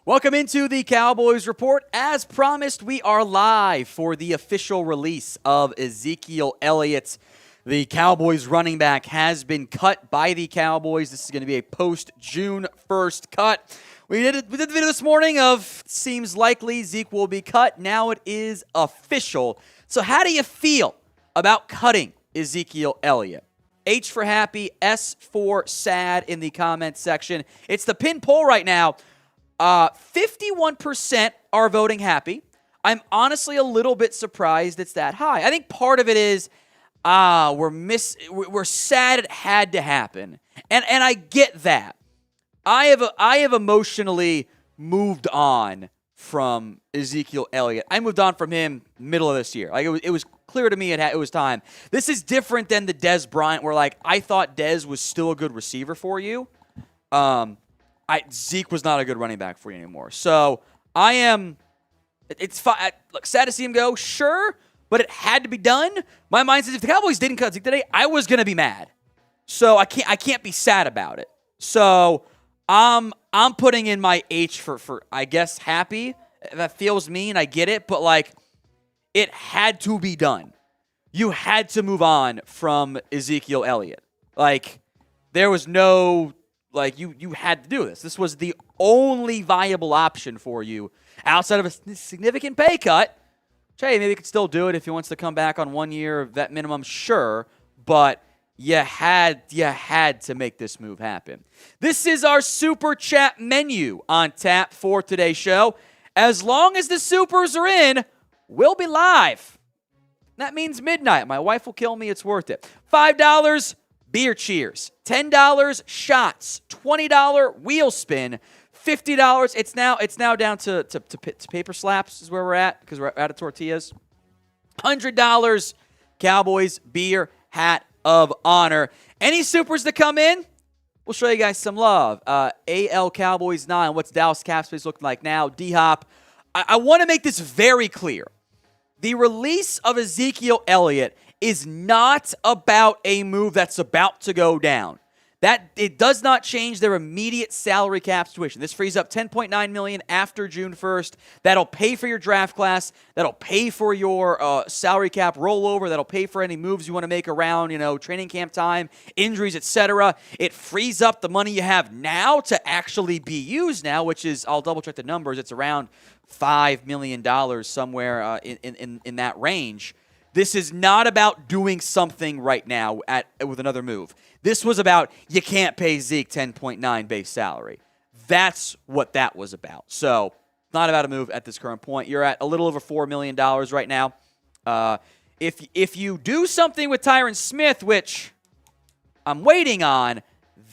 Welcome into the Cowboys Report. As promised, we are live for the official release of Ezekiel Elliott. The Cowboys running back has been cut by the Cowboys. This is going to be a post-June 1st cut. We did the video this morning of seems likely Zeke will be cut. Now it is official. So how do you feel about cutting Ezekiel Elliott? H for happy, S for sad in the comments section. It's the pin poll right now. 51% are voting happy. I'm honestly a little bit surprised it's that high. I think part of it is we're sad it had to happen. And I get that. I have emotionally moved on from Ezekiel Elliott. I moved on from him middle of this year. Like it was clear to me it was time. This is different than the Dez Bryant where like I thought Dez was still a good receiver for you. Zeke was not a good running back for you anymore. So I am. It's fine. Look, sad to see him go, sure, but it had to be done. My mind says if the Cowboys didn't cut Zeke today, I was gonna be mad. So I can't be sad about it. So I'm putting in my H for I guess happy. That feels mean. I get it, but like it had to be done. You had to move on from Ezekiel Elliott. Like there was no. Like, you had to do this. This was the only viable option for you outside of a significant pay cut. Hey, maybe you could still do it if he wants to come back on 1 year of that minimum, sure. But you had to make this move happen. This is our Super Chat menu on tap for today's show. As long as the Supers are in, we'll be live. That means midnight. My wife will kill me. It's worth it. $5. Beer cheers, $10 shots, $20 wheel spin, $50. It's now down to paper slaps is where we're at because we're out of tortillas. $100 Cowboys beer hat of honor. Any supers that come in, we'll show you guys some love. AL Cowboys 9. What's Dallas cap space looking like now? D-Hop. I want to make this very clear. The release of Ezekiel Elliott is not about a move that's about to go down. That it does not change their immediate salary cap situation. This frees up $10.9 million after June 1st. That'll pay for your draft class. That'll pay for your salary cap rollover. That'll pay for any moves you want to make around, training camp time, injuries, etc. It frees up the money you have now to actually be used now, which is, I'll double check the numbers. It's around $5 million somewhere in that range. This is not about doing something right now with another move. This was about you can't pay Zeke 10.9 base salary. That's what that was about. So not about a move at this current point. You're at a little over $4 million right now. If you do something with Tyron Smith, which I'm waiting on,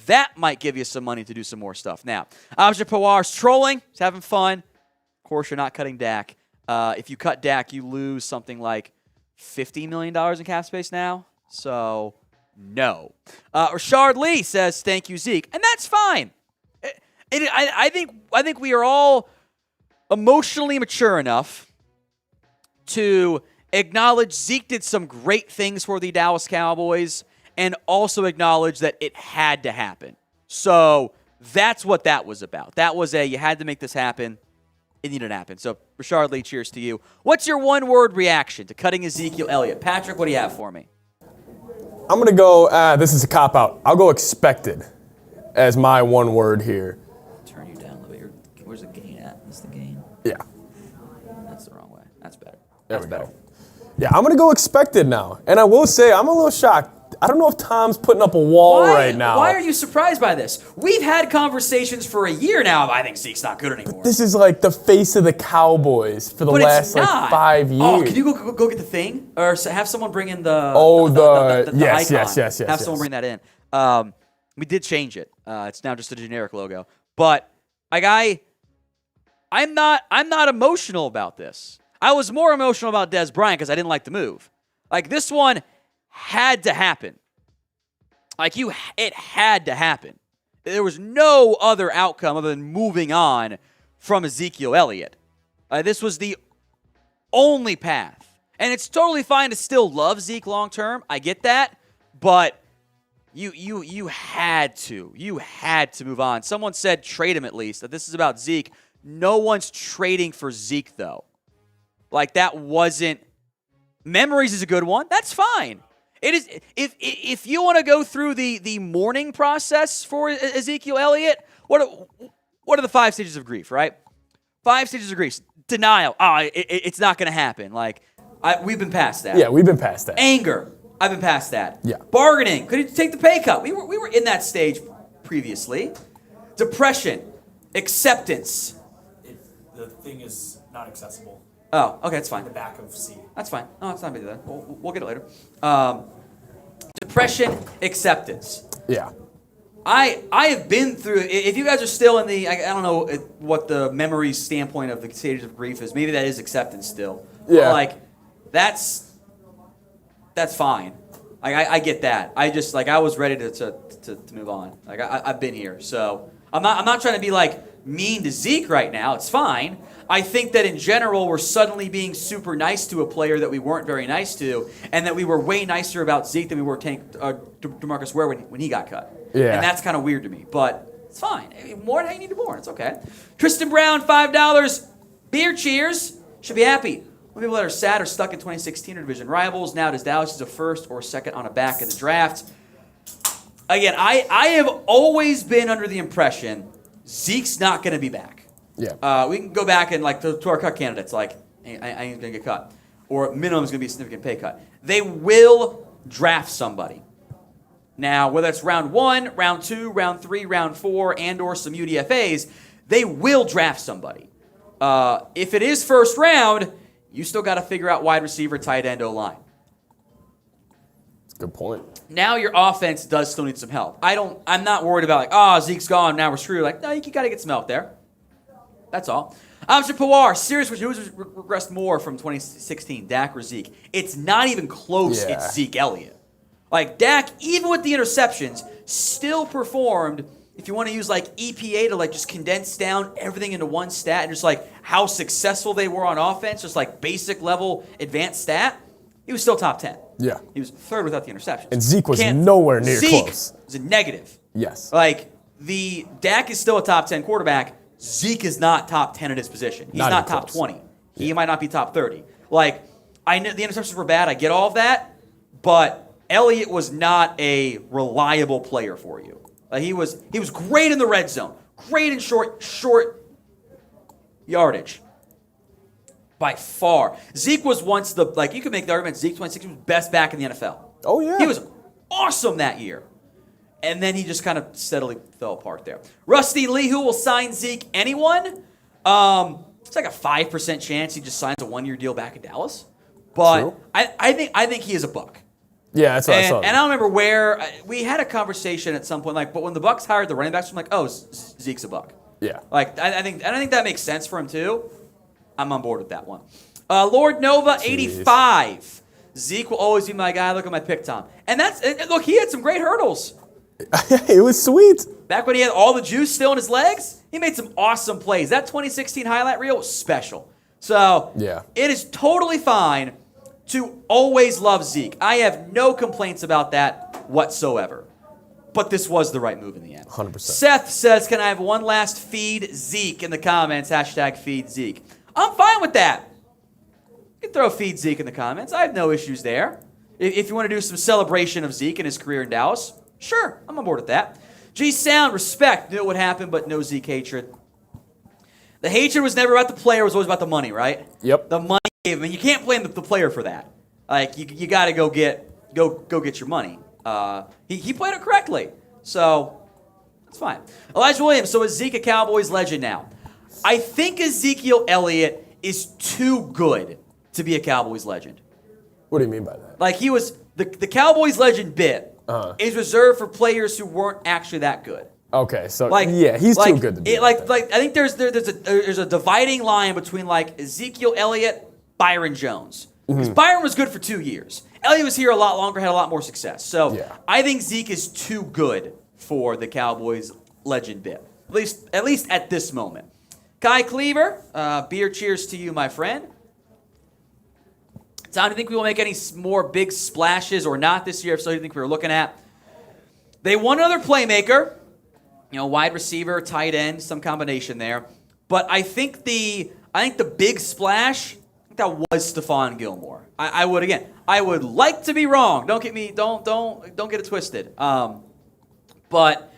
that might give you some money to do some more stuff. Now, Abja Pawar's trolling. He's having fun. Of course, you're not cutting Dak. If you cut Dak, you lose something like $50 million in cap space now, so no. Rashard Lee says, thank you, Zeke, and that's fine. I think we are all emotionally mature enough to acknowledge Zeke did some great things for the Dallas Cowboys and also acknowledge that it had to happen. So that's what that was about. That was you had to make this happen. It needed to happen. So, Rashard Lee, cheers to you. What's your one-word reaction to cutting Ezekiel Elliott? Patrick, what do you have for me? I'm going to go, this is a cop-out. I'll go expected as my one word here. Turn you down a little bit. Where's the gain at? Is the gain? Yeah. That's the wrong way. That's better. That's better. Yeah, I'm going to go expected now. And I will say, I'm a little shocked. I don't know if Tom's putting up a wall right now. Why are you surprised by this? We've had conversations for a year now. I think Zeke's not good anymore. But this is like the face of the Cowboys for the last 5 years. Oh, can you go get the thing? Or have someone bring in the yes, icon. Yes. Have someone bring that in. We did change it. It's now just a generic logo. But I'm not emotional about this. I was more emotional about Dez Bryant because I didn't like the move. Like this one had to happen. It had to happen. There was no other outcome other than moving on from Ezekiel Elliott. This was the only path. And it's totally fine to still love Zeke long term. I get that. But you had to. You had to move on. Someone said trade him at least. That this is about Zeke. no one's trading for Zeke, though. Like, that wasn't... Memories is a good one. That's fine. It is. If you want to go through the mourning process for Ezekiel Elliott, what are the 5 stages of grief, right? 5 stages of grief. Denial. It's not going to happen. Like, we've been past that. Yeah, we've been past that. Anger. I've been past that. Yeah. Bargaining. Could you take the pay cut? We were in that stage previously. Depression. Acceptance. If the thing is not accessible. Oh, okay, that's fine. The back of C. That's fine. No, it's not big deal. We'll get it later. Depression, acceptance. Yeah. I have been through. If you guys are still in the, I don't know what the memory standpoint of the stages of grief is. Maybe that is acceptance still. Yeah. But like, that's fine. I get that. I just I was ready to move on. Like I've been here, so I'm not trying to be like mean to Zeke right now. It's fine. I think that in general, we're suddenly being super nice to a player that we weren't very nice to, and that we were way nicer about Zeke than we were DeMarcus Ware when he got cut. Yeah. And that's kind of weird to me, but it's fine. Mourn how you need to mourn. It's okay. Tristan Brown, $5. Beer cheers. Should be happy. When people that are sad are stuck in 2016 or division rivals. Now does Dallas is a first or second on a back in the draft? Again, I have always been under the impression Zeke's not going to be back. Yeah. We can go back and to our cut candidates, I ain't going to get cut. Or minimum is going to be a significant pay cut. They will draft somebody. Now, whether it's round 1, round 2, round 3, round 4, and or some UDFAs, they will draft somebody. If it is first round, you still got to figure out wide receiver, tight end, O-line. That's a good point. Now your offense does still need some help. I'm not worried about Zeke's gone, now we're screwed. No, you got to get some help there. That's all. Mr. Pawar, serious question. Who's regressed more from 2016, Dak or Zeke? It's not even close. Yeah. It's Zeke Elliott. Dak, even with the interceptions, still performed. If you want to use EPA to just condense down everything into one stat and just how successful they were on offense, just basic level advanced stat, he was still top 10. Yeah. He was third without the interceptions. And Zeke was nowhere near close. Zeke was a negative. Yes. The Dak is still a top 10 quarterback. Zeke is not top 10 at his position. He's not top close. 20. He might not be top 30. I know the interceptions were bad. I get all of that. But Elliott was not a reliable player for you. He was great in the red zone. Great in short yardage. By far. Zeke was once you could make the argument Zeke 2016 was best back in the NFL. Oh, yeah. He was awesome that year. And then he just kind of steadily fell apart there. Rusty Lee, who will sign Zeke? Anyone? It's a 5% chance he just signs a 1-year deal back in Dallas. But I think he is a buck. Yeah, that's what I saw. And I don't remember where we had a conversation at some point. But when the Bucs hired the running backs, I'm Zeke's a buck. Yeah. I think that makes sense for him too. I'm on board with that one. Lord Nova, 85. Zeke will always be my guy. Look at my pick, Tom. And look, he had some great hurdles. It was sweet. Back when he had all the juice still in his legs, he made some awesome plays. That 2016 highlight reel was special. So yeah. It is totally fine to always love Zeke. I have no complaints about that whatsoever. But this was the right move in the end. 100%. Seth says, can I have one last feed Zeke in the comments? # feed Zeke. I'm fine with that. You can throw feed Zeke in the comments. I have no issues there. If you want to do some celebration of Zeke and his career in Dallas, sure, I'm on board with that. G Sound, respect. Knew it would happen, but no Zeke hatred. The hatred was never about the player. It was always about the money, right? Yep. The money gave him. And you can't blame the player for that. You got to go get your money. He played it correctly. So, it's fine. Elijah Williams, so is Zeke a Cowboys legend now? I think Ezekiel Elliott is too good to be a Cowboys legend. What do you mean by that? He was the Cowboys legend bit is reserved for players who weren't actually that good. Okay, so he's too good to be. I think there's a dividing line between Ezekiel Elliott, Byron Jones. Because Byron was good for 2 years. Elliott was here a lot longer, had a lot more success. So I think Zeke is too good for the Cowboys legend bit. At least at this moment. Kai Cleaver, beer cheers to you, my friend. Tom, do you think we will make any more big splashes or not this year? If so, do you think we were looking at? They want another playmaker. Wide receiver, tight end, some combination there. But I think the big splash, that was Stephon Gilmore. I would like to be wrong. Don't get it twisted. But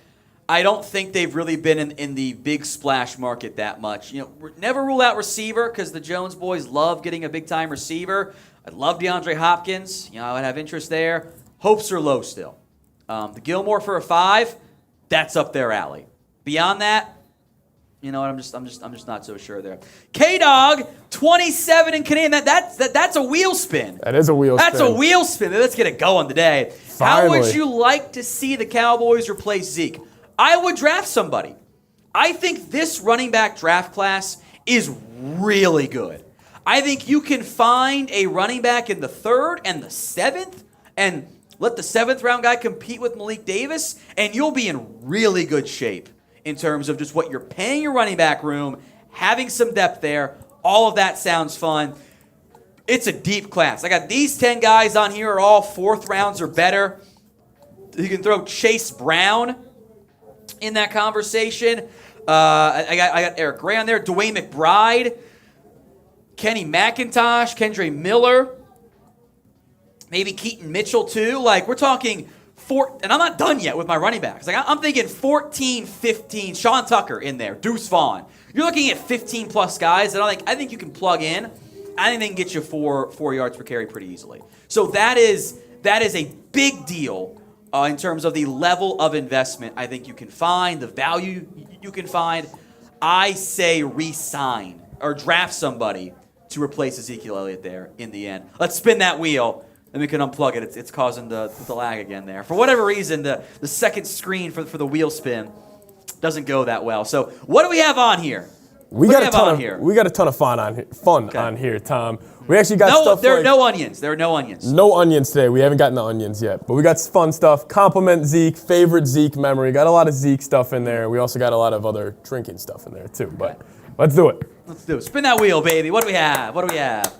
I don't think they've really been in the big splash market that much. Never rule out receiver because the Jones boys love getting a big time receiver. I love DeAndre Hopkins. I would have interest there. Hopes are low still. The Gilmore for a 5, that's up their alley. Beyond that, I'm just not so sure there. K-Dog, 27 in Canadian. That's a wheel spin. That is a wheel spin. That's a wheel spin. Let's get it going today. Finally. How would you like to see the Cowboys replace Zeke? I would draft somebody. I think this running back draft class is really good. I think you can find a running back in the 3rd and the 7th and let the 7th round guy compete with Malik Davis, and you'll be in really good shape in terms of just what you're paying your running back room, having some depth there. All of that sounds fun. It's a deep class. I got these 10 guys on here are all 4th rounds or better. You can throw Chase Brown in that conversation. I got Eric Gray on there, Dwayne McBride, Kenny McIntosh, Kendre Miller, maybe Keaton Mitchell too. Like, we're talking and I'm not done yet with my running backs. Like, I'm thinking 14, 15, Sean Tucker in there, Deuce Vaughn. You're looking at 15 plus guys that I think you can plug in. I think they can get you 4 yards per carry pretty easily. So that is a big deal in terms of the level of investment I think you can find, the value you can find. I say re-sign or draft somebody to replace Ezekiel Elliott there in the end. Let's spin that wheel. Then we can unplug it. It's causing the lag again there. For whatever reason, the second screen for the wheel spin doesn't go that well. So what do we have on here? We got a ton of fun on here, Tom. We actually got stuff. There are no onions. There are no onions. No onions today. We haven't gotten the onions yet, but we got fun stuff. Compliment Zeke, favorite Zeke memory. Got a lot of Zeke stuff in there. We also got a lot of other drinking stuff in there too. But let's do it. Let's do it. Spin that wheel, baby. What do we have?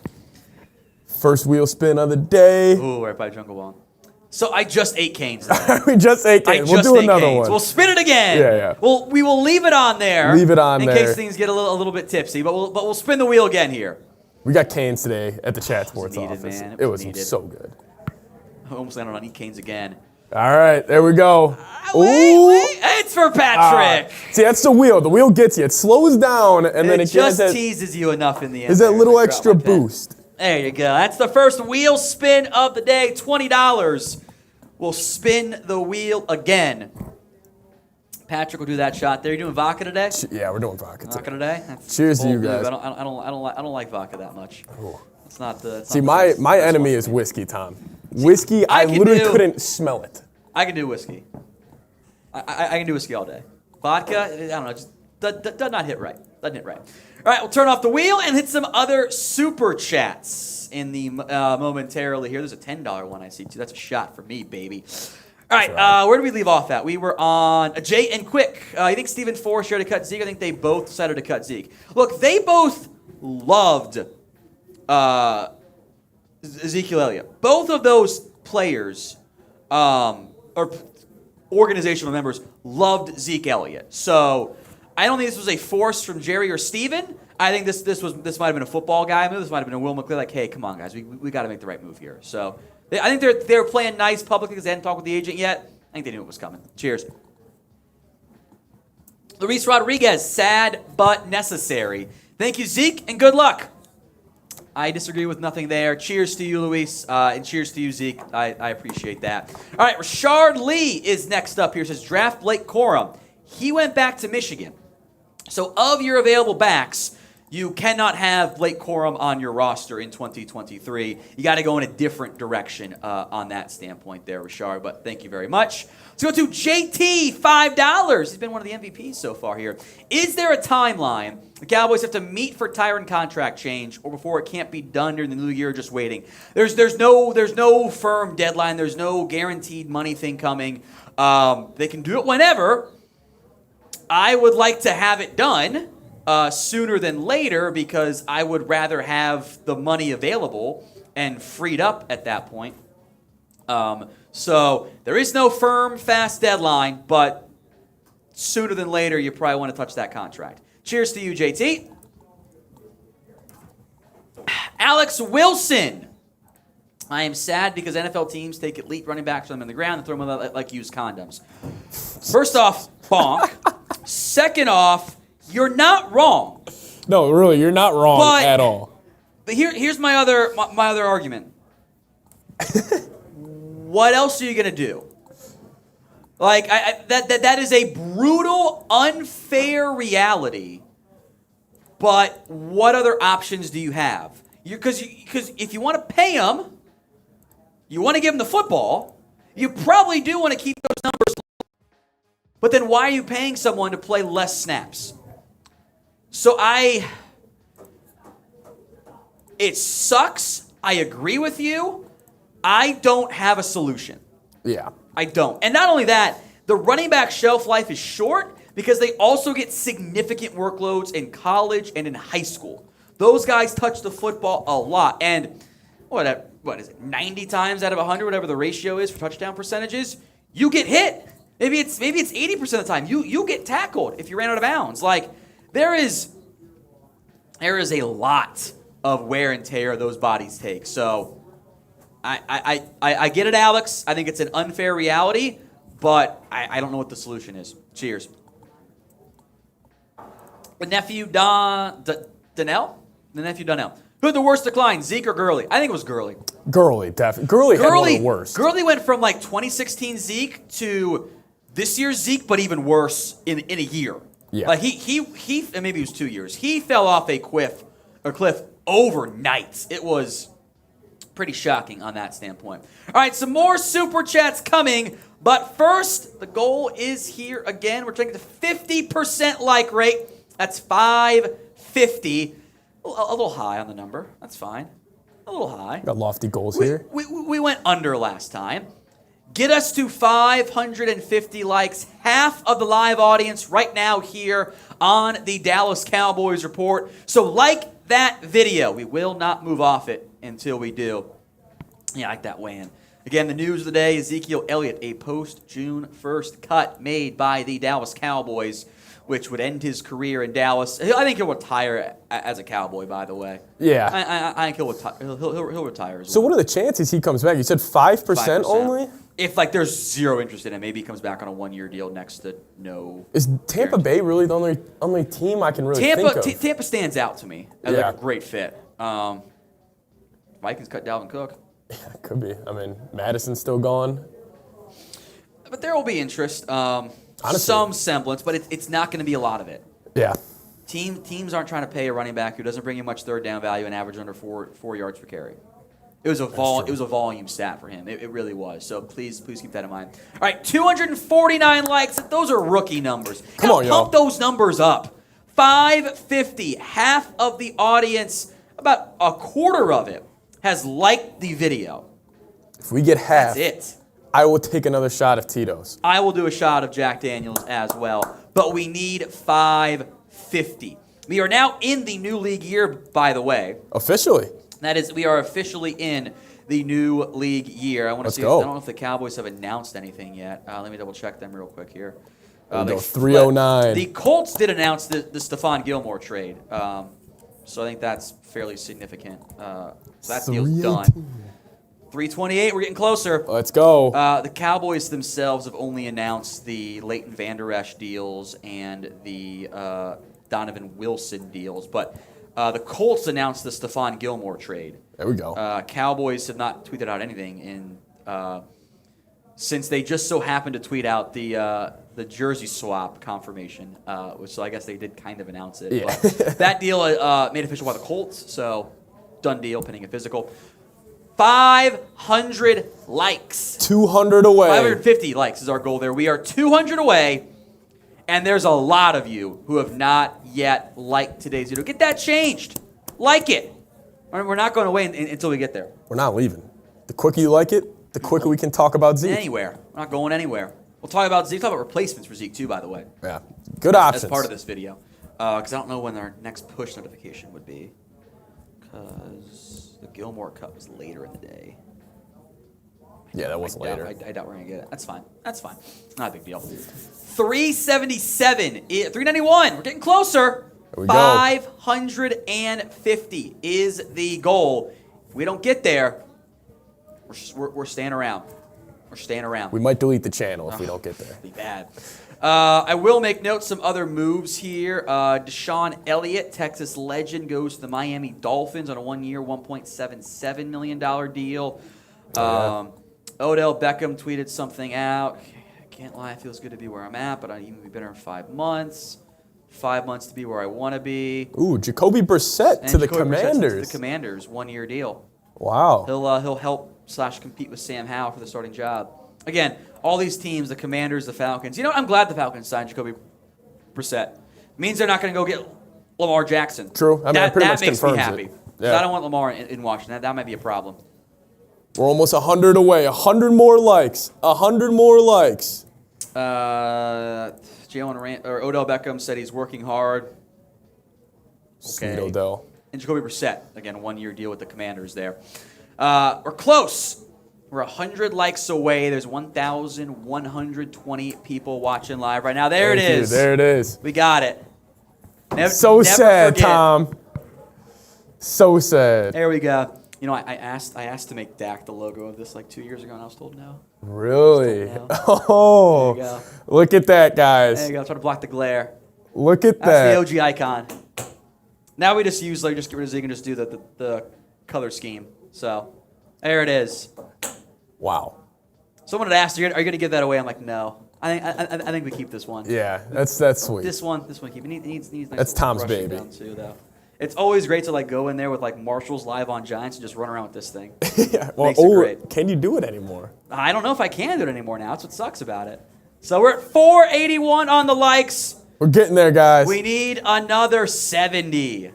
First wheel spin of the day. Ooh, right by Jungle Ball. So I just ate Canes. We just ate Canes. We'll do another one. We'll spin it again. Yeah. We will leave it on there. Leave it on in there. case things get a little bit tipsy. But we'll spin the wheel again here. We got Canes today at the Chat Sports office. Man. It was so good. I almost landed on eat Canes again. All right, there we go. Wait. It's for Patrick. See, that's the wheel. The wheel gets you. It slows down, and then it just teases you enough in the end. There's that little extra boost. There you go. That's the first wheel spin of the day. $20. We'll spin the wheel again. Patrick will do that shot there. You doing vodka today? Yeah, we're doing vodka today. Cheers to you guys. I don't like vodka that much. Ooh. It's not the. See, my enemy is whiskey, Tom. Whiskey, I literally couldn't smell it. I can do whiskey. I can do whiskey all day. Vodka, I don't know, just does not hit right. Doesn't hit right. All right, we'll turn off the wheel and hit some other super chats in the momentarily here. There's a $10 one I see too. That's a shot for me, baby. All right, where did we leave off at? We were on Jay and Quick. I think Stephen Forrest shared to cut Zeke. I think they both decided to cut Zeke. Look, they both loved Ezekiel Elliott. Both of those players or organizational members loved Zeke Elliott. So I don't think this was a force from Jerry or Steven. I think this might have been a football guy move. This might have been a Will McClay, like, hey, come on, guys, we got to make the right move here. So I think they're playing nice publicly because they hadn't talked with the agent yet. I think they knew it was coming. Cheers. Luis Rodriguez, sad but necessary. Thank you, Zeke, and good luck. I disagree with nothing there. Cheers to you, Luis, and cheers to you, Zeke. I appreciate that. All right, Rashard Lee is next up here. It says, draft Blake Corum. He went back to Michigan. So of your available backs, you cannot have Blake Corum on your roster in 2023. You got to go in a different direction on that standpoint there, Rashard, but thank you very much. Let's go to JT, $5. He's been one of the MVPs so far here. Is there a timeline the Cowboys have to meet for Tyron contract change, or before it can't be done during the new year, just waiting? There's no firm deadline. There's no guaranteed money thing coming. They can do it whenever. I would like to have it done sooner than later because I would rather have the money available and freed up at that point. So there is no firm, fast deadline, but sooner than later, you probably want to touch that contract. Cheers to you, JT. Alex Wilson. I am sad because NFL teams take elite running backs from them in the ground and throw them like used condoms. First off, bonk. Second off, you're not wrong. No, really, you're not wrong at all. But here's my other argument. What else are you gonna do? Like that is a brutal, unfair reality. But what other options do you have? Because if you want to pay them, you want to give them the football. You probably do want to keep those numbers low. But then why are you paying someone to play less snaps? So it sucks. I agree with you. I don't have a solution. Yeah. I don't. And not only that, the running back shelf life is short because they also get significant workloads in college and in high school. Those guys touch the football a lot. And what is it, 90 times out of 100, whatever the ratio is for touchdown percentages, you get hit. Maybe it's 80% of the time. You get tackled if you ran out of bounds. Like, there is a lot of wear and tear those bodies take. So I get it, Alex. I think it's an unfair reality, but I don't know what the solution is. Cheers. The nephew Donnell? The nephew Donnell. Who had the worst decline, Zeke or Gurley? I think it was Gurley. Gurley, definitely. Gurley had one of the worst. Gurley went from like 2016 Zeke to this year's Zeke, but even worse in a year. Yeah. Like he and maybe it was 2 years. He fell off a cliff overnight. It was pretty shocking on that standpoint. All right, some more super chats coming, but first, the goal is here again. We're taking the 50% like rate. That's 550. A little high on the number. That's fine. A little high. Got lofty goals here. We went under last time. Get us to 550 likes. Half of the live audience right now here on the Dallas Cowboys Report. So like that video. We will not move off it until we do. Yeah, I like that weigh-in. Again, the news of the day, Ezekiel Elliott, a post-June 1st cut made by the Dallas Cowboys, which would end his career in Dallas. I think he'll retire as a Cowboy, by the way. Yeah. I think he'll retire as well. So what are the chances he comes back? You said 5% only? If there's zero interest in him, maybe he comes back on a 1-year deal next to no. Is Tampa Bay really the only team I can really think of? Tampa stands out to me as a great fit. Vikings cut Dalvin Cook. Yeah, it could be. I mean, Madison's still gone. But there will be interest. Honestly. Some semblance, but it's not going to be a lot of it. Yeah. Teams aren't trying to pay a running back who doesn't bring you much third down value and average under 4 yards per carry. It was a volume stat for him. It really was. So please keep that in mind. All right, 249 likes. Those are rookie numbers. Come on, y'all. Pump those numbers up. 550. Half of the audience, about a quarter of it, has liked the video. If we get half, that's it. I will take another shot of Tito's. I will do a shot of Jack Daniels as well. But we need 550. We are now in the new league year, by the way. Officially. That is, we are officially in the new league year. I want to see. I don't know if the Cowboys have announced anything yet. Let me double check them real quick here. Go 309. The Colts did announce the Stephon Gilmore trade, so I think that's fairly significant. So that deal's done. 328. We're getting closer. Let's go. The Cowboys themselves have only announced the Leighton Vander Esch deals and the Donovan Wilson deals, but. The Colts announced the Stephon Gilmore trade. There we go. Cowboys have not tweeted out anything since they just so happened to tweet out the jersey swap confirmation, which so I guess they did kind of announce it. Yeah. But that deal made official by the Colts, so done deal, pending a physical. 500 likes. 200 away. 550 likes is our goal there. We are 200 away. And there's a lot of you who have not yet liked today's video. Get that changed. Like it. We're not going away until we get there. We're not leaving. The quicker you like it, the quicker we can talk about Zeke. Anywhere. We're not going anywhere. We'll talk about Zeke. Talk about replacements for Zeke, too, by the way. Yeah. Good options. As part of this video. Because I don't know when our next push notification would be. Because the Gilmore cut was later in the day. Yeah, that was later. I doubt we're going to get it. That's fine. Not a big deal. 377. 391. We're getting closer. There we go. 550 is the goal. If we don't get there, we're staying around. We're staying around. We might delete the channel if we don't get there. Be bad. I will make note some other moves here. Deshaun Elliott, Texas legend, goes to the Miami Dolphins on a 1-year, $1.77 million deal. Odell Beckham tweeted something out. I can't lie, it feels good to be where I'm at, but I'd even be better in 5 months. 5 months to be where I want to be. Ooh, Jacoby Brissett to the Commanders. To the Commanders, 1-year deal. Wow. He'll help / compete with Sam Howell for the starting job. Again, all these teams, the Commanders, the Falcons. You know, I'm glad the Falcons signed Jacoby Brissett. It means they're not going to go get Lamar Jackson. True. I mean, that pretty much makes me confirms happy. it. Yeah. I don't want Lamar in Washington. That might be a problem. We're almost 100 away. 100 more likes. 100 more likes. Odell Beckham said he's working hard. Sweet Odell. And Jacoby Brissett, again, 1-year deal with the Commanders there. We're close. We're 100 likes away. There's 1,120 people watching live right now. There it is. There it is. We got it. Never sad, forget. Tom. So sad. There we go. You know, I asked to make Dak the logo of this like 2 years ago, and I was told no. Really? No. Oh, There you go. look at that, guys. There you go. Try to block the glare. Look at that. That's the OG icon. Now we just use just get rid of Zeke and just do the color scheme. So there it is. Wow. Someone had asked, "Are you going to give that away?" I'm like, no. I think we keep this one. Yeah, that's sweet. This one keep. It needs nice that's Tom's brushing baby. down too, though. It's always great to like go in there with like Marshalls live on Giants and just run around with this thing. Yeah. Well, Makes it great. Can you do it anymore? I don't know if I can do it anymore now. That's what sucks about it. So we're at 481 on the likes. We're getting there, guys. We need another 70.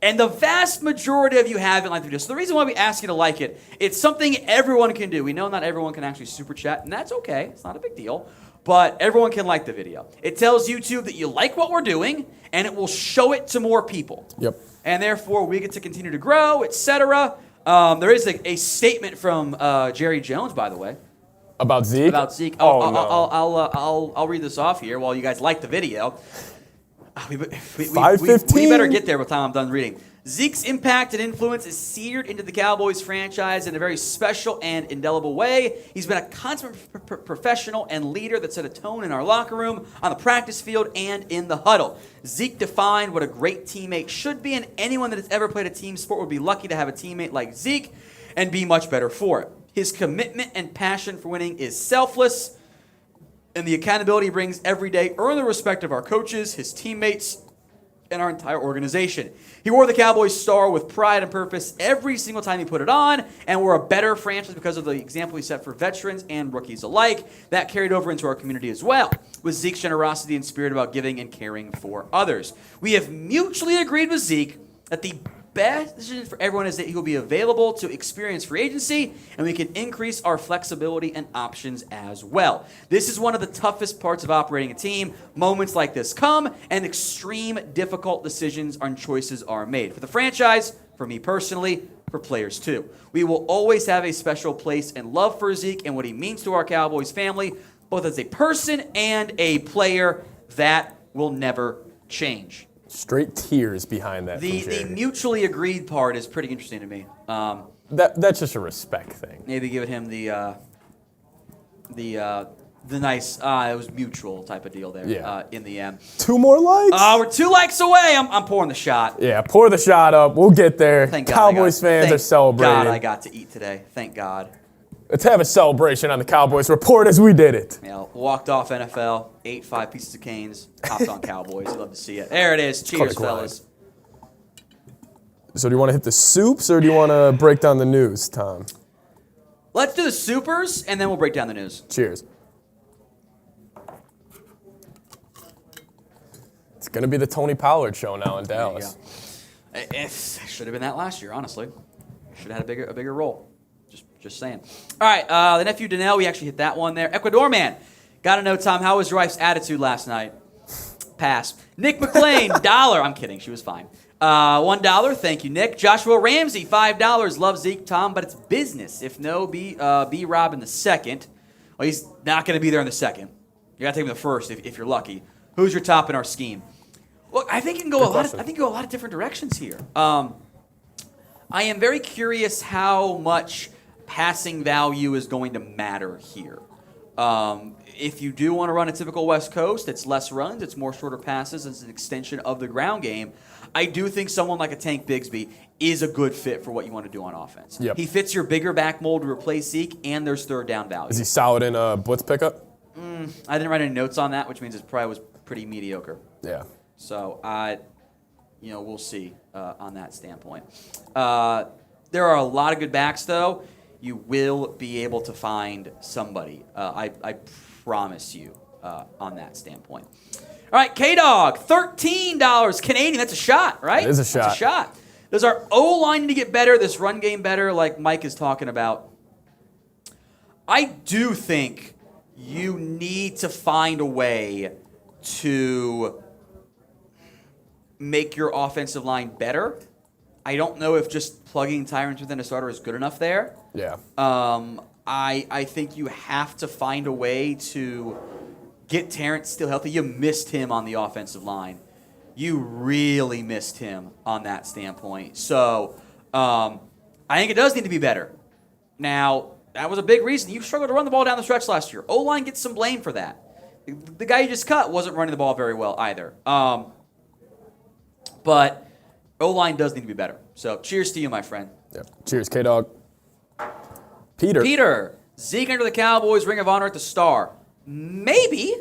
And the vast majority of you haven't liked the video. So the reason why we ask you to like it, it's something everyone can do. We know not everyone can actually super chat, and that's okay. It's not a big deal. But everyone can like the video. It tells YouTube that you like what we're doing, and it will show it to more people. Yep. And therefore, we get to continue to grow, etc. There is a statement from Jerry Jones, by the way. About Zeke? About Zeke. Oh, no. I'll read this off here while you guys like the video. We 5:15? We better get there by the time I'm done reading. Zeke's impact and influence is seared into the Cowboys franchise in a very special and indelible way. He's been a consummate professional and leader that set a tone in our locker room, on the practice field, and in the huddle. Zeke defined what a great teammate should be, and anyone that has ever played a team sport would be lucky to have a teammate like Zeke and be much better for it. His commitment and passion for winning is selfless, and the accountability he brings every day earn the respect of our coaches, his teammates, and our entire organization. He wore the Cowboys star with pride and purpose every single time he put it on, and we're a better franchise because of the example he set for veterans and rookies alike. That carried over into our community as well, with Zeke's generosity and spirit about giving and caring for others. We have mutually agreed with Zeke that the best decision for everyone is that he will be available to experience free agency, and we can increase our flexibility and options as well. This is one of the toughest parts of operating a team. Moments like this come, and extreme difficult decisions and choices are made. For the franchise, for me personally, for players too. We will always have a special place and love for Zeke and what he means to our Cowboys family, both as a person and a player. That will never change. Straight tears behind that. The mutually agreed part is pretty interesting to me. That's just a respect thing. Maybe give him the nice it was mutual type of deal there. Yeah. In the end. 2 more likes? We're 2 likes away. I'm pouring the shot. Yeah, pour the shot up. We'll get there. Thank God Cowboys fans are celebrating. Thank God I got to eat today. Thank God. Let's have a celebration on the Cowboys Report as we did it. You know, walked off NFL, ate 5 pieces of canes, hopped on Cowboys. You love to see it. There it is. Cheers, fellas. So do you want to hit the soups or do you want to break down the news, Tom? Let's do the supers, and then we'll break down the news. Cheers. It's going to be the Tony Pollard show now in Dallas. It should have been that last year, honestly. Should have had a bigger role. Just saying. All right, the nephew Danelle, we actually hit that one there. Ecuador man, got to know, Tom, how was your wife's attitude last night? Pass. Nick McLean, $1. I'm kidding, she was fine. $1, thank you, Nick. Joshua Ramsey, $5. Love Zeke, Tom, but it's business. If no, B-Rob in the second. Well, he's not going to be there in the second. You got to take him in the first if you're lucky. Who's your top in our scheme? Look, I think you can go a lot of different directions here. I am very curious how much passing value is going to matter here. If you do want to run a typical West Coast, it's less runs, it's more shorter passes, it's an extension of the ground game. I do think someone like a Tank Bigsby is a good fit for what you want to do on offense. Yep. He fits your bigger back mold to replace Zeke, and there's third down value. Is he solid in a blitz pickup? I didn't write any notes on that, which means it probably was pretty mediocre. Yeah. So, we'll see on that standpoint. There are a lot of good backs, though. You will be able to find somebody. I promise you on that standpoint. All right, K-Dog, $13 Canadian. That's a shot, right? It is a shot. That's a shot. Does our O-line need to get better, this run game better, like Mike is talking about? I do think you need to find a way to make your offensive line better. I don't know if just plugging Tyron Smith in a starter is good enough there. Yeah. I think you have to find a way to get Terrence still healthy. You missed him on the offensive line. You really missed him on that standpoint. So I think it does need to be better. Now, that was a big reason. You struggled to run the ball down the stretch last year. O-line gets some blame for that. The guy you just cut wasn't running the ball very well either. But O-line does need to be better. So cheers to you, my friend. Yep. Cheers, K-Dog. Peter, Zeke under the Cowboys, Ring of Honor at the Star. Maybe.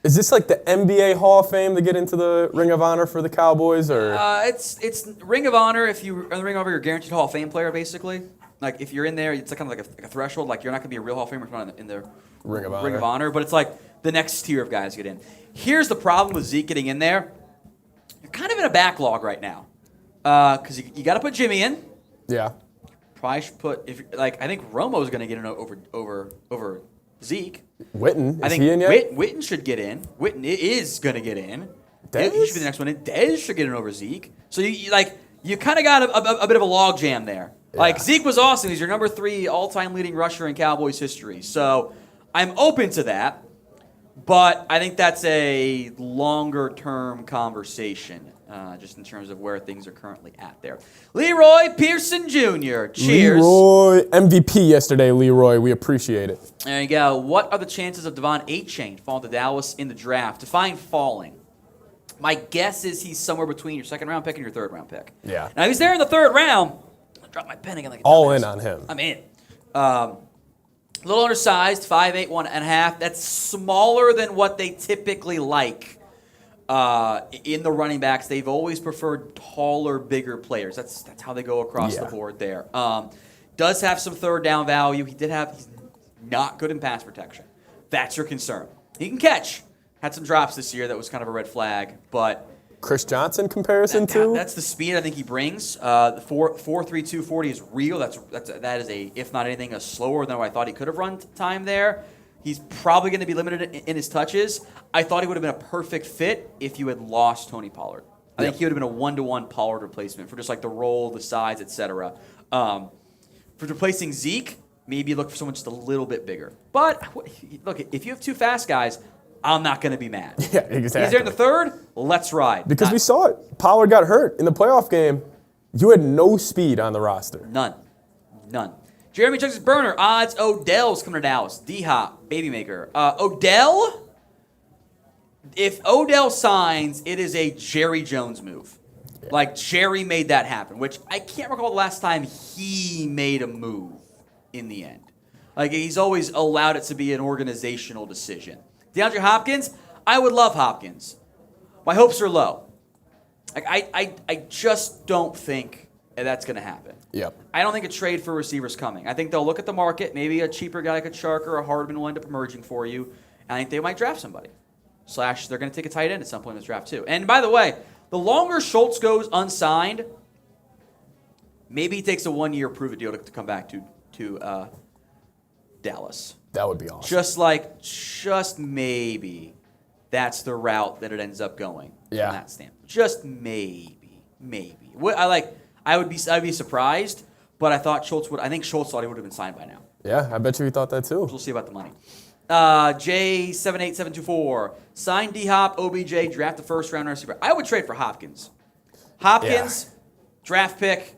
Is this like the NBA Hall of Fame to get into the Ring of Honor for the Cowboys, or? It's Ring of Honor. If you are in the Ring of Honor, you're a guaranteed Hall of Fame player, basically. Like, if you're in there, it's kind of like a threshold. Like, you're not going to be a real Hall of Famer if you're not in the Ring of Honor. But it's like the next tier of guys get in. Here's the problem with Zeke getting in there. You're kind of in a backlog right now. Because you got to put Jimmy in. Yeah. Probably should put, I think Romo's going to get in over Zeke. Witten, is he in yet? Witten should get in. Witten is going to get in. Dez? He should be the next one in. Dez should get in over Zeke. So you kind of got a bit of a log jam there. Yeah. Like, Zeke was awesome. He's your number 3 all-time leading rusher in Cowboys history. So I'm open to that, but I think that's a longer-term conversation, just in terms of where things are currently at there. Leroy Pearson Jr., cheers. Leroy, MVP yesterday, Leroy. We appreciate it. There you go. What are the chances of Devon Achane falling to Dallas in the draft? Define falling. My guess is he's somewhere between your second-round pick and your third-round pick. Yeah. Now, he's there in the third round. I dropped my pen again. All in on him. I'm in. A little undersized, 5'8", 1.5. That's smaller than what they typically like in the running backs. They've always preferred taller, bigger players. That's how they go across the board there. Does have some third down value. He's not good in pass protection. That's your concern. He can catch. Had some drops this year that was kind of a red flag, but Chris Johnson comparison too? That's the speed I think he brings. The 4.32 40 is real. That is if not anything, a slower than what I thought he could have run time there. He's probably going to be limited in his touches. I thought he would have been a perfect fit if you had lost Tony Pollard. I think he would have been a 1-to-1 Pollard replacement for just like the role, the size, etc. For replacing Zeke, maybe look for someone just a little bit bigger. But look, if you have 2 fast guys, I'm not going to be mad. Yeah, exactly. He's there in the third, let's ride. Because we saw it. Pollard got hurt in the playoff game. You had no speed on the roster. None. Jeremy checks his burner. Odds Odell's coming to Dallas. D-Hop, Babymaker. Odell, if Odell signs, it is a Jerry Jones move. Yeah. Like, Jerry made that happen, which I can't recall the last time he made a move in the end. Like, he's always allowed it to be an organizational decision. DeAndre Hopkins, I would love Hopkins. My hopes are low. Like, I just don't think that's going to happen. Yep. I don't think a trade for receivers coming. I think they'll look at the market. Maybe a cheaper guy like a Chark or a Hardman will end up emerging for you. And I think they might draft somebody. / they're going to take a tight end at some point in this draft too. And by the way, the longer Schultz goes unsigned, maybe he takes a 1-year prove-it deal to come back to Dallas. That would be awesome. Just maybe that's the route that it ends up going. Yeah. From that standpoint. Just maybe. I'd be surprised, but I think Schultz thought he would have been signed by now. Yeah, I bet you he thought that too. We'll see about the money. J78724. Sign D-Hop, OBJ, draft the first round receiver. I would trade for Hopkins. Hopkins, draft pick,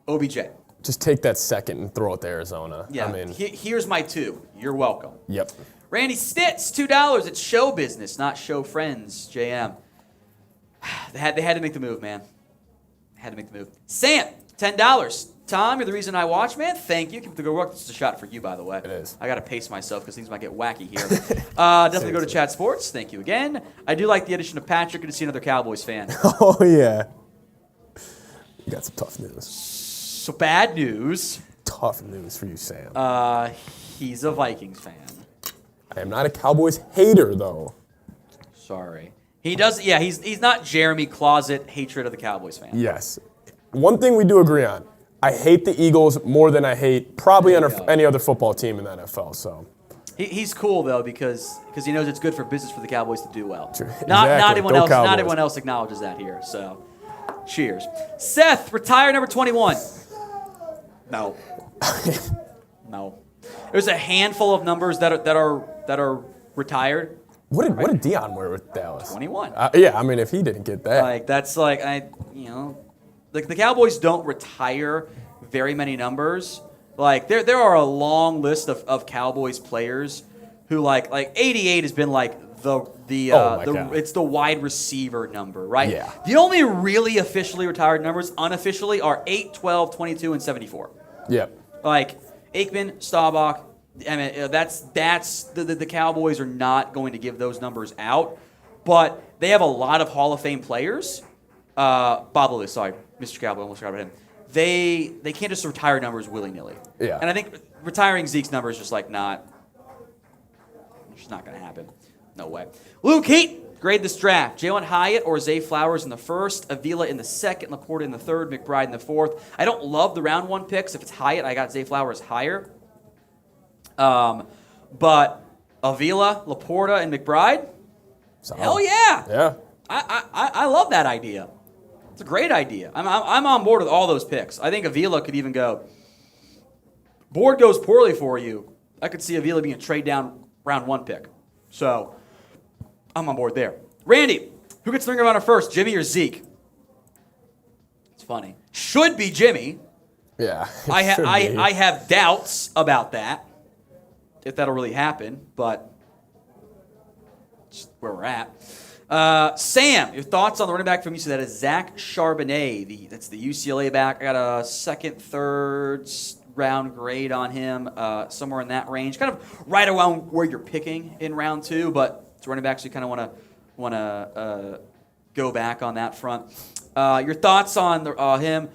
OBJ. Just take that second and throw it to Arizona. Yeah. I mean, Here's my 2. You're welcome. yep. Randy Stitz, $2. It's show business, not show friends. JM. They had to make the move, man. Had to make the move. Sam, $10. Tom, you're the reason I watch, man. Thank you. Keep up the good work. This is a shot for you, by the way. It is. I got to pace myself because things might get wacky here. Definitely go to Chat Sports. Thank you again. I do like the addition of Patrick. Good to see another Cowboys fan. Oh, yeah. You got some tough news. So bad news. Tough news for you, Sam. He's a Vikings fan. I am not a Cowboys hater, though. Sorry. He does. Yeah, he's not Jeremy Closet hatred of the Cowboys fan. Yes. One thing we do agree on. I hate the Eagles more than I hate probably any other football team in the NFL. So he's cool though because he knows it's good for business for the Cowboys to do well. True. Not Exactly. everyone Go else. Cowboys. Not everyone else acknowledges that here. So, cheers. Seth, retire number 21. No. No. There's a handful of numbers that are retired. what did Dion wear with Dallas? 21. Yeah, I mean, if he didn't get that, Like that's like the Cowboys don't retire very many numbers. Like there are a long list of Cowboys players who like 88 has been like it's the wide receiver number, right? Yeah. The only really officially retired numbers unofficially are 8, 12, 22, and 74. yep. Like Aikman, Staubach. I mean, that's the Cowboys are not going to give those numbers out, but they have a lot of Hall of Fame players. Bob Lewis, sorry, Mr. Cowboy, almost forgot about him. They can't just retire numbers willy nilly. Yeah. And I think retiring Zeke's number is just like it's just not going to happen. No way. Luke Heat, grade this draft. Jalen Hyatt or Zay Flowers in the first, Avila in the second, Laporta in the third, McBride in the fourth. I don't love the round 1 picks. If it's Hyatt, I got Zay Flowers higher. But Avila, Laporta, and McBride, hell yeah. Yeah. I love that idea. It's a great idea. I'm on board with all those picks. I think Avila could even go. Board goes poorly for you. I could see Avila being a trade down round 1 pick. So I'm on board there. Randy, who gets the Ring of Honor first, Jimmy or Zeke? It's funny. Should be Jimmy. Yeah. I have doubts about that, if that'll really happen, but just where we're at. Sam, your thoughts on the running back from UCLA? That is Zach Charbonnet. That's the UCLA back. I got a second, third round grade on him, somewhere in that range. Kind of right around where you're picking in round 2, but it's running back, so you kind of want to go back on that front. Your thoughts on him?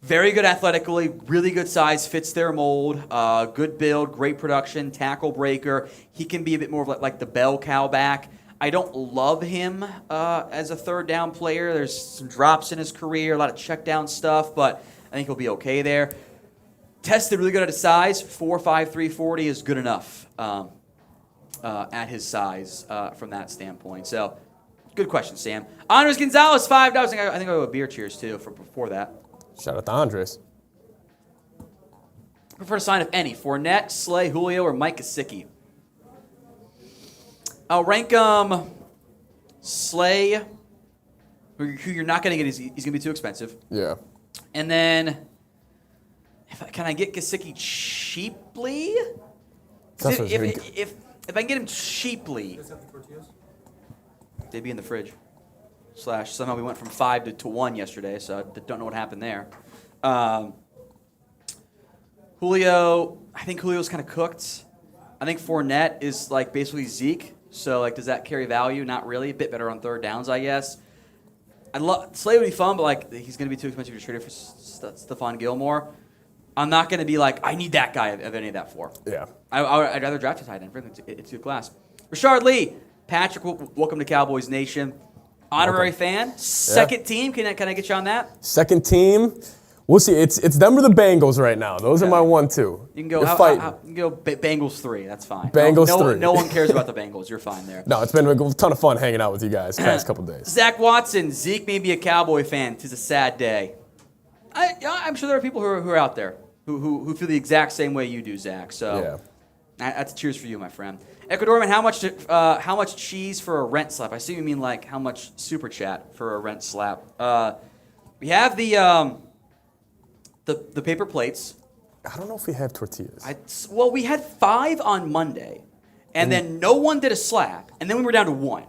Very good athletically, really good size, fits their mold, good build, great production, tackle breaker. He can be a bit more of like the bell cow back. I don't love him as a third down player. There's some drops in his career, a lot of check down stuff, but I think he'll be okay there. Tested really good at his size. 4'5", 340 is good enough at his size from that standpoint. So, good question, Sam. Andres Gonzalez, $5. I think I owe a beer cheers, too, for before that. Shout out to Andres. Prefer to sign, if any, Fournette, Slay, Julio, or Mike Gesicki? I'll rank Slay, who you're not going to get. He's going to be too expensive. Yeah. And then, can I get Gesicki cheaply? If I can get him cheaply, they'd be in the fridge. Somehow we went from 5 to 1 yesterday, so I don't know what happened there. Julio, I think Julio's kind of cooked. I think Fournette is like basically Zeke. So like, does that carry value? Not really. A bit better on third downs, I guess. Slay would be fun, but like he's going to be too expensive to trade for Stephon Gilmore. I'm not going to be like, I need that guy of any of that for. Yeah. I'd rather draft a tight end. It's a good class. Rashard Lee, Patrick, welcome to Cowboys Nation. Honorary fan, second team. Can I get you on that? Second team. We'll see. It's them or the Bengals right now. Those are my 1-2. You can go. They're fighting. You can go Bengals 3. That's fine. Bengals 3. No one cares about the Bengals. You're fine there. No, it's been a ton of fun hanging out with you guys the past couple days. Zach Watson, Zeke may be a Cowboy fan. 'Tis a sad day. I'm sure there are people who are out there who feel the exact same way you do, Zach. So that's cheers for you, my friend. Ecuadorian, how much cheese for a rent slap? I assume you mean like how much super chat for a rent slap. We have the paper plates. I don't know if we have tortillas. Well, we had 5 on Monday, and then no one did a slap, and then we were down to 1.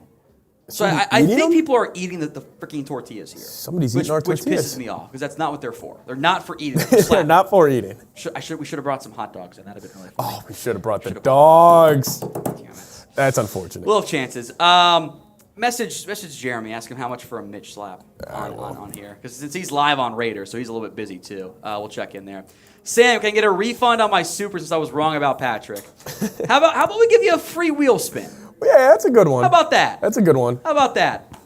So I think people are eating the freaking tortillas here. Somebody's eating our tortillas. Which pisses me off, because that's not what they're for. They're not for eating. They're not for eating. We should have brought some hot dogs, and that would have been really funny. Oh, we should have brought the dogs. Damn it. That's unfortunate. Little chances. Message Jeremy. Ask him how much for a Mitch slap on here. Because since he's live on Raiders, so he's a little bit busy too. We'll check in there. Sam, can I get a refund on my super since I was wrong about Patrick? How about we give you a free wheel spin? Yeah, that's a good one. How about that? That's a good one. How about that?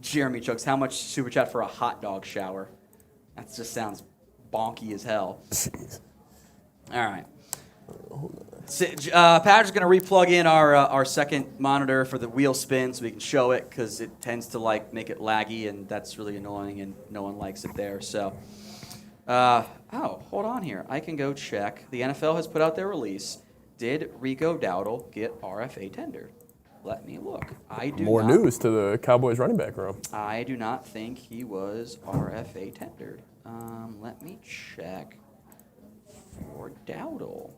Jeremy chucks, how much super chat for a hot dog shower? That just sounds bonky as hell. Jeez. All right. Patrick's going to replug in our second monitor for the wheel spin so we can show it because it tends to make it laggy, and that's really annoying, and no one likes it there. So, hold on here. I can go check. The NFL has put out their release. Did Rico Dowdle get RFA tendered? Let me look. More news to the Cowboys running back room. I do not think he was RFA tendered. Let me check for Dowdle.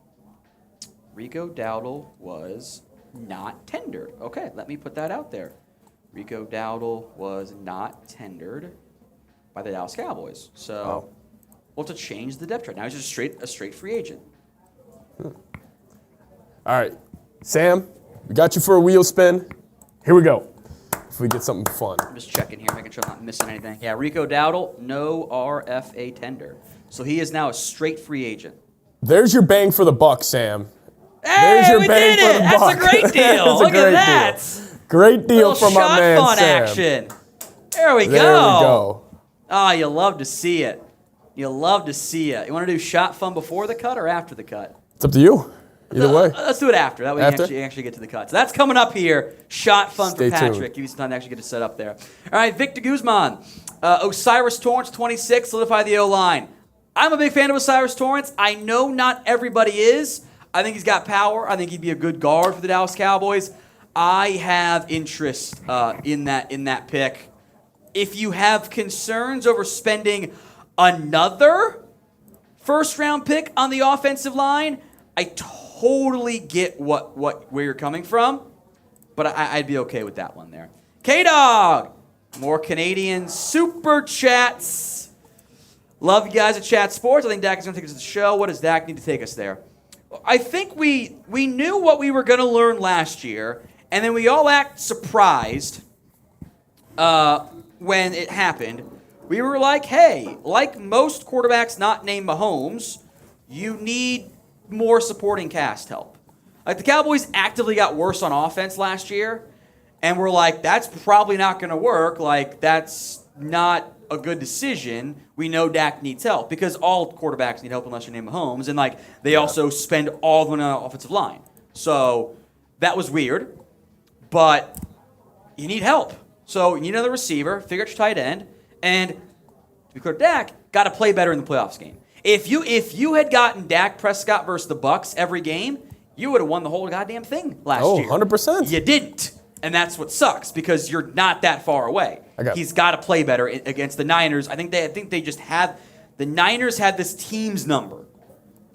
Rico Dowdle was not tendered. Okay, let me put that out there. Rico Dowdle was not tendered by the Dallas Cowboys. So we'll have to change the depth chart. Now he's just a straight free agent. All right, Sam, we got you for a wheel spin. Here we go. If we get something fun. I'm just checking here, making sure I'm not missing anything. Yeah, Rico Dowdle, no RFA tender. So he is now a straight free agent. There's your bang for the buck, Sam. Hey, we did it! That's a great deal. Look at that. Great deal from our man, shot fun Sam. action. There we go. There we go. Oh, you love to see it. You love to see it. You want to do shot fun before the cut or after the cut? It's up to you. Either way. Let's do it after. That way you can actually get to the cut. So that's coming up here. Shot fun Stay for Patrick. tuned. Give you some time to actually get it set up there. All right, Victor Guzman. Osiris Torrance, 26, solidify the O-line. I'm a big fan of Osiris Torrance. I know not everybody is. I think he's got power. I think he'd be a good guard for the Dallas Cowboys. I have interest in that pick. If you have concerns over spending another first-round pick on the offensive line, I totally get where you're coming from, but I'd be okay with that one there. K-Dog, more Canadian super chats. Love you guys at Chat Sports. I think Dak is going to take us to the show. What does Dak need to take us there? I think we knew what we were going to learn last year, and then we all act surprised when it happened. We were like, hey, like most quarterbacks not named Mahomes, you need more supporting cast help. Like the Cowboys actively got worse on offense last year, and we're like, that's probably not going to work. Like, that's not a good decision. We know Dak needs help because all quarterbacks need help unless you're named Mahomes, and like they also spend all of them on the offensive line. So that was weird, but you need help. So you need another receiver, figure out your tight end, and to be clear, Dak got to play better in the playoffs game. If you had gotten Dak Prescott versus the Bucs every game, you would have won the whole goddamn thing last year. 100%. You didn't. And that's what sucks because you're not that far away. He's got to play better against the Niners. I think they just had the Niners had this team's number.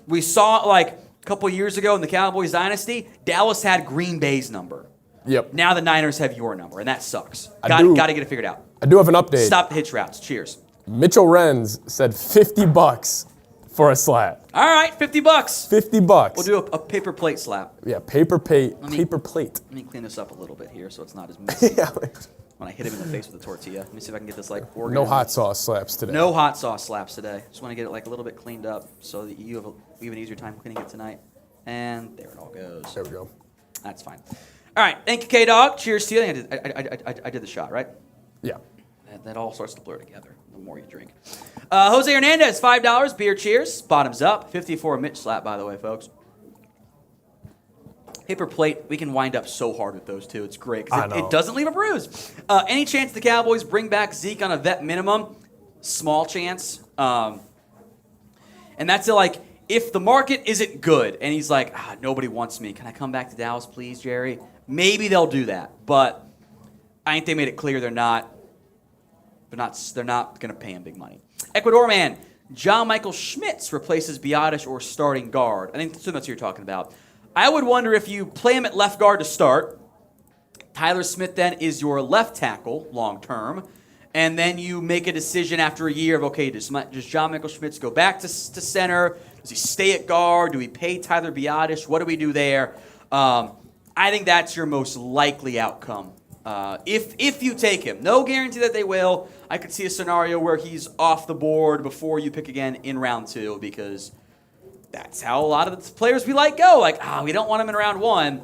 We saw like a couple years ago in the Cowboys dynasty, Dallas had Green Bay's number. Yep. Now the Niners have your number, and that sucks. Got to get it figured out. I do have an update. Stop the hitch routes. Cheers. Mitchell Renz said $50 for a slap. All right, $50. $50. We'll do a paper plate slap. Yeah, paper plate. Let me clean this up a little bit here so it's not as messy. When I hit him in the face with the tortilla. Let me see if I can get this organized. No hot sauce slaps today. No hot sauce slaps today. Just want to get it a little bit cleaned up so that you have an even easier time cleaning it tonight. And there it all goes. There we go. That's fine. All right, thank you, K-Dog. Cheers to you. I did the shot, right? Yeah. That all starts to blur together the more you drink. Jose Hernandez, $5. Beer cheers. Bottoms up. 54 Mitch slap, by the way, folks. Paper plate, we can wind up so hard with those two. It's great because it doesn't leave a bruise. Any chance the Cowboys bring back Zeke on a vet minimum? Small chance. And that's if the market isn't good and he's like, nobody wants me, can I come back to Dallas, please, Jerry? Maybe they'll do that. But I think they made it clear they're not going to pay him big money. Ecuador man, John Michael Schmitz replaces Biadasz or starting guard. I think that's what you're talking about. I would wonder if you play him at left guard to start. Tyler Smith then is your left tackle long term. And then you make a decision after a year of, okay, does John Michael Schmitz go back to center? Does he stay at guard? Do we pay Tyler Biadasz? What do we do there? I think that's your most likely outcome. If you take him. No guarantee that they will. I could see a scenario where he's off the board before you pick again in round 2 because that's how a lot of the players we like go. Like, we don't want him in round 1.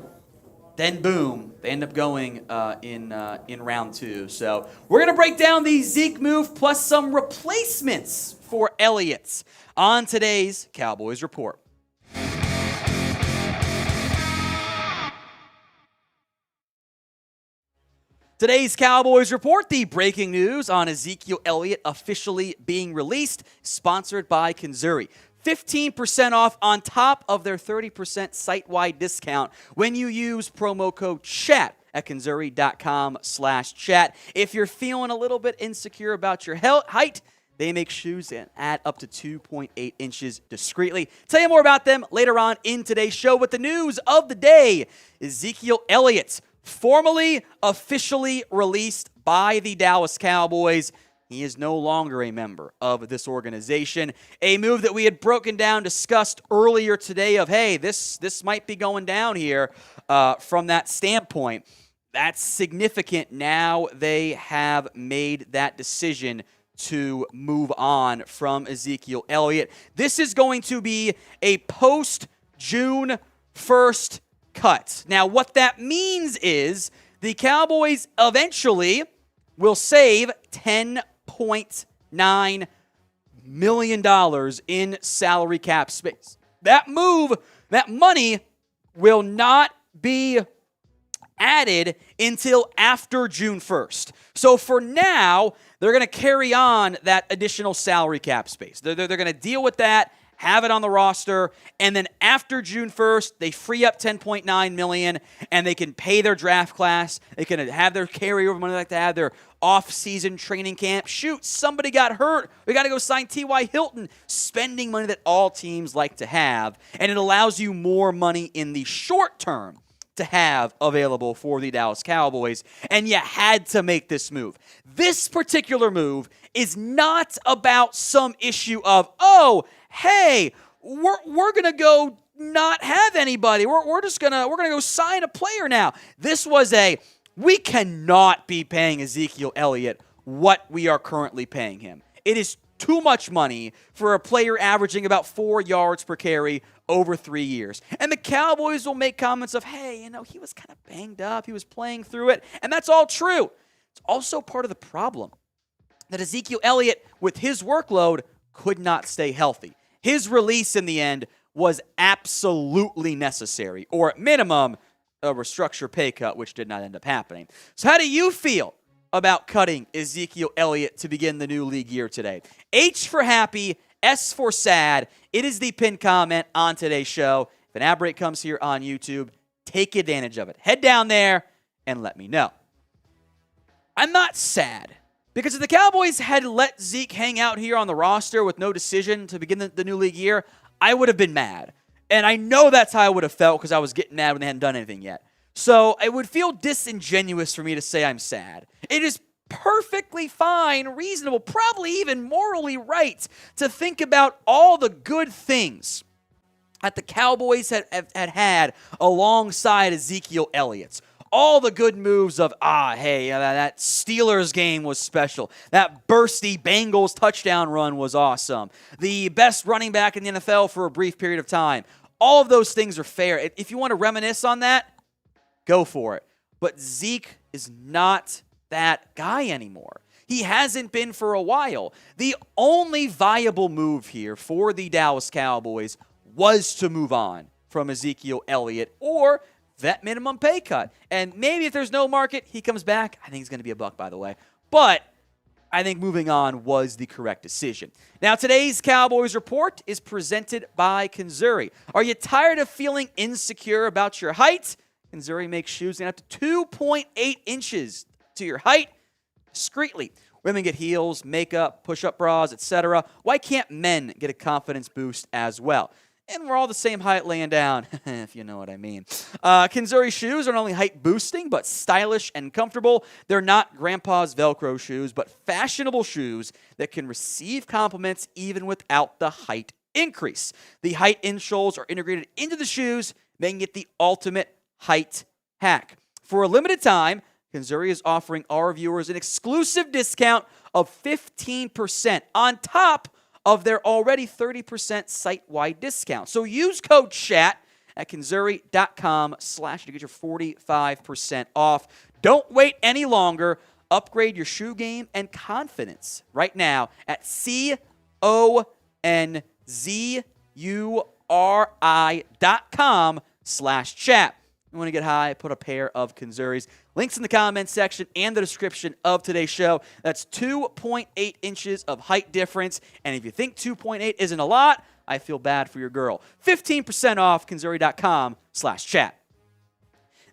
Then boom, they end up going in round 2. So we're going to break down the Zeke move plus some replacements for Elliott on today's Cowboys Report. Today's Cowboys Report, the breaking news on Ezekiel Elliott officially being released, sponsored by Kanzuri. 15% off on top of their 30% site-wide discount when you use promo code CHAT at kanzuri.com/chat. If you're feeling a little bit insecure about your height, they make shoes at up to 2.8 inches discreetly. Tell you more about them later on in today's show. With the news of the day, Ezekiel Elliott, formally, officially released by the Dallas Cowboys. He is no longer a member of this organization. A move that we had broken down, discussed earlier today of, hey, this might be going down here from that standpoint. That's significant. Now they have made that decision to move on from Ezekiel Elliott. This is going to be a post-June 1st cut. Now, what that means is the Cowboys eventually will save $10.9 million in salary cap space. That money will not be added until after June 1st. So for now, they're going to carry on that additional salary cap space. They're going to deal with that, have it on the roster, and then after June 1st, they free up $10.9 million, and they can pay their draft class. They can have their carryover money, like to have their off-season training camp. Shoot, somebody got hurt. We got to go sign T.Y. Hilton. Spending money that all teams like to have, and it allows you more money in the short term to have available for the Dallas Cowboys, and you had to make this move. This particular move is not about some issue of, oh, hey, we're gonna go not have anybody. We're gonna go sign a player now. This was we cannot be paying Ezekiel Elliott what we are currently paying him. It is too much money for a player averaging about 4 yards per carry over 3 years. And the Cowboys will make comments of, hey, he was kind of banged up. He was playing through it. And that's all true. It's also part of the problem that Ezekiel Elliott, with his workload, could not stay healthy. His release in the end was absolutely necessary, or at minimum, a restructure pay cut, which did not end up happening. So how do you feel about cutting Ezekiel Elliott to begin the new league year today? H for happy, S for sad. It is the pinned comment on today's show. If an ad break comes here on YouTube, take advantage of it. Head down there and let me know. I'm not sad, because if the Cowboys had let Zeke hang out here on the roster with no decision to begin the new league year, I would have been mad. And I know that's how I would have felt, because I was getting mad when they hadn't done anything yet. So it would feel disingenuous for me to say I'm sad. It is perfectly fine, reasonable, probably even morally right to think about all the good things that the Cowboys had alongside Ezekiel Elliott. All the good moves of, hey, that Steelers game was special. That bursty Bengals touchdown run was awesome. The best running back in the NFL for a brief period of time. All of those things are fair. If you want to reminisce on that, go for it. But Zeke is not that guy anymore. He hasn't been for a while. The only viable move here for the Dallas Cowboys was to move on from Ezekiel Elliott, or that minimum pay cut. And maybe if there's no market, he comes back. I think he's going to be a buck, by the way. But I think moving on was the correct decision. Now, today's Cowboys Report is presented by Kanzuri. Are you tired of feeling insecure about your height? Kanzuri makes shoes up to 2.8 inches to your height discreetly. Women get heels, makeup, push-up bras, etc. Why can't men get a confidence boost as well? And we're all the same height laying down, if you know what I mean. Kanzuri shoes are not only height boosting, but stylish and comfortable. They're not grandpa's Velcro shoes, but fashionable shoes that can receive compliments even without the height increase. The height insoles are integrated into the shoes, making it the ultimate height hack. For a limited time, Kanzuri is offering our viewers an exclusive discount of 15% on top of their already 30% site-wide discount. So use code CHAT at kanzuri.com/ to get your 45% off. Don't wait any longer. Upgrade your shoe game and confidence right now at conzuri.com/chat. You want to get high, put a pair of Kanzuris. Links in the comments section and the description of today's show. That's 2.8 inches of height difference. And if you think 2.8 isn't a lot, I feel bad for your girl. 15% off kanzuri.com/chat.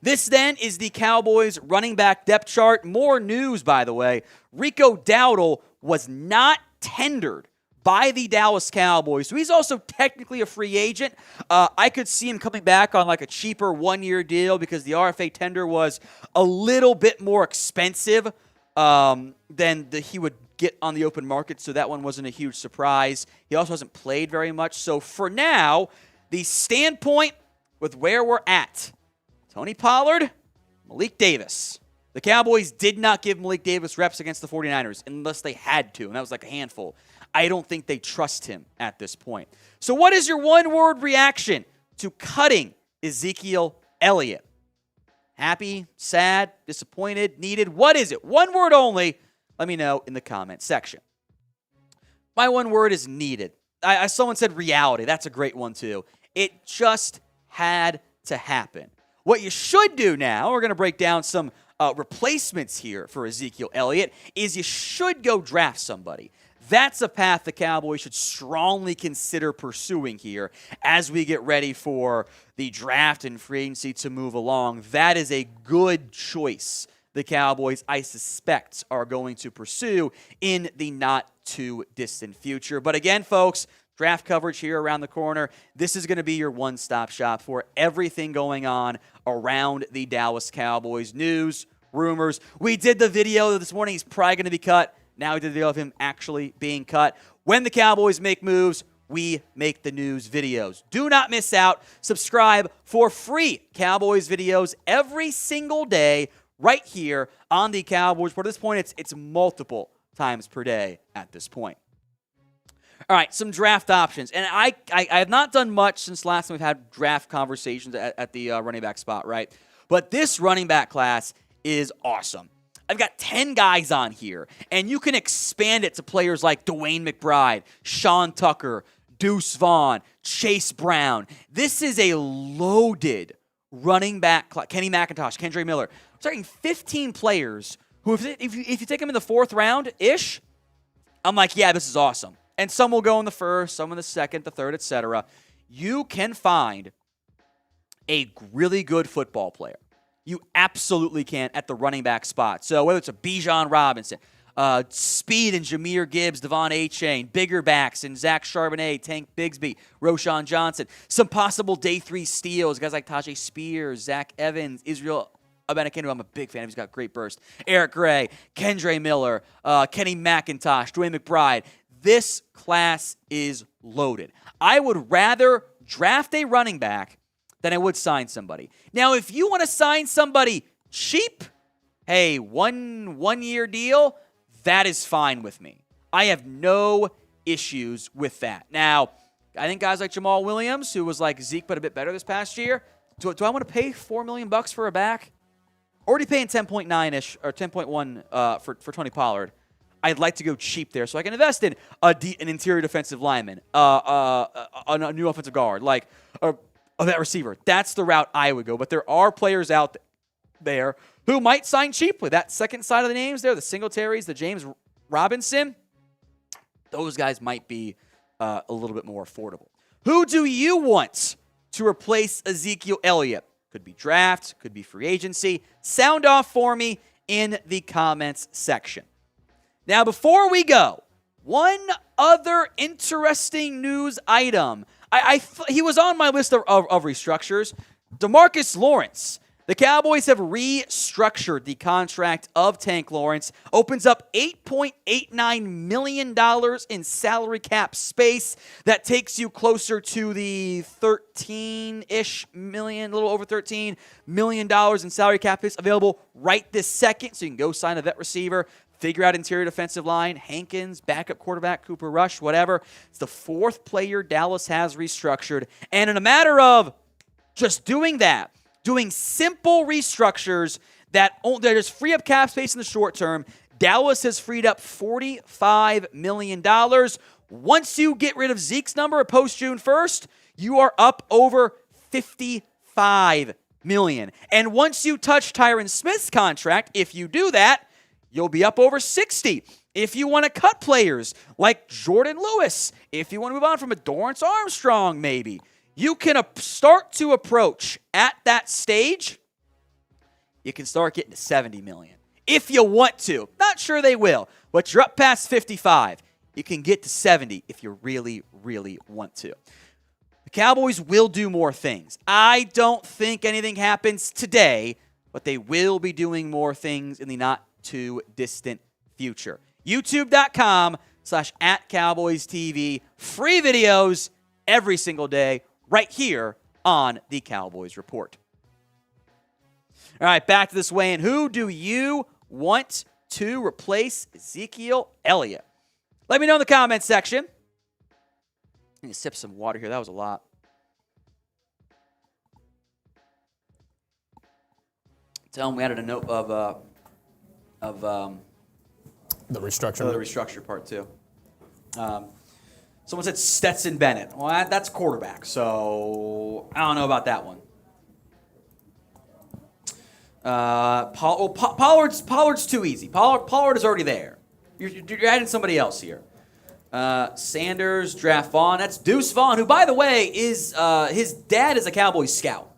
This then is the Cowboys running back depth chart. More news, by the way. Rico Dowdle was not tendered by the Dallas Cowboys. So he's also technically a free agent. I could see him coming back on like a cheaper one-year deal because the RFA tender was a little bit more expensive than he would get on the open market, so that one wasn't a huge surprise. He also hasn't played very much. So for now, the standpoint with where we're at, Tony Pollard, Malik Davis. The Cowboys did not give Malik Davis reps against the 49ers unless they had to, and that was like a handful. I don't think they trust him at this point. So what is your one-word reaction to cutting Ezekiel Elliott? Happy, sad, disappointed, needed? What is it? One word only. Let me know in the comment section. My one word is needed. Someone said reality. That's a great one too. It just had to happen. What you should do now, we're going to break down some replacements here for Ezekiel Elliott, is you should go draft somebody. That's a path the Cowboys should strongly consider pursuing here as we get ready for the draft and free agency to move along. That is a good choice the Cowboys, I suspect, are going to pursue in the not-too-distant future. But again, folks, draft coverage here around the corner. This is going to be your one-stop shop for everything going on around the Dallas Cowboys. News, rumors. We did the video this morning. He's probably going to be cut. Now we did the video of him actually being cut. When the Cowboys make moves, we make the news videos. Do not miss out. Subscribe for free Cowboys videos every single day right here on the Cowboys Report. At this point, it's multiple times per day at this point. All right, some draft options. And I have not done much since last time we've had draft conversations at the running back spot, right? But this running back class is awesome. I've got 10 guys on here, and you can expand it to players like Dwayne McBride, Sean Tucker, Deuce Vaughn, Chase Brown. This is a loaded running back class. Kenny McIntosh, Kendre Miller. We're talking 15 players who, if you take them in the fourth round-ish, I'm like, yeah, this is awesome. And some will go in the first, some in the second, the third, etc. You can find a really good football player. You absolutely can at the running back spot. So whether it's a Bijan Robinson, speed and Jahmyr Gibbs, Devon Achane, bigger backs and Zach Charbonnet, Tank Bigsby, Roshan Johnson, some possible day 3 steals, guys like Tajay Spears, Zach Evans, Israel Abanikanu, I'm a big fan of. He's got great burst. Eric Gray, Kendre Miller, Kenny McIntosh, Dwayne McBride. This class is loaded. I would rather draft a running back than I would sign somebody. Now, if you want to sign somebody cheap, hey, one-year deal, that is fine with me. I have no issues with that. Now, I think guys like Jamal Williams, who was like Zeke but a bit better this past year, do I want to pay $4 million for a back? Already paying 10.9-ish or 10.1 for Tony Pollard. I'd like to go cheap there so I can invest in an interior defensive lineman, a new offensive guard, like that receiver. That's the route I would go. But there are players out there who might sign cheaply. That second side of the names there, the Singletaries, the James Robinson, those guys might be a little bit more affordable. Who do you want to replace Ezekiel Elliott? Could be draft, could be free agency. Sound off for me in the comments section. Now, before we go, one other interesting news item. He was on my list of restructures. DeMarcus Lawrence. The Cowboys have restructured the contract of Tank Lawrence. Opens up $8.89 million in salary cap space. That takes you closer to the 13-ish million, a little over $13 million in salary cap space available right this second. So you can go sign a vet receiver, figure out interior defensive line, Hankins, backup quarterback, Cooper Rush, whatever. It's the fourth player Dallas has restructured. And in a matter of just doing that, doing simple restructures that just free up cap space in the short term, Dallas has freed up $45 million. Once you get rid of Zeke's number post June 1st, you are up over $55 million. And once you touch Tyron Smith's contract, if you do that, you'll be up over $60. If you want to cut players like Jordan Lewis, if you want to move on from a Dorrance Armstrong maybe, you can start to approach at that stage. You can start getting to $70 million if you want to. Not sure they will, but you're up past 55. You can get to 70 if you really, really want to. The Cowboys will do more things. I don't think anything happens today, but they will be doing more things in the not too distant future. YouTube.com/@CowboysTV. Free videos every single day right here on the Cowboys Report. All right, back to this weigh-in. Who do you want to replace Ezekiel Elliott? Let me know in the comments section. I need to sip some water here. That was a lot. Tell them we added a note of the restructure. The restructure part, too. Someone said Stetson Bennett. Well, that's quarterback, so I don't know about that one. Pollard's too easy. Pollard is already there. You're adding somebody else here. Sanders, draft Vaughn. That's Deuce Vaughn, who, by the way, is his dad is a Cowboys scout.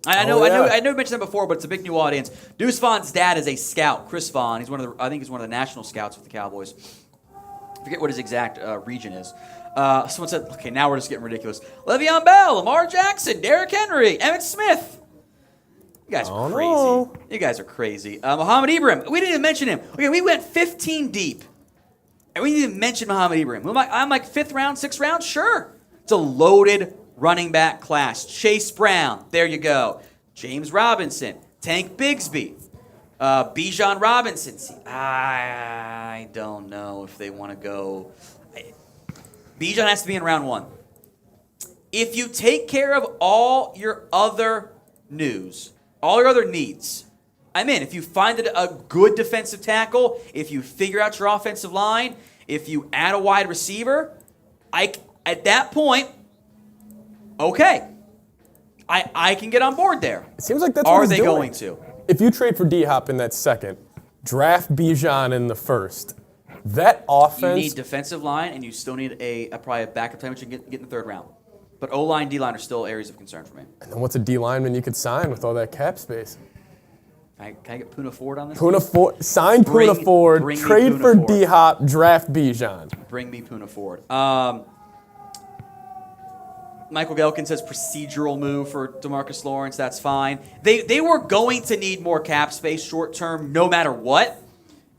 I know we mentioned that before, but it's a big new audience. Deuce Vaughn's dad is a scout, Chris Vaughn. I think he's one of the national scouts with the Cowboys. I forget what his exact region is. Someone said, okay, now we're just getting ridiculous. Le'Veon Bell, Lamar Jackson, Derrick Henry, Emmitt Smith. You guys are crazy. No. You guys are crazy. Muhammad Ibrahim. We didn't even mention him. Okay, we went 15 deep. And we didn't even mention Muhammad Ibrahim. I'm like 5th round, 6th round? Sure. It's a loaded running back class. Chase Brown. There you go. James Robinson. Tank Bigsby. Bijan Robinson. See, I don't know if they want to go. Bijan has to be in round 1. If you take care of all your other needs, I'm in. If you find a good defensive tackle, if you figure out your offensive line, if you add a wide receiver, at that point, okay, I can get on board there. It seems like that's what he's they doing. going to? If you trade for D-Hop in that second, draft Bijan in the first, that offense... You need defensive line, and you still need probably a backup plan, which you can get in the 3rd round. But O-line, D-line are still areas of concern for me. And then what's a D-lineman you could sign with all that cap space? Can I get Puna Ford on this? Sign Puna Ford, trade for D-Hop, draft Bijan. Bring me Puna Ford. Michael Gelkin says procedural move for DeMarcus Lawrence. That's fine. They were going to need more cap space short term no matter what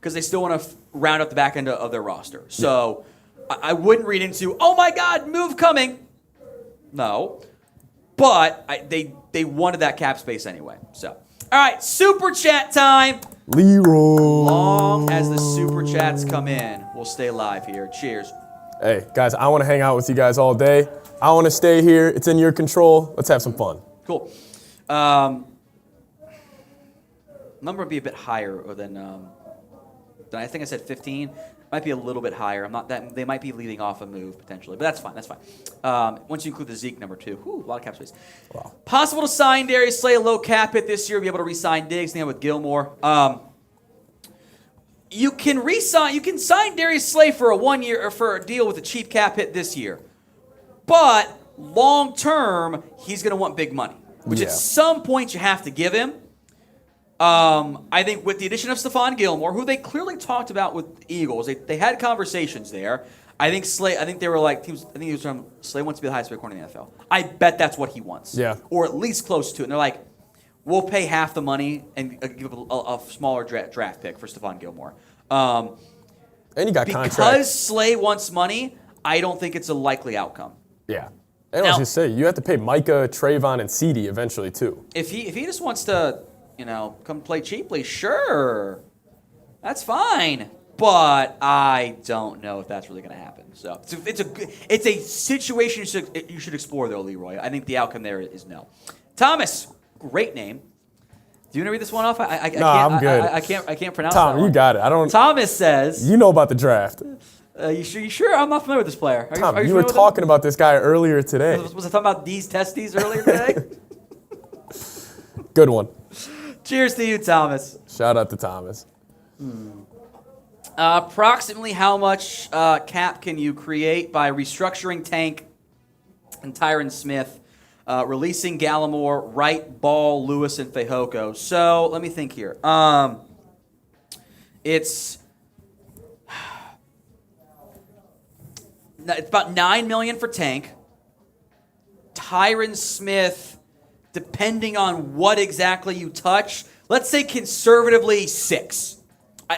because they still want to round up the back end of their roster. So I wouldn't read into, oh, my God, move coming. No. But they wanted that cap space anyway. So, all right, Super Chat time. Leroy. Long as the Super Chats come in, we'll stay live here. Cheers. Hey, guys, I want to hang out with you guys all day. I want to stay here. It's in your control. Let's have some fun. Cool. Number would be a bit higher than I think I said 15. Might be a little bit higher. I'm not that. They might be leading off a move potentially, but that's fine. That's fine. Once you include the Zeke number 2, a lot of cap space. Wow. Possible to sign Darius Slay, a low cap hit this year. Be able to re-sign Diggs. With Gilmore. you can re-sign. You can sign Darius Slay for a 1 year or for a deal with a cheap cap hit this year, but long term he's going to want big money, which at some point you have to give him. I think with the addition of Stephon Gilmore, who they clearly talked about with the Eagles, they had conversations there. I think Slay. I think they were like teams. I think he was from Slay wants to be the highest paid corner in the NFL. I bet that's what he wants. Yeah, or at least close to it. And they're like, we'll pay half the money and give up a smaller draft pick for Stephon Gilmore. And you got because contract. Slay wants money. I don't think it's a likely outcome. Yeah. And I was just say you have to pay Micah, Trayvon, and CeeDee eventually too. If he just wants to, come play cheaply, sure, that's fine. But I don't know if that's really going to happen. So it's a situation you should explore, though, Leroy. I think the outcome there is no. Thomas, great name. Do you want to read this one off? I'm good. I can't pronounce Tom, that one. you got it. I don't. Thomas says. You know about the draft. You sure? I'm not familiar with this player. Tom, are you were talking about this guy earlier today. Was I talking about these testes earlier today? Good one. Cheers to you, Thomas. Shout out to Thomas. Approximately how much cap can you create by restructuring Tank and Tyron Smith, releasing Gallimore, Wright, Ball, Lewis, and Fehoko? So let me think here. It's about $9 million for Tank. Tyron Smith, depending on what exactly you touch, let's say conservatively 6.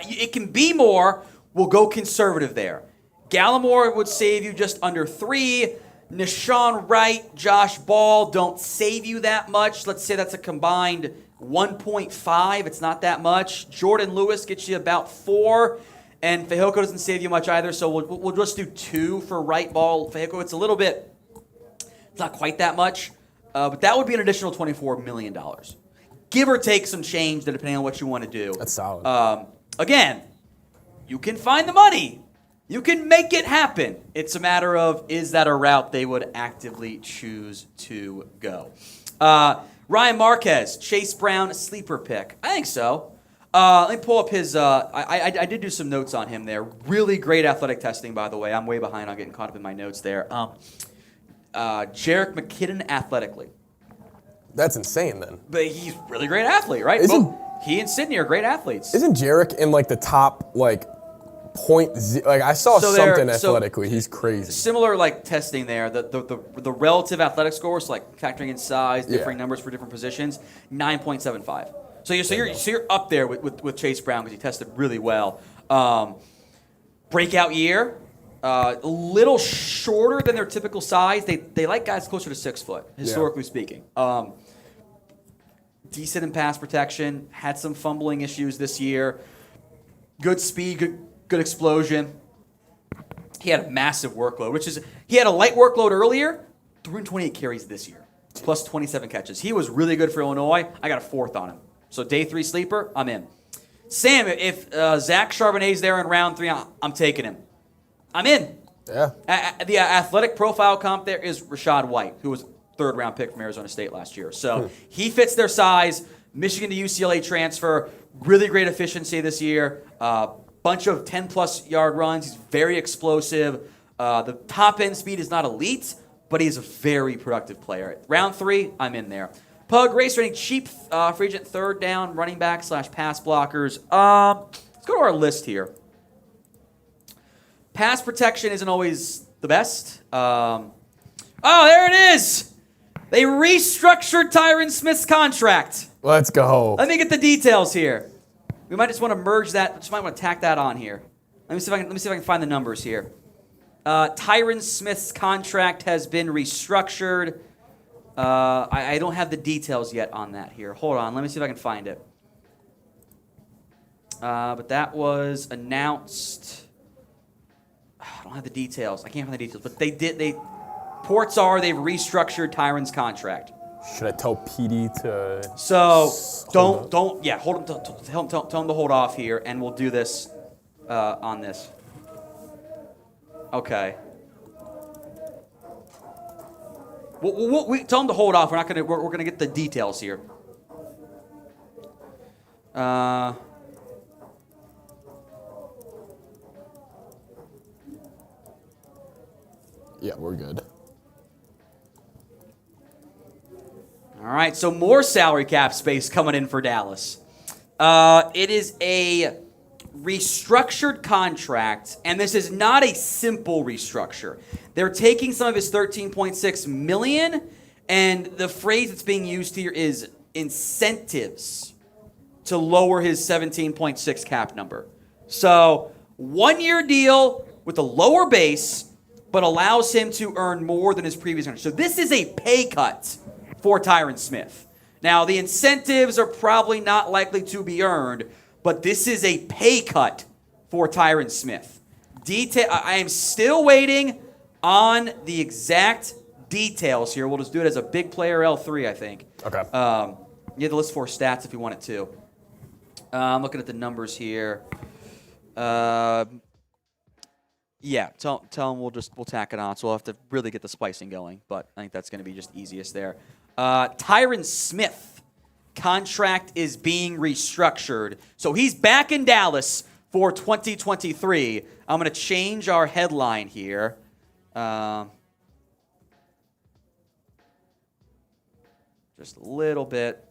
It can be more. We'll go conservative there. Gallimore would save you just under 3. Nashawn Wright, Josh Ball don't save you that much. Let's say that's a combined 1.5. It's not that much. Jordan Lewis gets you about 4. And Fehoko doesn't save you much either, so we'll just do 2 for Wright, Ball. Fehoko, it's not quite that much. But that would be an additional $24 million. Give or take some change, depending on what you want to do. That's solid. Again, you can find the money. You can make it happen. It's a matter of, is that a route they would actively choose to go? Ryan Marquez, Chase Brown, sleeper pick. I think so. Let me pull up his, I did do some notes on him there. Really great athletic testing, by the way. I'm way behind on getting caught up in my notes there. Jerick McKinnon athletically. That's insane then. But he's a really great athlete, right? He and Sidney are great athletes. Isn't Jerick in the top I saw something athletically. He's crazy. Similar testing there. The relative athletic scores, factoring in size, differing numbers for different positions, 9.75. So you're up there with Chase Brown because he tested really well. Breakout year, a little shorter than their typical size. They like guys closer to 6 foot, historically speaking. Decent in pass protection. Had some fumbling issues this year. Good speed, good explosion. He had a massive workload, he had a light workload earlier, 328 carries this year, plus 27 catches. He was really good for Illinois. I got a 4th on him. So day 3 sleeper, I'm in. Sam, if Zach Charbonnet's there in round 3, I'm taking him. I'm in. Yeah. The athletic profile comp there is Rashad White, who was 3rd round pick from Arizona State last year. So he fits their size. Michigan to UCLA transfer, really great efficiency this year. Bunch of 10-plus yard runs. He's very explosive. The top end speed is not elite, but he's a very productive player. Round 3, I'm in there. Pug race running cheap free agent 3rd down running back / pass blockers. Let's go to our list here. Pass protection isn't always the best. Oh, there it is. They restructured Tyron Smith's contract. Let's go. Let me get the details here. We might just want to merge that. Just might want to tack that on here. Let me see if I can find the numbers here. Tyron Smith's contract has been restructured. I don't have the details yet on that here. Hold on. Let me see if I can find it. But that was announced. I don't have the details. I can't find the details. But reports are they've restructured Tyron's contract. Should I tell PD to? So hold him. Tell him to hold off here, and we'll do this on this. Okay. We tell him to hold off. We're gonna get the details here. Yeah, we're good. All right, so more salary cap space coming in for Dallas. It is a restructured contract, and this is not a simple restructure. They're taking some of his $13.6 million, and the phrase that's being used here is incentives to lower his 17.6 cap number. So, 1-year deal with a lower base, but allows him to earn more than his previous earnings. So this is a pay cut for Tyron Smith. Now, the incentives are probably not likely to be earned, but this is a pay cut for Tyron Smith. I am still waiting on the exact details here. We'll just do it as a big player L3, I think. Okay. You have the list for stats if you want it to. I'm looking at the numbers here. Yeah, tell them we'll tack it on. So we'll have to really get the spicing going, but I think that's going to be just easiest there. Tyron Smith contract is being restructured, so he's back in Dallas for 2023. I'm going to change our headline here. Just a little bit.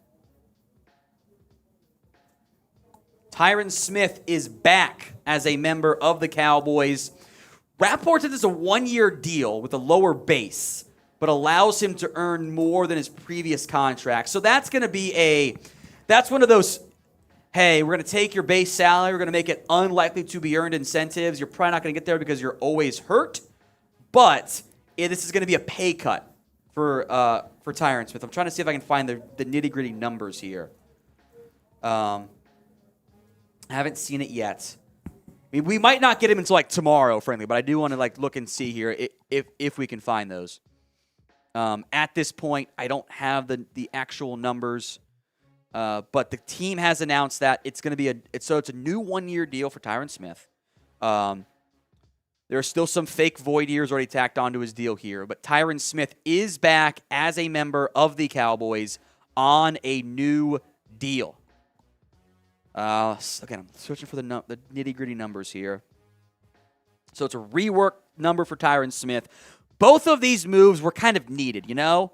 Tyron Smith is back as a member of the Cowboys. Rapport said this is a 1-year deal with a lower base, but allows him to earn more than his previous contract. So that's going to be that's one of those, hey, we're going to take your base salary, we're going to make it unlikely to be earned incentives. You're probably not going to get there because you're always hurt, but this is going to be a pay cut for Tyron Smith. I'm trying to see if I can find the nitty-gritty numbers here. I haven't seen it yet. I mean, we might not get him until like tomorrow, frankly, but I do want to like look and see here if we can find those. At this point, I don't have the actual numbers, but the team has announced that it's going to be it's a new 1-year deal for Tyron Smith. There are still some fake void years already tacked onto his deal here, but Tyron Smith is back as a member of the Cowboys on a new deal. Again, I'm searching for the nitty-gritty numbers here. So it's a rework number for Tyron Smith. Both of these moves were kind of needed, you know?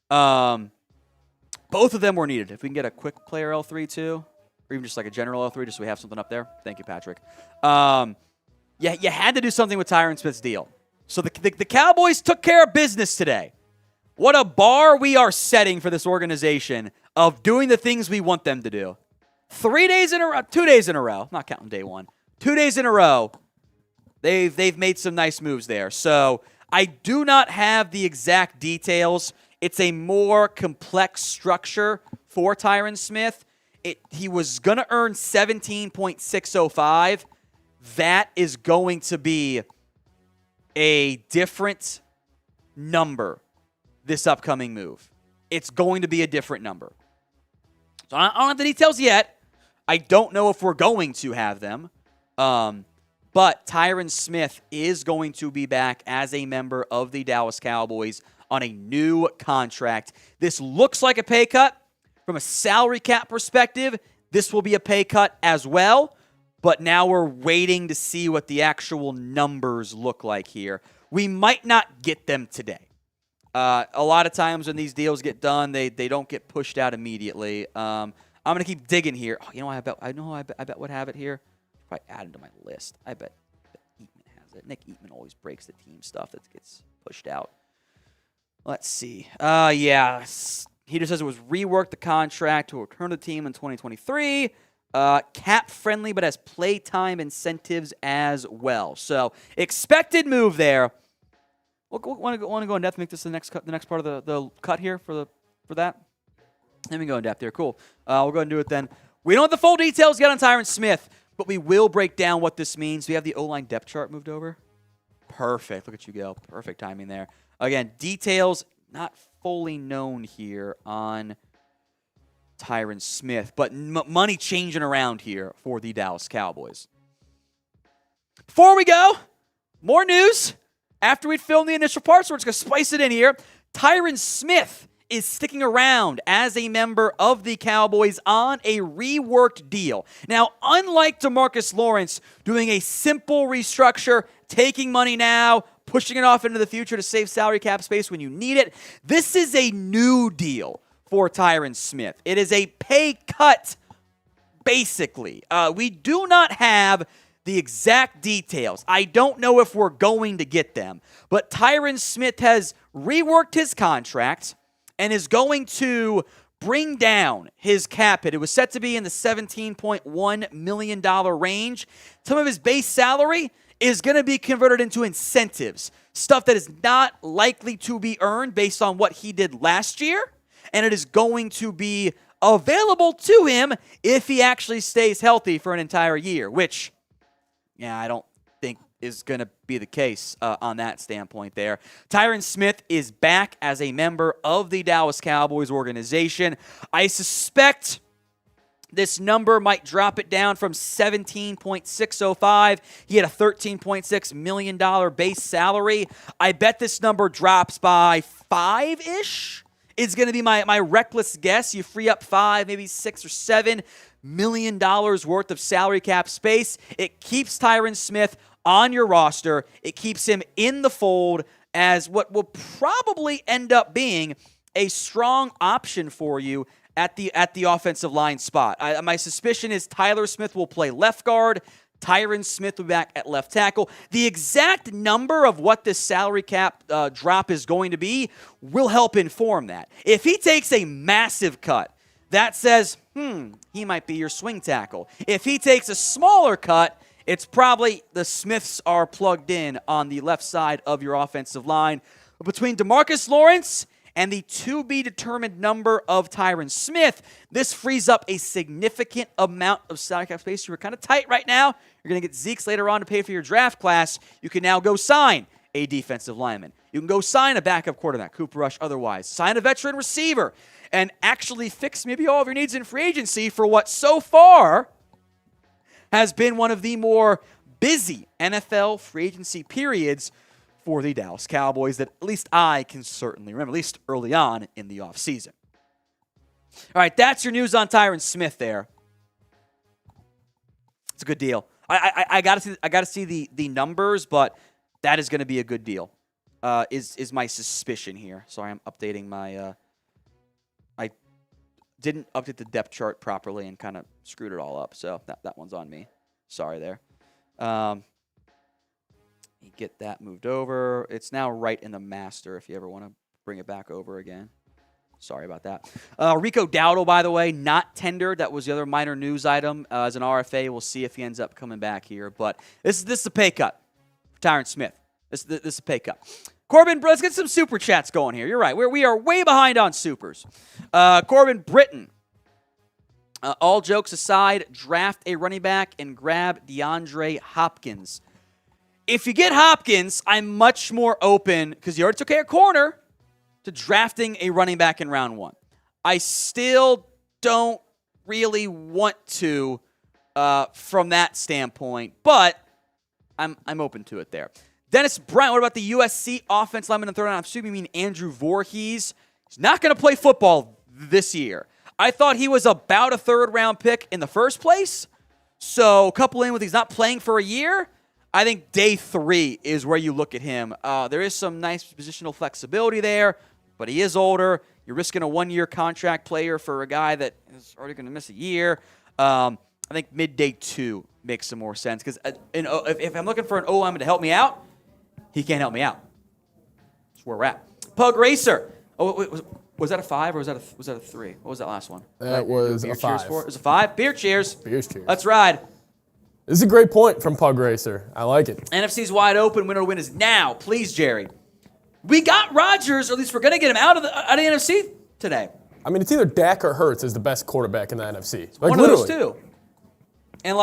Both of them were needed. If we can get a quick player L3 too, or even just like a general L3 just so we have something up there. Thank you, Patrick. Yeah, you had to do something with Tyron Smith's deal. So the Cowboys took care of business today. What a bar we are setting for this organization of doing the things we want them to do. 2 days in a row, not counting day one, 2 days in a row, they've made some nice moves there. So I do not have the exact details. It's a more complex structure for Tyron Smith. He was going to earn $17.605. That is going to be a different number this upcoming move. It's going to be a different number. So I don't have the details yet. I don't know if we're going to have them. But Tyron Smith is going to be back as a member of the Dallas Cowboys on a new contract. This looks like a pay cut. From a salary cap perspective, this will be a pay cut as well. But now we're waiting to see what the actual numbers look like here. We might not get them today. A lot of times when these deals get done, they don't get pushed out immediately. I'm going to keep digging here. Oh, you know, I bet would have it here. Probably add it to my list. I bet Eatman has it. Nick Eatman always breaks the team stuff that gets pushed out. Let's see. Yeah. He just says it was reworked the contract to return to the team in 2023. Cap friendly, but has playtime incentives as well. So expected move there. Want to go in depth, make this the next part of the cut here for that. Let me go in depth here. Cool. We'll go ahead and do it then. We don't have the full details yet on Tyron Smith, but we will break down what this means. We have the O-line depth chart moved over. Perfect. Look at you go. Perfect timing there. Again, details not fully known here on Tyron Smith, but money changing around here for the Dallas Cowboys. Before we go, more news. After we'd filmed the initial part, so we're just going to spice it in here. Tyron Smith is sticking around as a member of the Cowboys on a reworked deal. Now, unlike DeMarcus Lawrence doing a simple restructure, taking money now, pushing it off into the future to save salary cap space when you need it. This is a new deal for Tyron Smith. It is a pay cut, basically. We do not have the exact details. I don't know if we're going to get them, but Tyron Smith has reworked his contract and is going to bring down his cap hit. It was set to be in the $17.1 million range. Some of his base salary is going to be converted into incentives, stuff that is not likely to be earned based on what he did last year, and it is going to be available to him if he actually stays healthy for an entire year, which, yeah, I don't think is going to be the case on that standpoint there. Tyron Smith is back as a member of the Dallas Cowboys organization. I suspect this number might drop it down from 17.605. He had a $13.6 million base salary. I bet this number drops by 5-ish. It's going to be my reckless guess. You free up 5, maybe $6 or $7 million worth of salary cap space. It keeps Tyron Smith on your roster. It keeps him in the fold as what will probably end up being a strong option for you at the offensive line spot. My suspicion is Tyler Smith will play left guard. Tyron Smith will be back at left tackle. The exact number of what this salary cap drop is going to be will help inform that. If he takes a massive cut, that says, he might be your swing tackle. If he takes a smaller cut, it's probably the Smiths are plugged in on the left side of your offensive line. But between DeMarcus Lawrence and the to-be-determined number of Tyron Smith, this frees up a significant amount of salary cap space. You're kind of tight right now. You're going to get Zeke's later on to pay for your draft class. You can now go sign a defensive lineman. You can go sign a backup quarterback, Cooper Rush otherwise. Sign a veteran receiver and actually fix maybe all of your needs in free agency for what so far has been one of the more busy NFL free agency periods for the Dallas Cowboys that at least I can certainly remember, at least early on in the offseason. All right, that's your news on Tyron Smith there. It's a good deal. I gotta see the numbers, but that is going to be a good deal. Is my suspicion here. Sorry, I'm updating my. I didn't update the depth chart properly and kind of screwed it all up, so that one's on me. Sorry there. Get that moved over. It's now right in the master if you ever want to bring it back over again. Sorry about that. Rico Dowdle, by the way, not tendered. That was the other minor news item. As an RFA, we'll see if he ends up coming back here. But this is a pay cut for Tyron Smith. This is a pay cut. Corbin, let's get some super chats going here. You're right. We are way behind on supers. Corbin Britton. All jokes aside, draft a running back and grab DeAndre Hopkins. If you get Hopkins, I'm much more open, because you already took a corner, to drafting a running back in round 1. I still don't really want to from that standpoint, but I'm open to it there. Dennis Bryant, what about the USC offense lineman in the third round? I'm assuming you mean Andrew Voorhees. He's not going to play football this year. I thought he was about a third-round pick in the first place, so couple in with he's not playing for a year, I think day 3 is where you look at him. There is some nice positional flexibility there, but he is older. You're risking a 1-year contract player for a guy that is already going to miss a year. I think mid-day 2 makes some more sense, because if I'm looking for an O-lineman to help me out, he can't help me out. That's where we're at. Pug Racer. Oh, was that a 5 or was that a 3? What was that last one? That was a 5. It was a 5? Beer cheers. Beer cheers. Let's ride. This is a great point from Pug Racer. I like it. NFC's wide open. Winner to win is now. Please, Jerry. We got Rodgers, or at least we're going to get him out of the NFC today. I mean, it's either Dak or Hurts is the best quarterback in the NFC. Like, one literally. Of those two. And,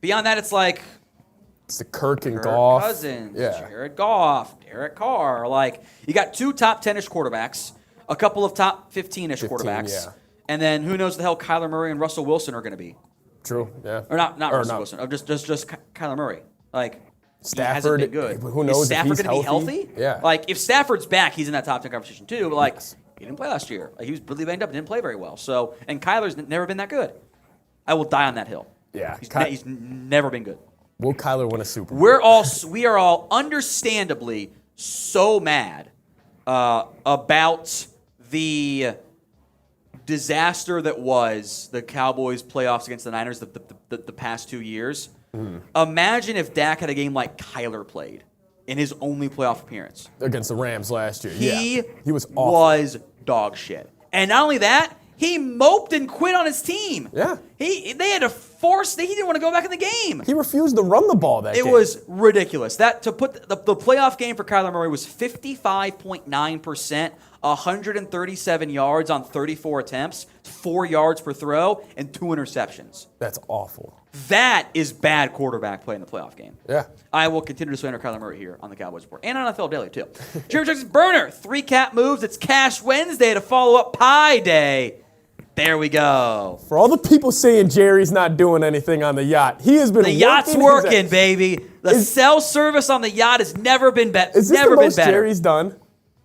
beyond that, it's it's the Kirk and Goff. Cousins, Jared Goff, Derek Carr. You got 2 top 10-ish quarterbacks, a couple of top 15-ish quarterbacks. Yeah. And then who knows the hell Kyler Murray and Russell Wilson are going to be. True, yeah. Or not Russell Wilson. Just Kyler Murray. Stafford, he hasn't been good. Who knows? Is Stafford going to be healthy? Yeah. If Stafford's back, he's in that top 10 conversation too. But he didn't play last year. He was really banged up and didn't play very well. So, and Kyler's never been that good. I will die on that hill. Yeah. He's never been good. Will Kyler win a Super Bowl? We are all understandably so mad about the disaster that was the Cowboys playoffs against the Niners the past 2 years. Imagine if Dak had a game like Kyler played in his only playoff appearance. Against the Rams last year. He was awful. was dog shit. And not only that, he moped and quit on his team. Yeah. They had to force, he didn't want to go back in the game. He refused to run the ball that game. It was ridiculous. To put the playoff game for Kyler Murray was 55.9%, 137 yards on 34 attempts, 4 yards per throw, and 2 interceptions. That's awful. That is bad quarterback play in the playoff game. Yeah. I will continue to slander Kyler Murray here on the Cowboys Report and on NFL Daily, too. Jerry Jones' burner, 3 cap moves. It's Cash Wednesday to follow up Pie Day. There we go. For all the people saying Jerry's not doing anything on the yacht, he has been The yacht's working, baby. The cell service on the yacht has never been better. Is this the most Jerry's done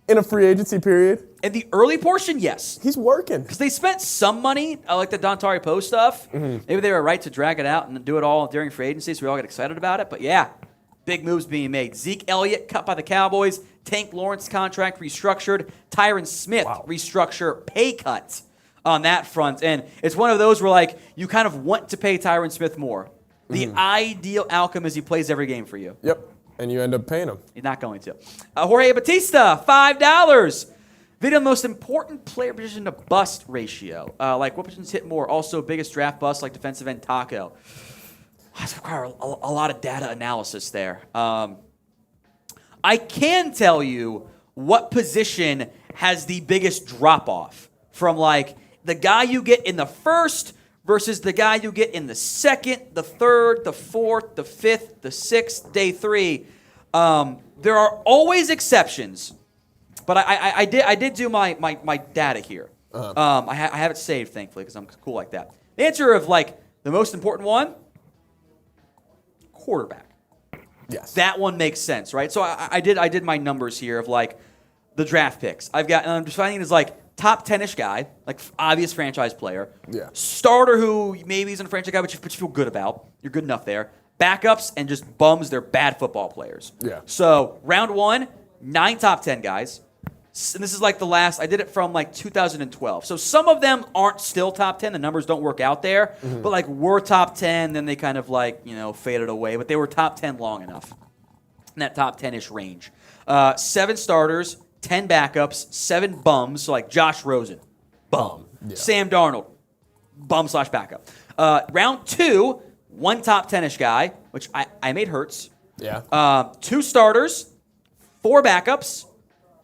in a free agency period? In the early portion, yes. He's working. Because they spent some money, like the Dontari Poe stuff. Maybe they were right to drag it out and do it all during free agency, so we all get excited about it. But yeah, big moves being made. Zeke Elliott cut by the Cowboys. Tank Lawrence contract restructured. Tyron Smith restructure pay cut on that front. And it's one of those where, like, you kind of want to pay Tyron Smith more. The ideal outcome is he plays every game for you. Yep. And you end up paying him. You're not going to. Jorge Batista, $5. Video most important player position to bust ratio. Like what positions hit more? Also biggest draft bust like defensive end Taco. That's require a lot of data analysis there. I can tell you what position has the biggest drop off from like the guy you get in the first versus the guy you get in the second, the third, the fourth, the fifth, the sixth, day 3. There are always exceptions. But I did do my data here. I have it saved, thankfully, because I'm cool like that. The answer of, like, the most important one, quarterback. Yes. That one makes sense, right? So I did my numbers here of, like, the draft picks. I've got, and I'm just finding it as, like, top 10-ish guy, like, obvious franchise player. Yeah. Starter who maybe isn't a franchise guy, but you feel good about. You're good enough there. Backups and just bums, they're bad football players. Yeah. So, round 1, 9 top 10 guys. And this is like the last, I did it from like 2012. So some of them aren't still top 10. The numbers don't work out there. But like were top 10, then they kind of like, faded away. But they were top 10 long enough in that top 10-ish range. 7 starters, 10 backups, 7 bums. So like Josh Rosen, bum. Yeah. Sam Darnold, bum/backup. Round 2, 1 top 10-ish guy, which I made Hurts. Yeah. 2 starters, 4 backups,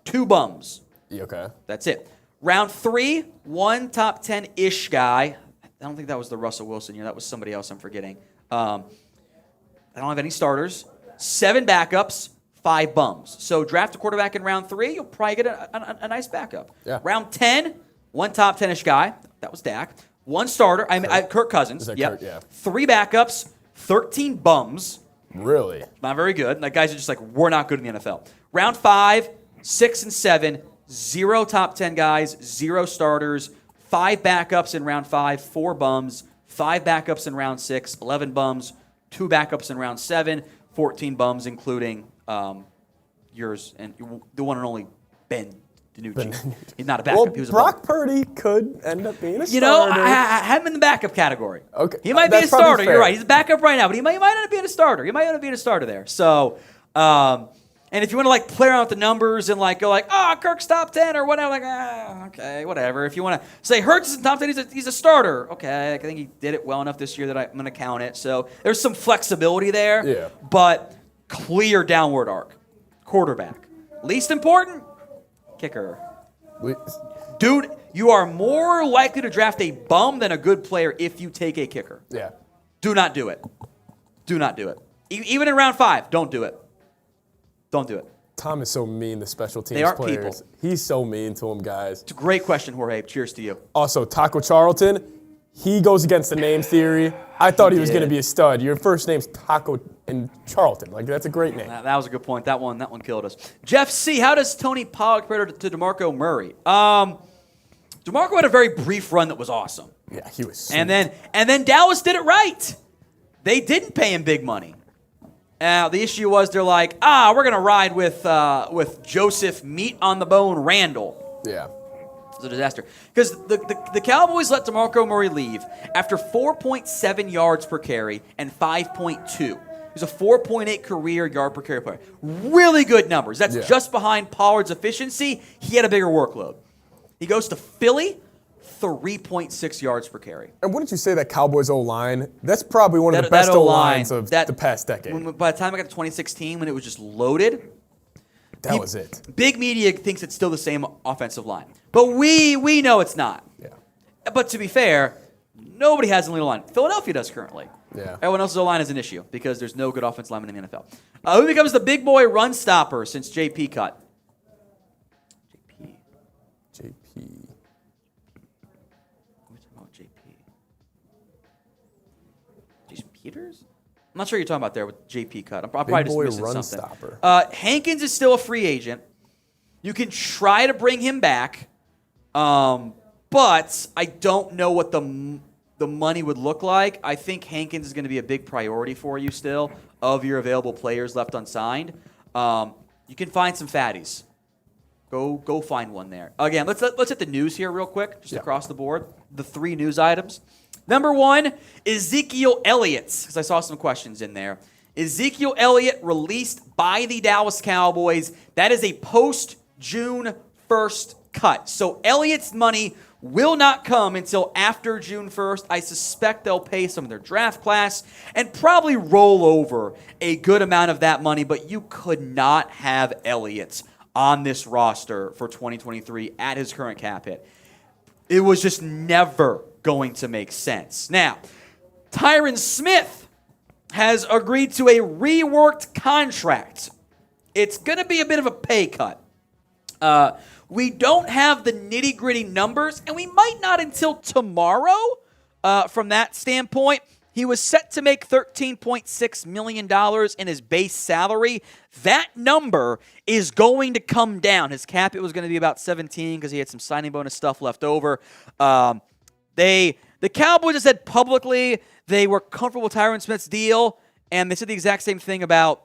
2 bums. Okay. That's it. Round 3, 1 top 10-ish guy. I don't think that was the Russell Wilson year. That was somebody else I'm forgetting. I don't have any starters. 7 backups, 5 bums. So draft a quarterback in round 3, you'll probably get a nice backup. Yeah. Round 10, 1 top 10-ish guy. That was Dak. 1 starter. Kirk Cousins. Is that Yep. Kirk? Yeah. 3 backups, 13 bums. Really? Not very good. Like guys are just like, we're not good in the NFL. Round 5, 6 and 7, 0 top 10 guys, 0 starters, 5 backups in round 5, 4 bums, 5 backups in round 6, 11 bums, 2 backups in round 7, 14 bums, including yours and the one and only Ben DiNucci. He's not a backup. Well, he was a Brock bum. Purdy could end up being a starter. I had him in the backup category. Okay. He might be a That's probably starter. fair. You're right. He's a backup right now, but he might end up being a starter. He might end up being a starter there. So, and if you want to like play around with the numbers and like go like, Kirk's top 10 or whatever, like, okay, whatever. If you want to say Hurts is in top 10, he's a starter. Okay, I think he did it well enough this year that I'm going to count it. So there's some flexibility there. Yeah. But clear downward arc. Quarterback. Least important, kicker. Dude, you are more likely to draft a bum than a good player if you take a kicker. Yeah. Do not do it. Do not do it. Even in round 5, don't do it. Don't do it. Tom is so mean to special teams They aren't players. people. He's so mean to them, guys. It's a great question, Jorge. Cheers to you. Also, Taco Charlton, he goes against the name theory. I thought he was going to be a stud. Your first name's Taco and Charlton. Like, that's a great name. That was a good point. That one killed us. Jeff C., how does Tony Pollard compare to DeMarco Murray? DeMarco had a very brief run that was awesome. Yeah, he was sweet. And then Dallas did it right. They didn't pay him big money. The issue was they're like, we're going to ride with Joseph Meat on the Bone Randall. Yeah. It was a disaster. Because the Cowboys let DeMarco Murray leave after 4.7 yards per carry and 5.2. He was a 4.8 career yard per carry player. Really good numbers. That's just behind Pollard's efficiency. He had a bigger workload. He goes to Philly, 3.6 yards per carry. And wouldn't you say that Cowboys O-line, that's probably one of the best O-lines of the past decade. By the time I got to 2016, when it was just loaded, that was it. Big media thinks it's still the same offensive line. But we know it's not. Yeah. But to be fair, nobody has an elite line. Philadelphia does currently. Yeah. Everyone else's O-line is an issue because there's no good offensive lineman in the NFL. Who becomes the big boy run stopper since JP cut? JP. Jason Peters? I'm not sure you're talking about there with JP cut. I'm probably just missing run something. Stopper. Hankins is still a free agent. You can try to bring him back, but I don't know what the money would look like. I think Hankins is going to be a big priority for you still of your available players left unsigned. You can find some fatties. Go find one there. Again, let's hit the news here real quick, just across the board. The 3 news items. Number 1, Ezekiel Elliott, because I saw some questions in there. Ezekiel Elliott released by the Dallas Cowboys. That is a post-June 1st cut. So Elliott's money will not come until after June 1st. I suspect they'll pay some of their draft class and probably roll over a good amount of that money, but you could not have Elliott on this roster for 2023 at his current cap hit. It was just never going to make sense. Now, Tyron Smith has agreed to a reworked contract. It's going to be a bit of a pay cut. We don't have the nitty-gritty numbers, and we might not until tomorrow from that standpoint. He was set to make $13.6 million in his base salary. That number is going to come down. His cap hit was going to be about 17 because he had some signing bonus stuff left over. The Cowboys have said publicly they were comfortable with Tyron Smith's deal, and they said the exact same thing about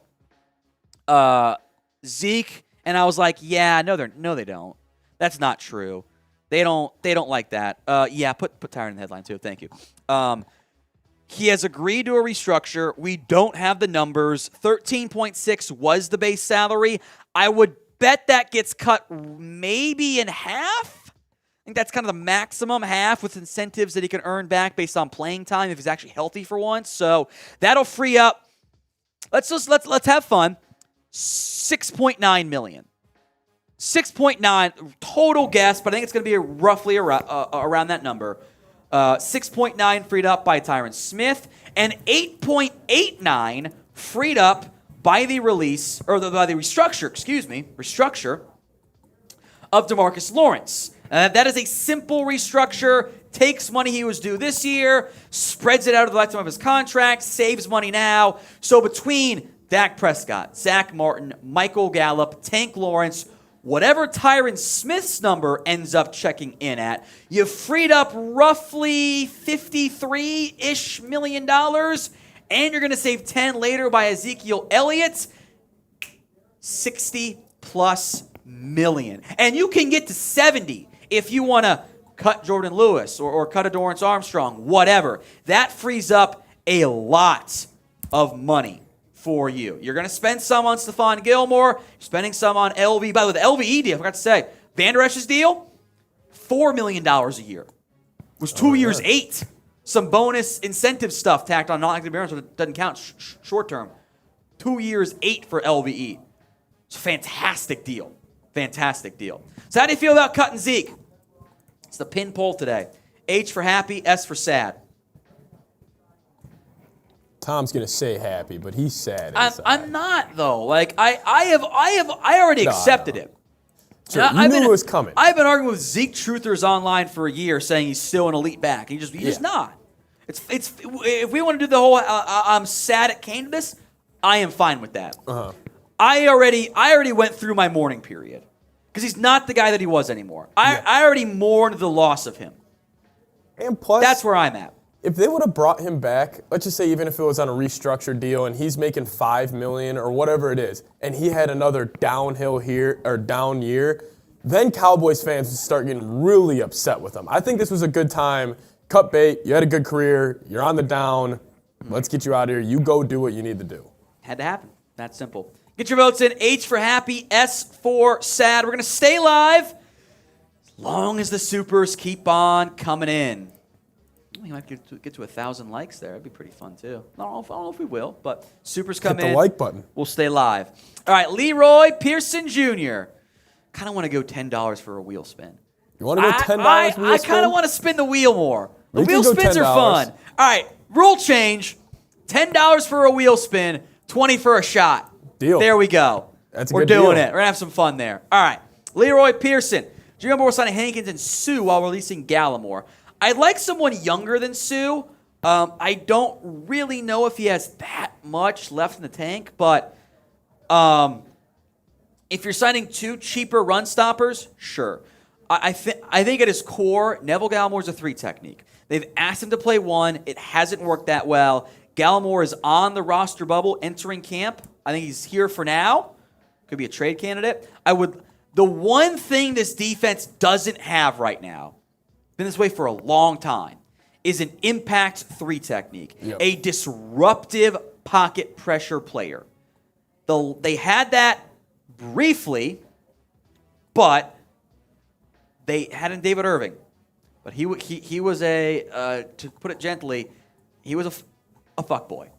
Zeke. And I was like, yeah, no, they don't. That's not true. They don't like that. Yeah, put Tyron in the headline too. Thank you. He has agreed to a restructure. We don't have the numbers. 13.6 was the base salary. I would bet that gets cut maybe in half. I think that's kind of the maximum, half, with incentives that he can earn back based on playing time if he's actually healthy for once. So that'll free up. Let's have fun. $6.9 million. 6.9 total guess, but I think it's going to be roughly around that number. 6.9 freed up by Tyron Smith, and 8.89 freed up by the release, or by the restructure of DeMarcus Lawrence. That is a simple restructure, takes money he was due this year, spreads it out of the lifetime of his contract, saves money now. So between Dak Prescott, Zach Martin, Michael Gallup, Tank Lawrence, whatever Tyron Smith's number ends up checking in at, you've freed up roughly $53-ish million, and you're going to save 10 later by Ezekiel Elliott, $60+ million. And you can get to 70 if you want to cut Jordan Lewis or cut a Dorrance Armstrong, whatever. That frees up a lot of money for you. You're going to spend some on Stephon Gilmore, you're spending some on LV. By the way, the LVE deal, I forgot to say, Van Der Esch's deal, $4 million a year. It was 2 years, 8. Some bonus incentive stuff tacked on non-active earners, so it doesn't count short term. 2 years, 8 for LVE. It's a fantastic deal. Fantastic deal. So how do you feel about cutting Zeke? It's the pin poll today. H for happy, S for sad. Tom's gonna say happy, but he's sad. I'm not though. Like I already accepted it. Sure, you knew it was coming. I've been arguing with Zeke truthers online for a year, saying he's still an elite back. He's just not. It's if we want to do the whole I'm sad it came to this, I am fine with that. I already went through my mourning period because he's not the guy that he was anymore. I already mourned the loss of him. And plus, that's where I'm at. if they would have brought him back, let's just say even if it was on a restructured deal and he's making $5 million or whatever it is, and he had another downhill here or down year, then Cowboys fans would start getting really upset with him. I think this was a good time. Cut bait. You had a good career. You're on the down. Let's get you out of here. You go do what you need to do. Had to happen. That simple. Get your votes in. H for happy, S for sad. We're going to stay live as long as the supers keep on coming in. We might get to 1,000 likes there. That'd be pretty fun, too. I don't know if we will, but supers come in. Hit the like button. We'll stay live. All right, Leroy Pearson Jr. Kind of want to go $10 for a wheel spin. You want to go $10 wheel I spin? kind of want to spin the wheel more. The We can wheel go spins are $10. fun. All right, rule change. $10 for a wheel spin, 20 for a shot. Deal. There we go. That's a We're good doing deal. it. We're going to have some fun there. All right, Leroy Pearson. GM Board signing Hankins and Sue while releasing Gallimore. I'd like someone younger than Sue. I don't really know if he has that much left in the tank, but if you're signing 2 cheaper run stoppers, sure. I think at his core, Neville Gallimore's a 3 technique. They've asked him to play 1. It hasn't worked that well. Gallimore is on the roster bubble entering camp. I think he's here for now. Could be a trade candidate. The one thing this defense doesn't have right now, been this way for a long time, is an impact 3 technique. Yep. A disruptive pocket pressure player. They had that briefly, but they had in David Irving. But he was to put it gently, he was a fuckboy.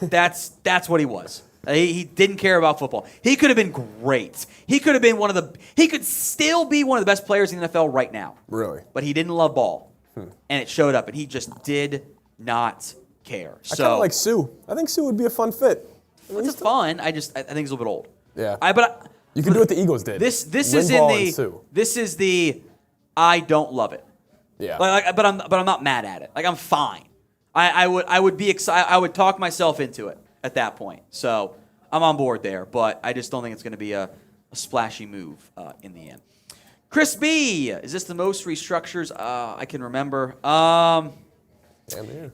That's what he was. He didn't care about football. He could have been great. He could still be one of the best players in the NFL right now. Really? But he didn't love ball. And it showed up, and he just did not care. I kind of like Sue. I think Sue would be a fun fit. It's fun. I think he's a little bit old. Yeah. But You can do what the Eagles did. this Win is ball in and the Sue. this is the I don't love it. Yeah. But I'm not mad at it. Like, I'm fine. I would be excited. I would talk myself into it at that point. So I'm on board there, but I just don't think it's going to be a splashy move in the end. Chris B, is this the most restructures I can remember?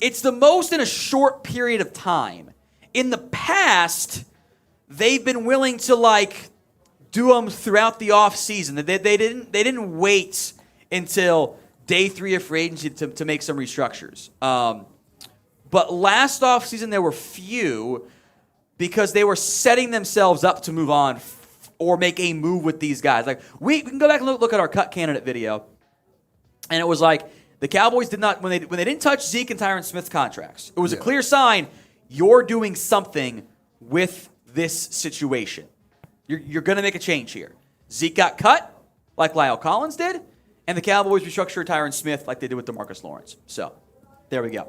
It's the most in a short period of time. In the past, they've been willing to do them throughout the offseason. They didn't wait until day 3 of free agency to make some restructures. But last offseason, there were few because they were setting themselves up to move on or make a move with these guys. Like, we can go back and look at our cut candidate video, and it was like the Cowboys did not, when they didn't touch Zeke and Tyron Smith's contracts, it was a clear sign you're doing something with this situation. You're going to make a change here. Zeke got cut like Lyle Collins did, and the Cowboys restructured Tyron Smith like they did with DeMarcus Lawrence. So there we go.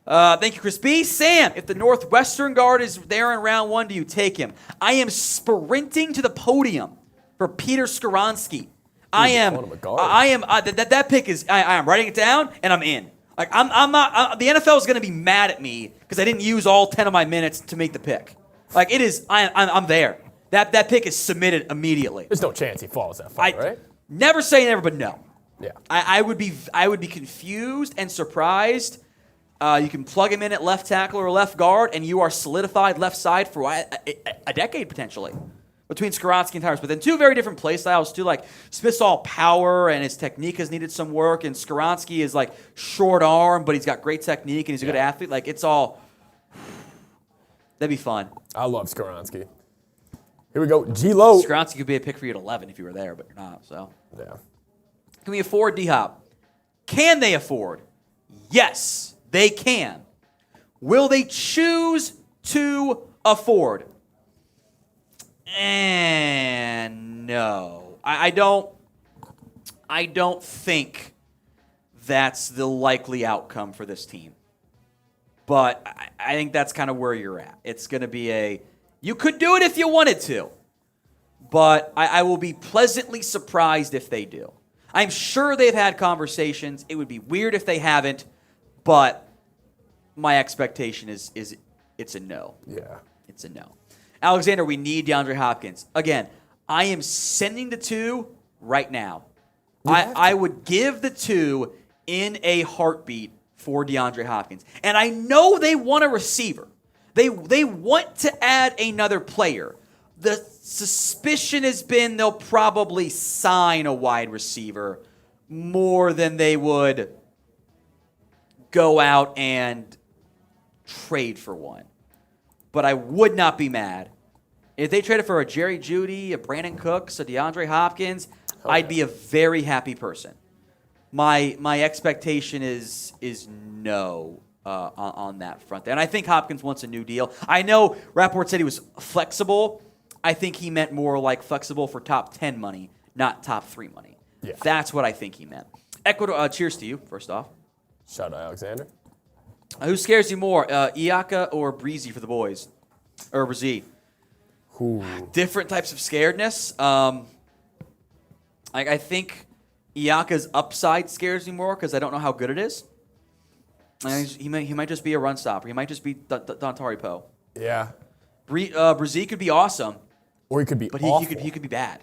Thank you, Chris B. Sam, if the Northwestern guard is there in round 1, do you take him? I am sprinting to the podium for Peter Skoronski. I am. That pick is. I am writing it down and I'm in. Like, I'm not. The NFL is going to be mad at me because I didn't use all 10 of my minutes to make the pick. Like, it is. I'm there. That pick is submitted immediately. There's no chance he falls that far, right? Never say never, but no. Yeah. I would be confused and surprised. You can plug him in at left tackle or left guard, and you are solidified left side for a decade potentially between Skoronski and Tyron. But then 2 very different play styles too. Like, Smith's all power and his technique has needed some work, and Skoronski is like short arm, but he's got great technique and he's a good athlete. Like, it's all that'd be fun. I love Skoronski. Here we go. G-Lo. Skoronski could be a pick for you at 11 if you were there, but you're not. So Yeah. can we afford D-Hop? Can they afford? Yes, they can. Will they choose to afford? And no. I don't think that's the likely outcome for this team. But I think that's kind of where you're at. It's going to be you could do it if you wanted to. But I will be pleasantly surprised if they do. I'm sure they've had conversations. It would be weird if they haven't. But my expectation is it's a no. Yeah. It's a no. Alexander, we need DeAndre Hopkins. Again, I am sending the 2 right now. I would give the 2 in a heartbeat for DeAndre Hopkins. And I know they want a receiver. They want to add another player. The suspicion has been they'll probably sign a wide receiver more than they would go out and trade for one. But I would not be mad. If they traded for a Jerry Jeudy, a Brandon Cooks, a DeAndre Hopkins, I'd be a very happy person. My expectation is no on that front there. And I think Hopkins wants a new deal. I know Rapport said he was flexible. I think he meant more like flexible for top 10 money, not top 3 money. Yeah. That's what I think he meant. Ecuador, cheers to you, first off. Shout out Alexander. Who scares you more, Iaka or Breezy for the boys? Or Breezy? Ooh. Different types of scaredness. I think Iaka's upside scares me more because I don't know how good it is. He might just be a run stopper. He might just be Dontari Poe. Yeah. Breezy could be awesome, Or he could be but awful. he could be bad.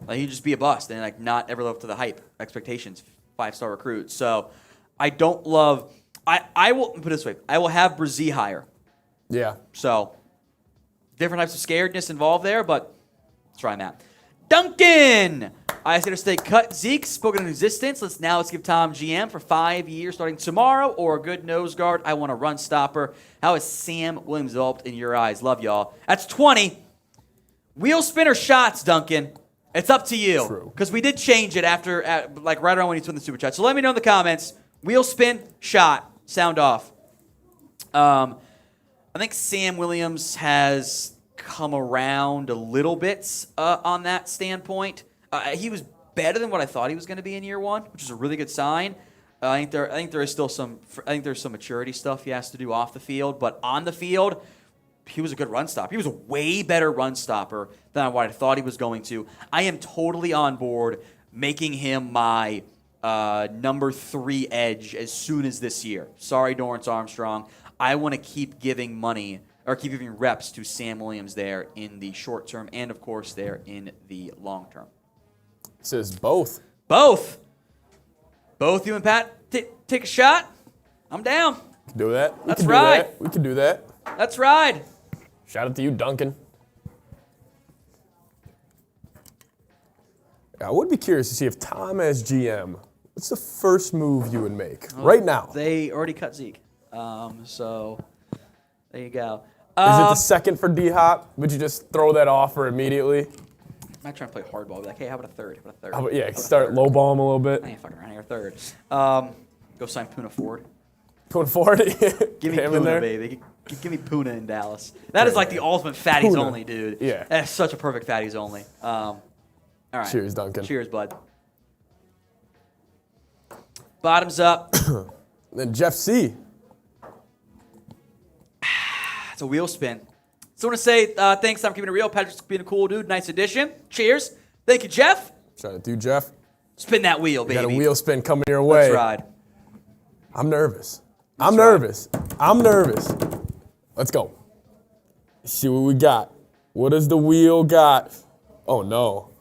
Like he'd just be a bust and like not ever live up to the hype expectations. 5-star recruit. So I don't love. I will put it this way. I will have Breezy higher. Yeah. So different types of scaredness involved there, but that's where I'm at. Duncan! I said to stay cut. Zeke, spoken in existence. Let's give Tom GM for 5 years starting tomorrow or a good nose guard. I want a run stopper. How is Sam Williams developed in your eyes? Love y'all. That's 20. Wheel spinner shots, Duncan. It's up to you. True. Because we did change it right around when you spun the super chat. So let me know in the comments. Wheel spin, shot, sound off. I think Sam Williams has come around a little bit on that standpoint. He was better than what I thought he was going to be in year one, which is a really good sign. I think there is still some maturity stuff he has to do off the field, but on the field, he was a good run stopper. He was a way better run stopper than what I thought he was going to. I am totally on board making him my number 3 edge as soon as this year. Sorry, Dorrance Armstrong. I want to keep giving reps to Sam Williams there in the short term and, of course, there in the long term. It says both. Both you and Pat take a shot. I'm down. Do that. Let's ride. We can do that. Let's ride. Shout out to you, Duncan. I would be curious to see if Tom as GM, what's the first move you would make right now? They already cut Zeke. So there you go. Is it the second for D-Hop? Would you just throw that offer immediately? I might try to play hardball. Be like, hey, how about a third? Start lowball him a little bit. I ain't fucking around here. Third. Go sign Puna Ford. Put forward. Give me Puna, baby. Give me Puna in Dallas. That is like the ultimate fatties only, dude. Yeah. That's such a perfect fatties only. All right. Cheers, Duncan. Cheers, bud. Bottoms up. Then Jeff C. It's a wheel spin. So I want to say thanks, Tom, for keeping it real. Patrick's being a cool dude. Nice addition. Cheers. Thank you, Jeff. Shout out to you, Jeff. Spin that wheel, baby. Got a wheel spin coming your way. Let's ride. I'm nervous. I'm nervous. Let's go. See what we got. What does the wheel got? Oh, no.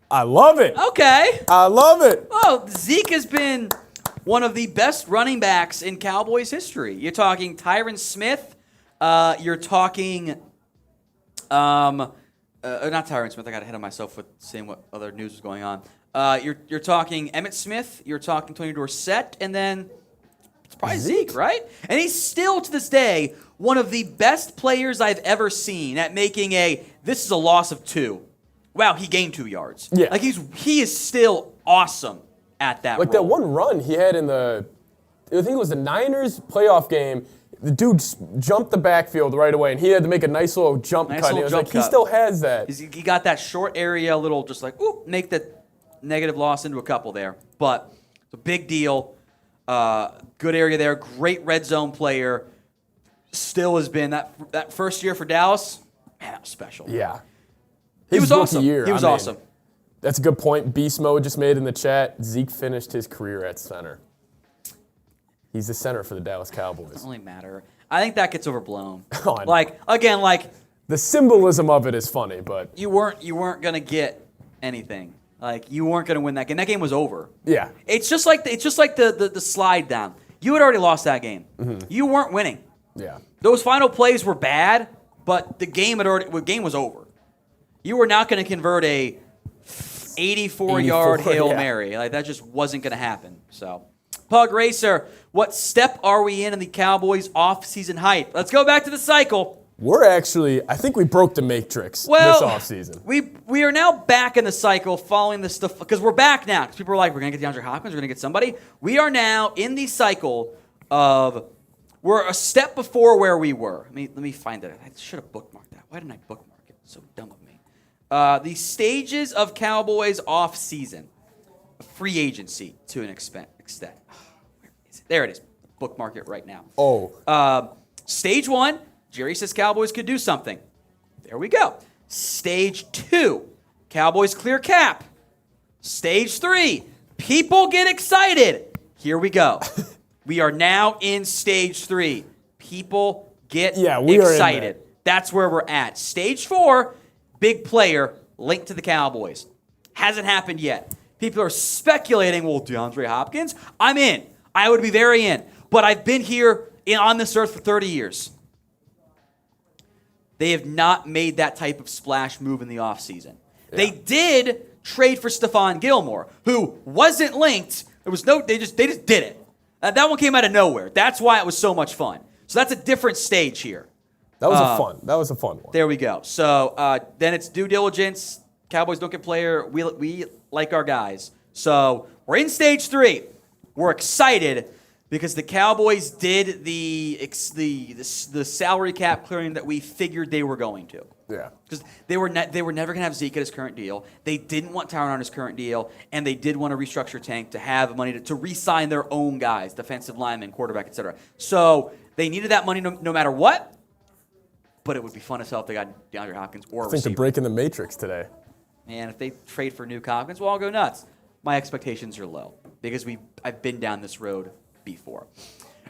I love it. Okay. I love it. Oh, Zeke has been one of the best running backs in Cowboys history. You're talking Tyron Smith. You're talking, not Tyron Smith. I got ahead of myself with saying what other news was going on. You're talking Emmitt Smith. You're talking Tony Dorsett, and then it's probably Zeke, right? And he's still to this day one of the best players I've ever seen at making this is a loss of 2. Wow, he gained 2 yards. Yeah, like he is still awesome at that. Like role. that one run he had I think it was the Niners playoff game. The dude jumped the backfield right away, and he had to make a nice little jump cut. He still has that. He got that short area, little just like, make the negative loss into a couple there. But it's a big deal. Good area there. Great red zone player. Still has been that first year for Dallas. Man, that was special. Yeah. He was awesome. Year, he was awesome. That's a good point. Beast Mode just made in the chat. Zeke finished his career at center. He's the center for the Dallas Cowboys. Doesn't really matter. I think that gets overblown. Oh, I know. The symbolism of it is funny, but you weren't gonna get anything. Like you weren't gonna win that game. That game was over. Yeah. It's just like the slide down. you had already lost that game. You weren't winning. Yeah. Those final plays were bad, but the game was over. You were not going to convert a 84-yard Hail Mary. Like, that just wasn't going to happen. So, Pug Racer, what step are we in the Cowboys offseason hype? Let's go back to the cycle. I think we broke the matrix this offseason. We are now back in the cycle following this stuff because we're back now. Because people are like, we're going to get DeAndre Hopkins, we're going to get somebody. We are now in the cycle of, we're a step before where we were. Let me find it. I should have bookmarked that. Why didn't I bookmark it? So dumb of me. The stages of Cowboys offseason. Free agency to an extent. Where is it? There it is. Bookmark it right now. Stage 1. Jerry says Cowboys could do something. There we go. Stage 2, Cowboys clear cap. Stage 3, people get excited. Here we go. We are now in stage 3. People get excited. That's where we're at. Stage 4, big player linked to the Cowboys. Hasn't happened yet. People are speculating, well, DeAndre Hopkins? I'm in. I would be very in. But I've been here on this earth for 30 years. They have not made that type of splash move in the offseason. Yeah. They did trade for Stephon Gilmore, who wasn't linked. They just did it. That one came out of nowhere. That's why it was so much fun. So that's a different stage here. That was a fun one. There we go. So then it's due diligence. Cowboys don't get player. We like our guys. So we're in stage 3. We're excited because the Cowboys did the salary cap clearing that we figured they were going to. Yeah. Because they were never going to have Zeke at his current deal. They didn't want Tyron on his current deal, and they did want to restructure Tank to have money to re-sign their own guys, defensive linemen, quarterback, etc. So they needed that money no matter what. But it would be fun as hell if they got DeAndre Hopkins or a receiver. I think they're breaking the matrix today. And if they trade for Nuke Hopkins, well, I'll go nuts. My expectations are low because I've been down this road before.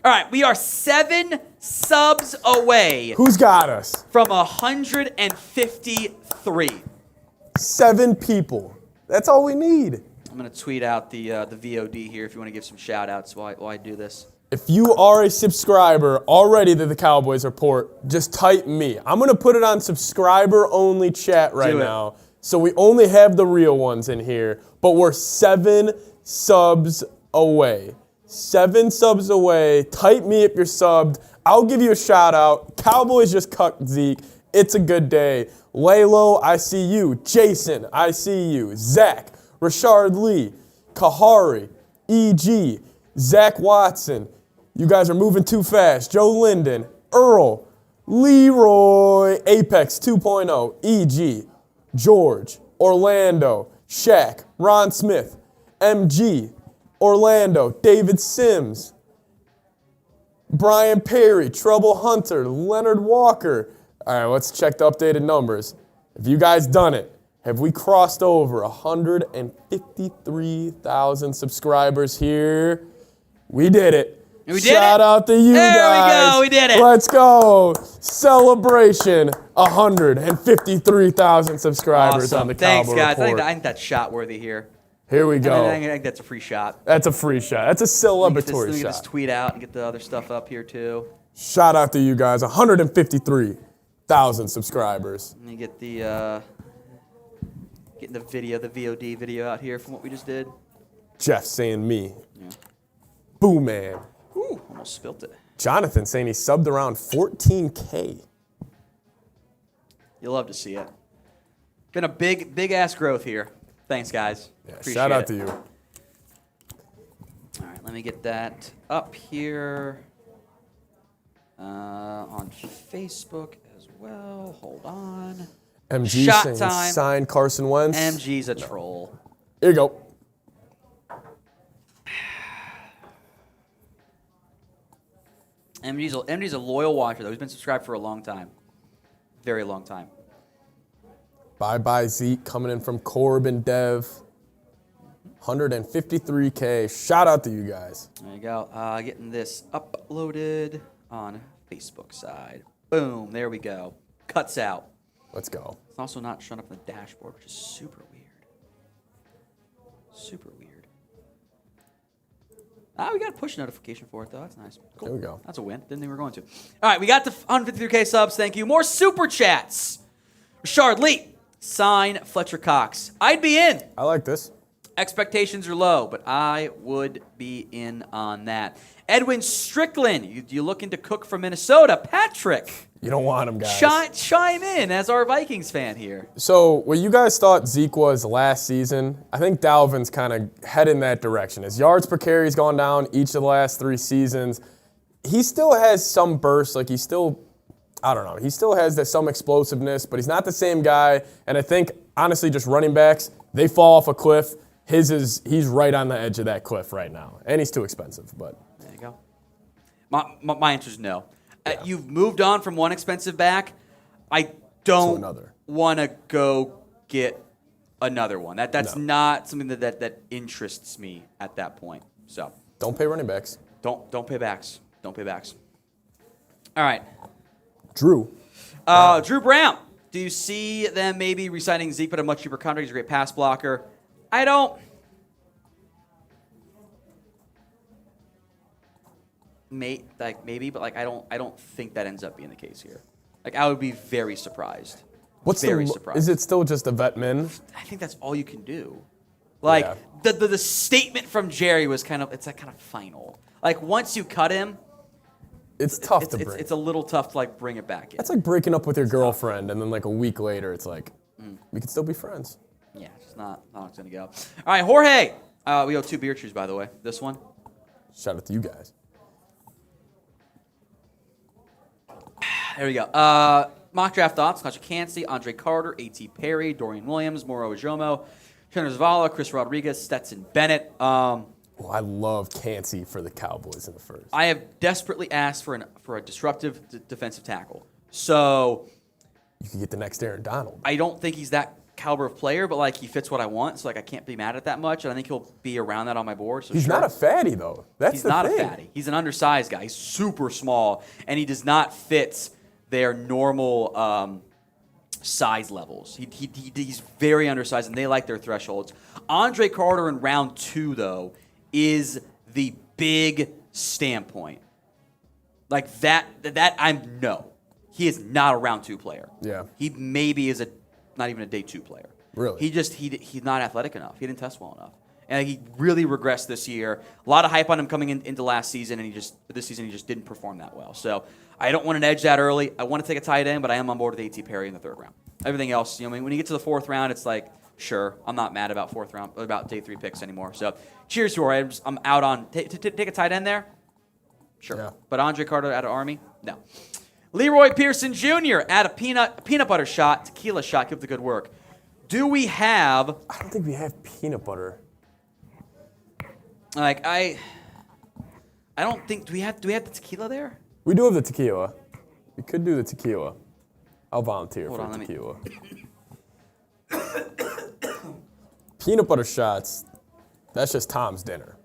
All right, we are 7 subs away. Who's got us? From 153. 7 people. That's all we need. I'm going to tweet out the VOD here if you want to give some shout-outs while I do this. If you are a subscriber already to the Cowboys Report, just type me. I'm going to put it on subscriber-only chat right now. So we only have the real ones in here, but we're 7 subs away. 7 subs away. Type me if you're subbed. I'll give you a shout out. Cowboys just cut Zeke. It's a good day. Laylo, I see you. Jason, I see you. Zach, Rashard Lee, Kahari, EG, Zach Watson. You guys are moving too fast. Joe Linden, Earl, Leroy, Apex 2.0, EG, George, Orlando, Shaq, Ron Smith, MG, Orlando, David Sims, Brian Perry, Trouble Hunter, Leonard Walker. All right, let's check the updated numbers. Have you guys done it? Have we crossed over 153,000 subscribers here? We did it. Shout out to you guys. There we go. We did it. Let's go. Celebration. 153,000 subscribers on the Cowboys Report. Thanks, guys. Report. I think that's shot worthy here. Here we go. I think that's a free shot. That's a free shot. That's a celebratory let me shot. just tweet out and get the other stuff up here, too. Shout out to you guys. 153,000 subscribers. Let me get the getting the VOD video out here from what we just did. Jeff saying me. Yeah. Boo man. Ooh, almost spilt it. Jonathan saying he subbed around 14K. You'll love to see it. Been a big ass growth here. Thanks, guys. Yeah, shout out to you. All right, let me get that up here on Facebook as well. Hold on. MG Shot saying time. sign Carson Wentz. MG's a troll. Here you go. MG's a loyal watcher, though. He's been subscribed for a long time. Very long time. Bye-bye Zeke coming in from Corbin Dev. 153K. Shout out to you guys. There you go. Getting this uploaded on Facebook side. Boom. There we go. Cuts out. Let's go. It's also not showing up on the dashboard, which is super weird. Super weird. We got a push notification for it, though. That's nice. Cool. There we go. That's a win. Didn't think we were going to. All right, we got the 153K subs. Thank you. More super chats. Richard Lee, sign Fletcher Cox. I'd be in. I like this. Expectations are low, but I would be in on that. Edwin Strickland, you looking to cook from Minnesota? Patrick, You don't want him, guys. chime in as our Vikings fan here. So, what you guys thought Zeke was last season, I think Dalvin's kind of heading that direction. His yards per carry's gone down each of the last 3 seasons. He still has some bursts, like he still has some explosiveness, but he's not the same guy. And I think, honestly, just running backs, they fall off a cliff. He's right on the edge of that cliff right now. And he's too expensive, but. There you go. My answer is no. Yeah. You've moved on from one expensive back. I don't want to go get another one. That's not something that interests me at that point. So Don't pay running backs. Don't pay backs. Don't pay backs. All right. Drew. Drew Brown. Do you see them maybe re-signing Zeke at a much cheaper contract? He's a great pass blocker. I don't. Maybe, but I don't think that ends up being the case here. I would be very surprised. Surprised. Is it still just a vet min? I think that's all you can do. The statement from Jerry was kind of final. Once you cut him, it's tough to bring. It's a little tough to bring it back in. That's like breaking up with your girlfriend, and then a week later, it's we can still be friends. Yeah, it's not how it's gonna go. All right, Jorge. We owe 2 beer cheers, by the way. This one. Shout out to you guys. There we go. Mock draft thoughts: Nacho Cansey, Andre Carter, A.T. Perry, Dorian Williams, Moro Ojomo, Chandler Zavala, Chris Rodriguez, Stetson Bennett. I love Cansey for the Cowboys in the first. I have desperately asked for a disruptive defensive tackle. So you can get the next Aaron Donald. I don't think he's that caliber of player, but he fits what I want. So I can't be mad at that much, and I think he'll be around that on my board. So he's not a fatty though. He's not a fatty. He's an undersized guy. He's super small, and he does not fit their normal size levels. He's very undersized, and they like their thresholds. Andre Carter in round 2, though, is the big standpoint. That no. He is not a round 2 player. Yeah. He maybe is not even a day 2 player. Really? He's not athletic enough. He didn't test well enough. And he really regressed this year. A lot of hype on him coming into last season, and this season he just didn't perform that well. So I don't want an edge that early. I want to take a tight end, but I am on board with A.T. Perry in the 3rd round. Everything else, when you get to the 4th round, it's sure, I'm not mad about about day 3 picks anymore. So cheers to our I'm out on take a tight end there. Sure. Yeah. But Andre Carter out of Army? No. Leroy Pearson Jr. add a peanut butter shot, tequila shot, give the good work. Do we have? I don't think we have peanut butter. I don't think do we have the tequila there? We do have the tequila. We could do the tequila. I'll volunteer for the tequila. Peanut butter shots, that's just Tom's dinner.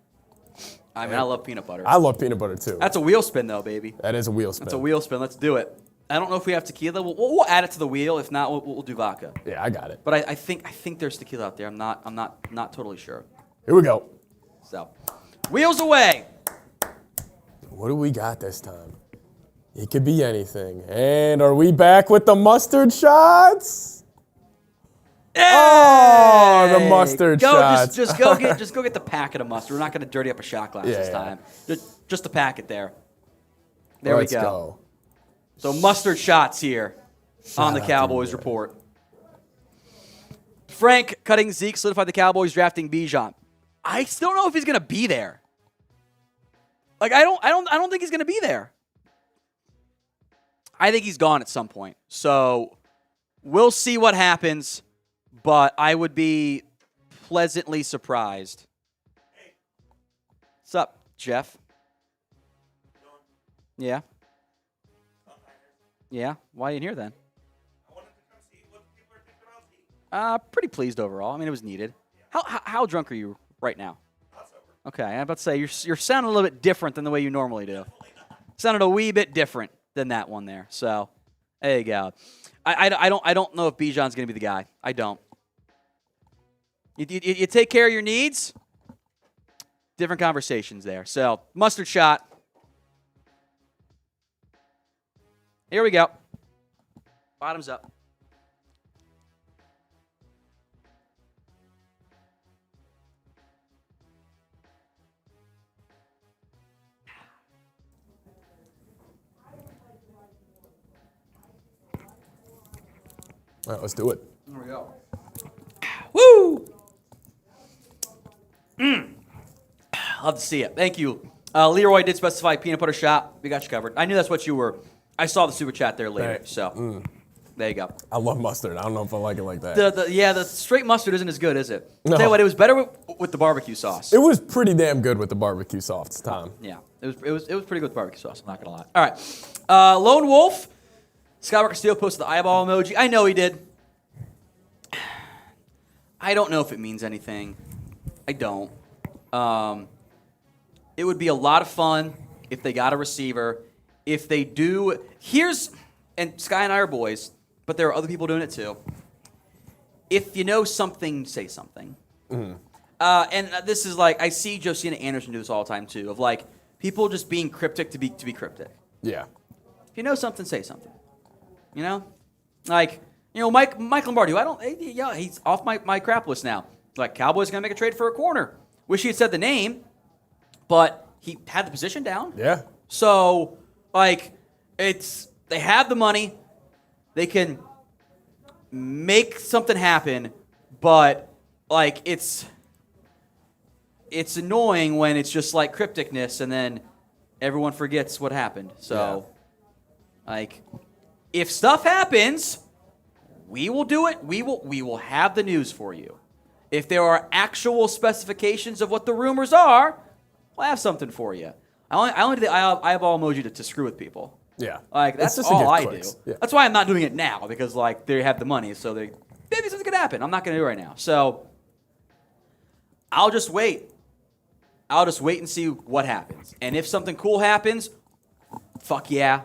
I love peanut butter. I love peanut butter too. That's a wheel spin though, baby. That is a wheel spin. That's a wheel spin. Let's do it. I don't know if we have tequila. We'll add it to the wheel. If not, we'll do vodka. Yeah, I got it. But I think there's tequila out there. I'm not totally sure. Here we go. So, wheels away. What do we got this time? It could be anything. And are we back with the mustard shots? Hey! Oh, the mustard shots. Just go get the packet of mustard. We're not going to dirty up a shot glass this time. Just a packet there. There we go. So mustard shots here on the Cowboys Report. Frank cutting Zeke, solidified the Cowboys, drafting Bijan. I still don't know if he's going to be there. I don't think he's going to be there. I think he's gone at some point. So we'll see what happens, but I would be pleasantly surprised. What's up, Jeff? Yeah. Yeah? Why are you in here then? I wanted to come see what people are thinking about Zeke. Pretty pleased overall. It was needed. How drunk are you right now? Not sober. Okay, I'm about to say you're sounding a little bit different than the way you normally do. Sounded a wee bit different than that one there. So there you go. I don't know if Bijan's going to be the guy. I don't. You take care of your needs. different conversations there. So, mustard shot. Here we go. Bottoms up. All right, let's do it. Here we go. Woo! Love to see it. Thank you. Leroy did specify peanut butter shot. We got you covered. I knew that's what you were. I saw the super chat there later. Right. So, there you go. I love mustard. I don't know if I like it like that. The straight mustard isn't as good, is it? No. Tell you what, it was better with the barbecue sauce. It was pretty damn good with the barbecue sauce, Tom. Yeah, it was pretty good with barbecue sauce. I'm not gonna lie. All right, Lone Wolf, Skywalker Steel posted the eyeball emoji. I know he did. I don't know if it means anything. I don't. It would be a lot of fun if they got a receiver. If they do, and Sky and I are boys, but there are other people doing it too. If you know something, say something. Mm-hmm. And this is like, I see Josina Anderson do this all the time too, of like people just being cryptic to be cryptic. Yeah. If you know something, say something. You know? Like, Mike Lombardi, he's off my crap list now. Like, Cowboys going to make a trade for a corner. Wish he had said the name, but he had the position down. Yeah. So, like, they have the money. They can make something happen, but, like, it's annoying when it's just, like, crypticness, and then everyone forgets what happened. So, like, if stuff happens, we will do it. We will have the news for you. If there are actual specifications of what the rumors are, we'll have something for you. I only do the eyeball emoji to screw with people. Yeah. Like, that's just to all get I clicks. do. Yeah. That's why I'm not doing it now, because, like, they have the money, so maybe something could happen. I'm not going to do it right now. So I'll just wait. I'll just wait and see what happens. And if something cool happens, fuck yeah,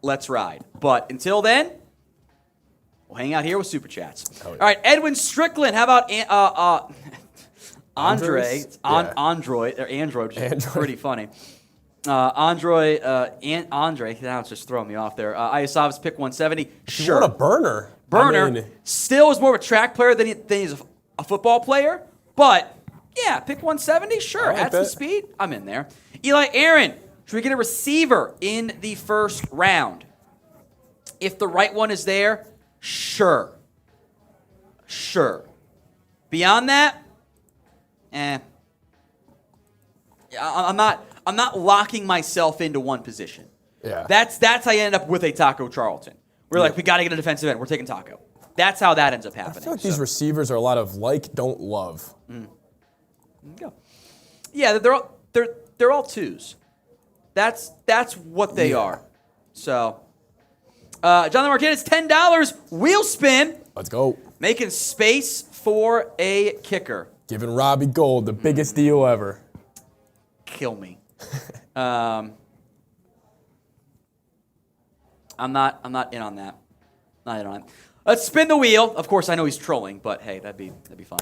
let's ride. But until then, we'll hang out here with Super Chats. Oh, yeah. All right, Edwin Strickland. How about Andre? Andres? Yeah. Android, which is pretty funny. Andre, now it's just throwing me off there. Iosav's pick 170. Sure. What a burner. Burner. I mean, Still is more of a track player than he's a football player. But, yeah, pick 170. Sure. like Add some that. speed. I'm in there. Eli Aaron. Should we get a receiver in the first round? If the right one is there, sure. Beyond that, I'm not locking myself into one position. Yeah. That's how you end up with a Taco Charlton. We're like, we got to get a defensive end. We're taking Taco. That's how that ends up happening. I feel like these receivers are a lot of like, don't love. There you go. Yeah, they're all twos. That's what they are. So, Jonathan Martinez, $10 wheel spin, Let's go. making space for a kicker. Giving Robbie Gold the biggest deal ever. Kill me. I'm not in on that. Not in on it. Let's spin the wheel. Of course, I know he's trolling, but hey, that'd be fun.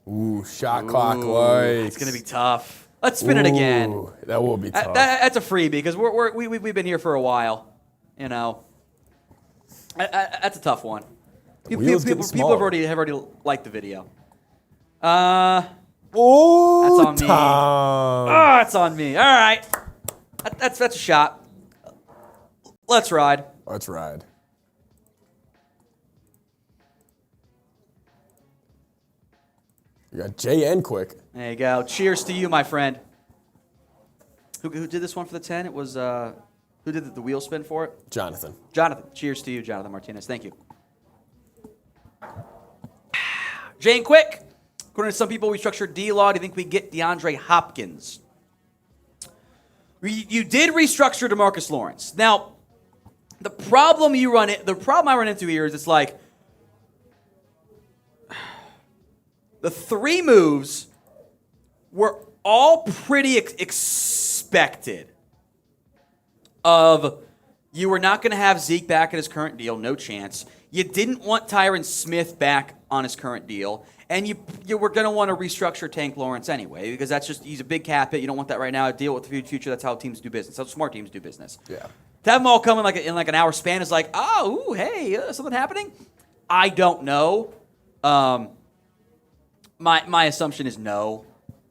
Ooh, shot clock lights. It's gonna be tough. Let's spin it again. Ooh, that will be tough. That's a freebie because we've been here for a while. You know, that's a tough one. People have already liked the video. Oh, that's on me. Tom. That's on me. All right, that's a shot. Let's ride. Let's ride. You got JN quick. There you go. Cheers to you, my friend. Who did this one for the 10? It was who did the wheel spin for it? Jonathan. Jonathan. Cheers to you, Jonathan Martinez. Thank you. Jane Quick. According to some people, we structured D-Law. Do you think we get DeAndre Hopkins? You did restructure DeMarcus Lawrence. Now, the problem I run into here is it's like the three moves were all pretty expected. You were not going to have Zeke back at his current deal, no chance. You didn't want Tyron Smith back on his current deal, and you were going to want to restructure Tank Lawrence anyway, because he's a big cap hit. You don't want that right now. Deal with the future. That's how teams do business. That's how smart teams do business. Yeah. To have them all come in like an hour span is like, oh, ooh, hey, something happening? I don't know. My assumption is no.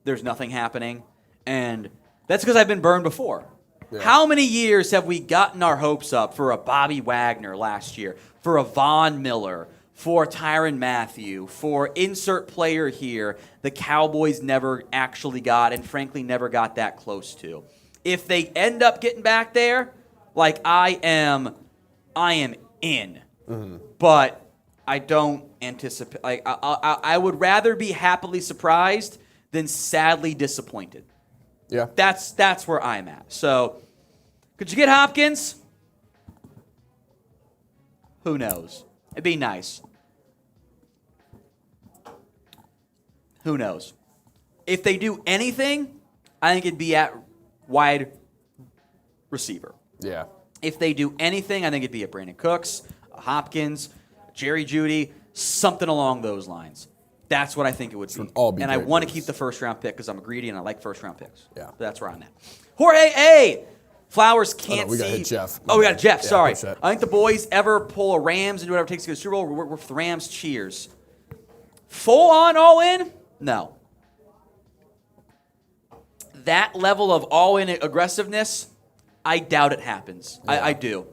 There's nothing happening, and that's because I've been burned before. Yeah. How many years have we gotten our hopes up for a Bobby Wagner last year, for a Von Miller, for Tyrann Mathieu, for insert player here the Cowboys never actually got and frankly never got that close to? If they end up getting back there, like I am in. Mm-hmm. But I don't anticipate. Like I would rather be happily surprised than sadly disappointed. Yeah, that's where I'm at. So, could you get Hopkins? Who knows? It'd be nice. Who knows? If they do anything, I think it'd be at wide receiver. Yeah. If they do anything, I think it'd be a Brandon Cooks, a Hopkins, Jerry Jeudy, something along those lines. That's what I think it would be. And I want to keep the first-round pick because I'm greedy and I like first-round picks. Yeah. So that's where I'm at. Jorge A. Flowers can't we got see. hit Jeff. Oh, we got Jeff. Yeah, sorry. I think the boys ever pull a Rams and do whatever it takes to get a Super Bowl. We're with the Rams. Cheers. Full on, all in? No. That level of all-in aggressiveness, I doubt it happens. Yeah. I do.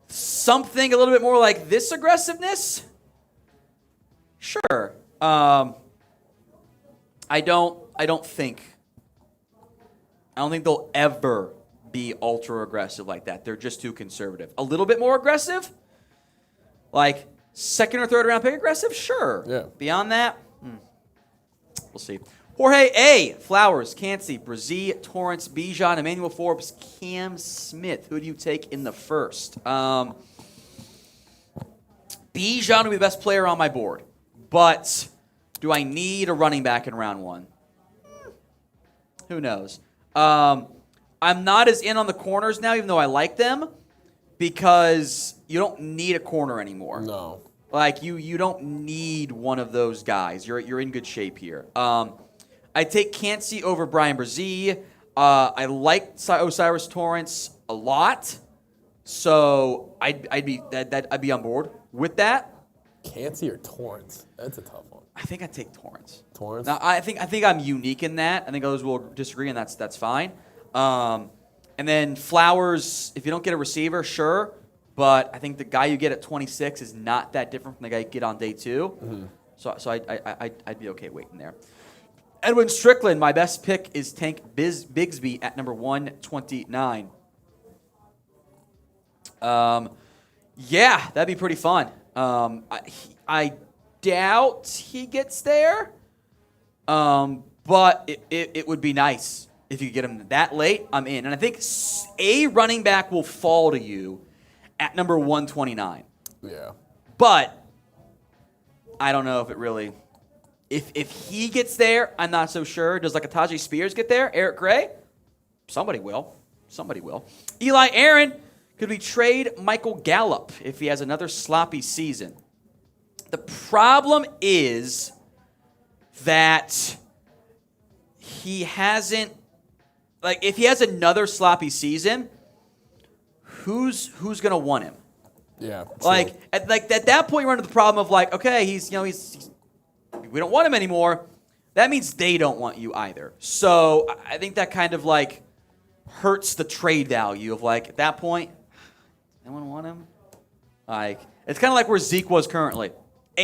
Something a little bit more like this aggressiveness? Sure. I don't think they'll ever be ultra aggressive like that. They're just too conservative. A little bit more aggressive? Like second or third round pick aggressive? Sure. Yeah. Beyond that, we'll see. Jorge A. Flowers, Cansey, Brazee, Torrance, Bijan, Emmanuel Forbes, Cam Smith. Who do you take in the first? Bijan will be the best player on my board. But do I need a running back in round one? Who knows? I'm not as in on the corners now, even though I like them, because you don't need a corner anymore. No. Like, you don't need one of those guys. You're in good shape here. I take Cansey over Brian Brazee. I like Osiris Torrance a lot, so I'd be on board with that. Cansey or Torrance? That's a tough one. I think I'd take Torrance. Torrance? Now, I think I'm unique in that. I think others will disagree, and that's fine. And then Flowers, if you don't get a receiver, sure. But I think the guy you get at 26 is not that different from the guy you get on day 2. Mm-hmm. So I'd be okay waiting there. Edwin Strickland, my best pick is Tank Bigsby at number 129. Yeah, that'd be pretty fun. I doubt he gets there, but it would be nice if you could get him that late. I'm in. And I think a running back will fall to you at number 129. Yeah. But I don't know if it really... If he gets there, I'm not so sure. Does like a Tajay Spears get there? Eric Gray? Somebody will. Eli Aaron, could we trade Michael Gallup if he has another sloppy season? The problem is that he hasn't, like, if he has another sloppy season, who's gonna want him? Yeah. Like at that point, you run into the problem of like, okay, he's we don't want him anymore. That means they don't want you either. So I think that kind of like hurts the trade value of like at that point, anyone want him? Like it's kind of like where Zeke was currently.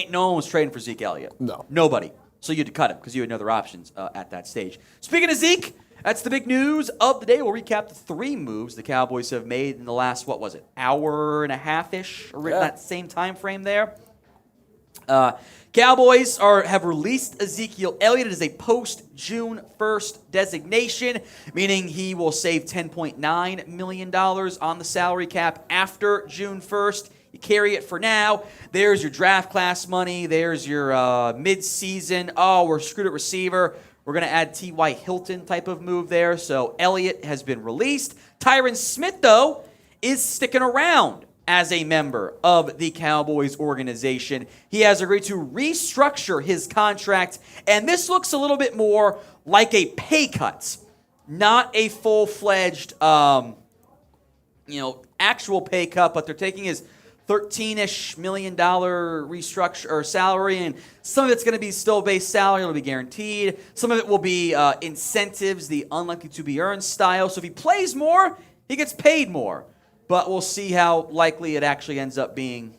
No one was trading for Zeke Elliott. No. Nobody. So you had to cut him because you had no other options at that stage. Speaking of Zeke, that's the big news of the day. We'll recap the 3 moves the Cowboys have made in the last, hour and a half-ish, that same time frame there. Cowboys have released Ezekiel Elliott as a post-June 1st designation, meaning he will save $10.9 million on the salary cap after June 1st. You carry it for now. There's your draft class money. There's your mid-season, we're screwed at receiver. We're going to add T.Y. Hilton type of move there. So Elliott has been released. Tyron Smith, though, is sticking around. as a member of the Cowboys organization. He has agreed to restructure his contract, and this looks a little bit more like a pay cut, not a full-fledged, actual pay cut, but they're taking his $13-ish million restructure or salary, and some of it's going to be still base salary. It'll be guaranteed. Some of it will be incentives, the unlikely to be earned style. So if he plays more, he gets paid more. But we'll see how likely it actually ends up being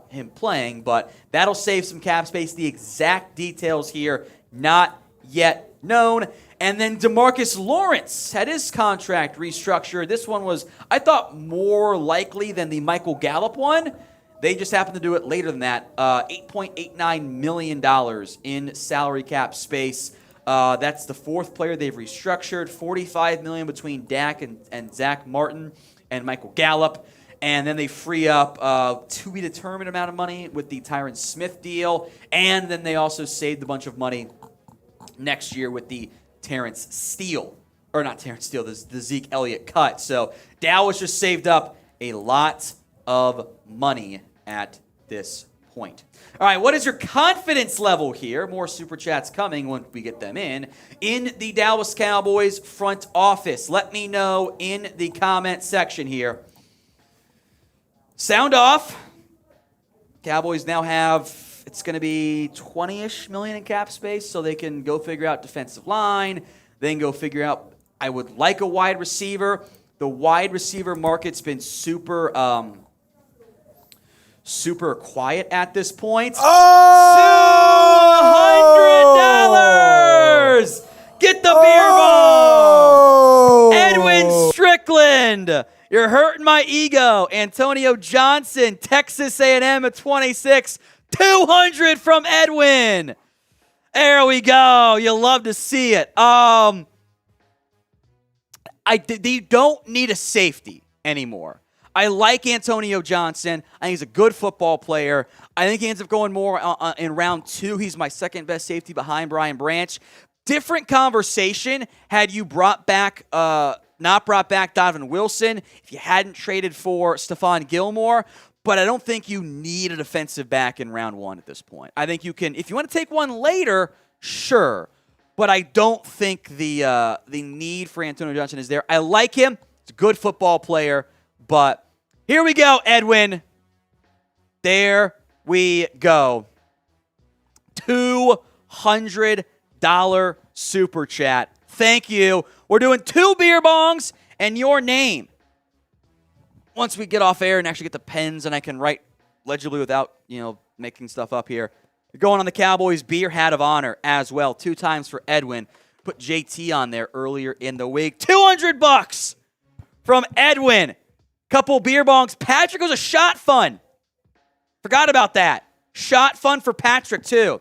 him playing. But that'll save some cap space. The exact details here not yet known. And then DeMarcus Lawrence had his contract restructured. This one was, I thought, more likely than the Michael Gallup one. They just happened to do it later than that. $8.89 million in salary cap space. That's the fourth player they've restructured. $45 million between Dak and Zach Martin and Michael Gallup. And then they free up to be determined amount of money with the Tyron Smith deal. And then they also saved a bunch of money next year with the Terrence Steele, or not Terrence Steele, the Zeke Elliott cut. So Dallas just saved up a lot of money at this point. All right, what is your confidence level here? More super chats coming when we get them in the Dallas Cowboys front office. Let me know in the comment section here. Sound off. Cowboys now have, it's going to be 20-ish million in cap space, so they can go figure out defensive line. They can go figure out, I would like a wide receiver. The wide receiver market's been super quiet at this point. Oh! $200! Get the beer bong! Edwin Strickland! You're hurting my ego. Antonio Johnson, Texas A&M at 26. $200 from Edwin. There we go. You love to see it. They don't need a safety anymore. I like Antonio Johnson. I think he's a good football player. I think he ends up going more in round 2. He's my second best safety behind Brian Branch. Different conversation had you not brought back Donovan Wilson, if you hadn't traded for Stephon Gilmore. But I don't think you need a defensive back in round 1 at this point. I think you can, if you want to take one later, sure. But I don't think the need for Antonio Johnson is there. I like him. He's a good football player. But here we go, Edwin. There we go. $200 super chat. Thank you. We're doing 2 beer bongs and your name. Once we get off air and actually get the pens and I can write legibly without, making stuff up here. You're going on the Cowboys beer hat of honor as well. 2 times for Edwin. Put JT on there earlier in the week. $200 from Edwin. Couple beer bongs. Patrick was a shot fun. Forgot about that. Shot fun for Patrick too.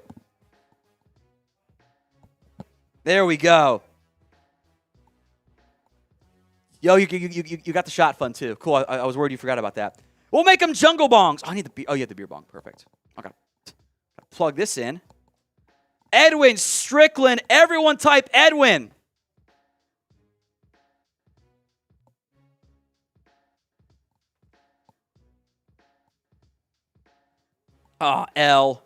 There we go. Yo, you got the shot fun too. Cool. I was worried you forgot about that. We'll make them jungle bongs. I need the beer. Oh, you have the beer bong. Perfect. Okay. Plug this in. Edwin Strickland. Everyone type Edwin. Oh, L.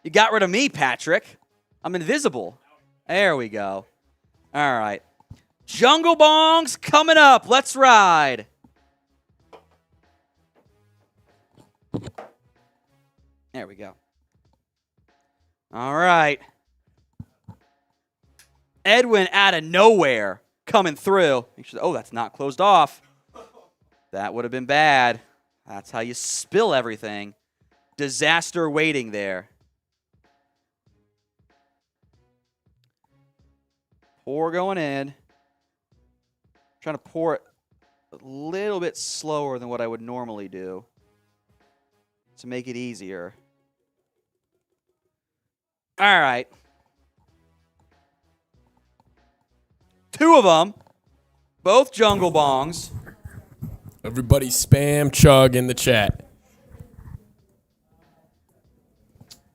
You got rid of me, Patrick. I'm invisible. There we go. All right. Jungle bongs coming up. Let's ride. There we go. All right. Edwin out of nowhere coming through. Make sure, that's not closed off. That would have been bad. That's how you spill everything. Disaster waiting there. Pour going in. Trying to pour it a little bit slower than what I would normally do to make it easier. All right. 2 of them. Both jungle bongs. Everybody spam chug in the chat.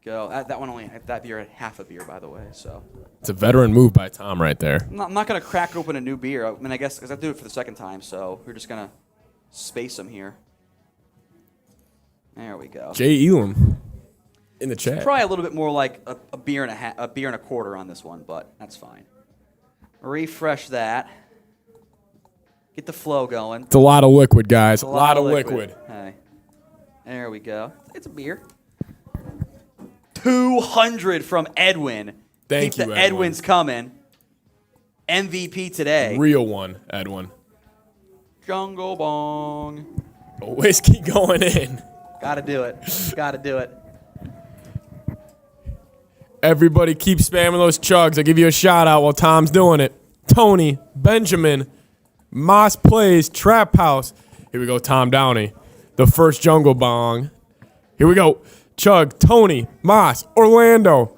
Go. That one only, that beer had half a beer, by the way, so. It's a veteran move by Tom right there. I'm not going to crack open a new beer. I mean, I guess because I do it for the second time, so we're just going to space them here. There we go. Jay Elam in the chat. Probably a little bit more like a beer and a beer and a quarter on this one, but that's fine. Refresh that. Get the flow going. It's a lot of liquid, guys. A lot of liquid. Hey. There we go. It's a beer. 200 from Edwin. Thank Keep you, the Edwin. Edwins coming. MVP today. Real one, Edwin. Jungle Bong. A whiskey going in. Gotta do it. Gotta do it. Everybody keep spamming those chugs. I'll give you a shout out while Tom's doing it. Tony, Benjamin, Moss Plays, Trap House. Here we go, Tom Downey. The first Jungle Bong. Here we go. Chug, Tony, Moss, Orlando,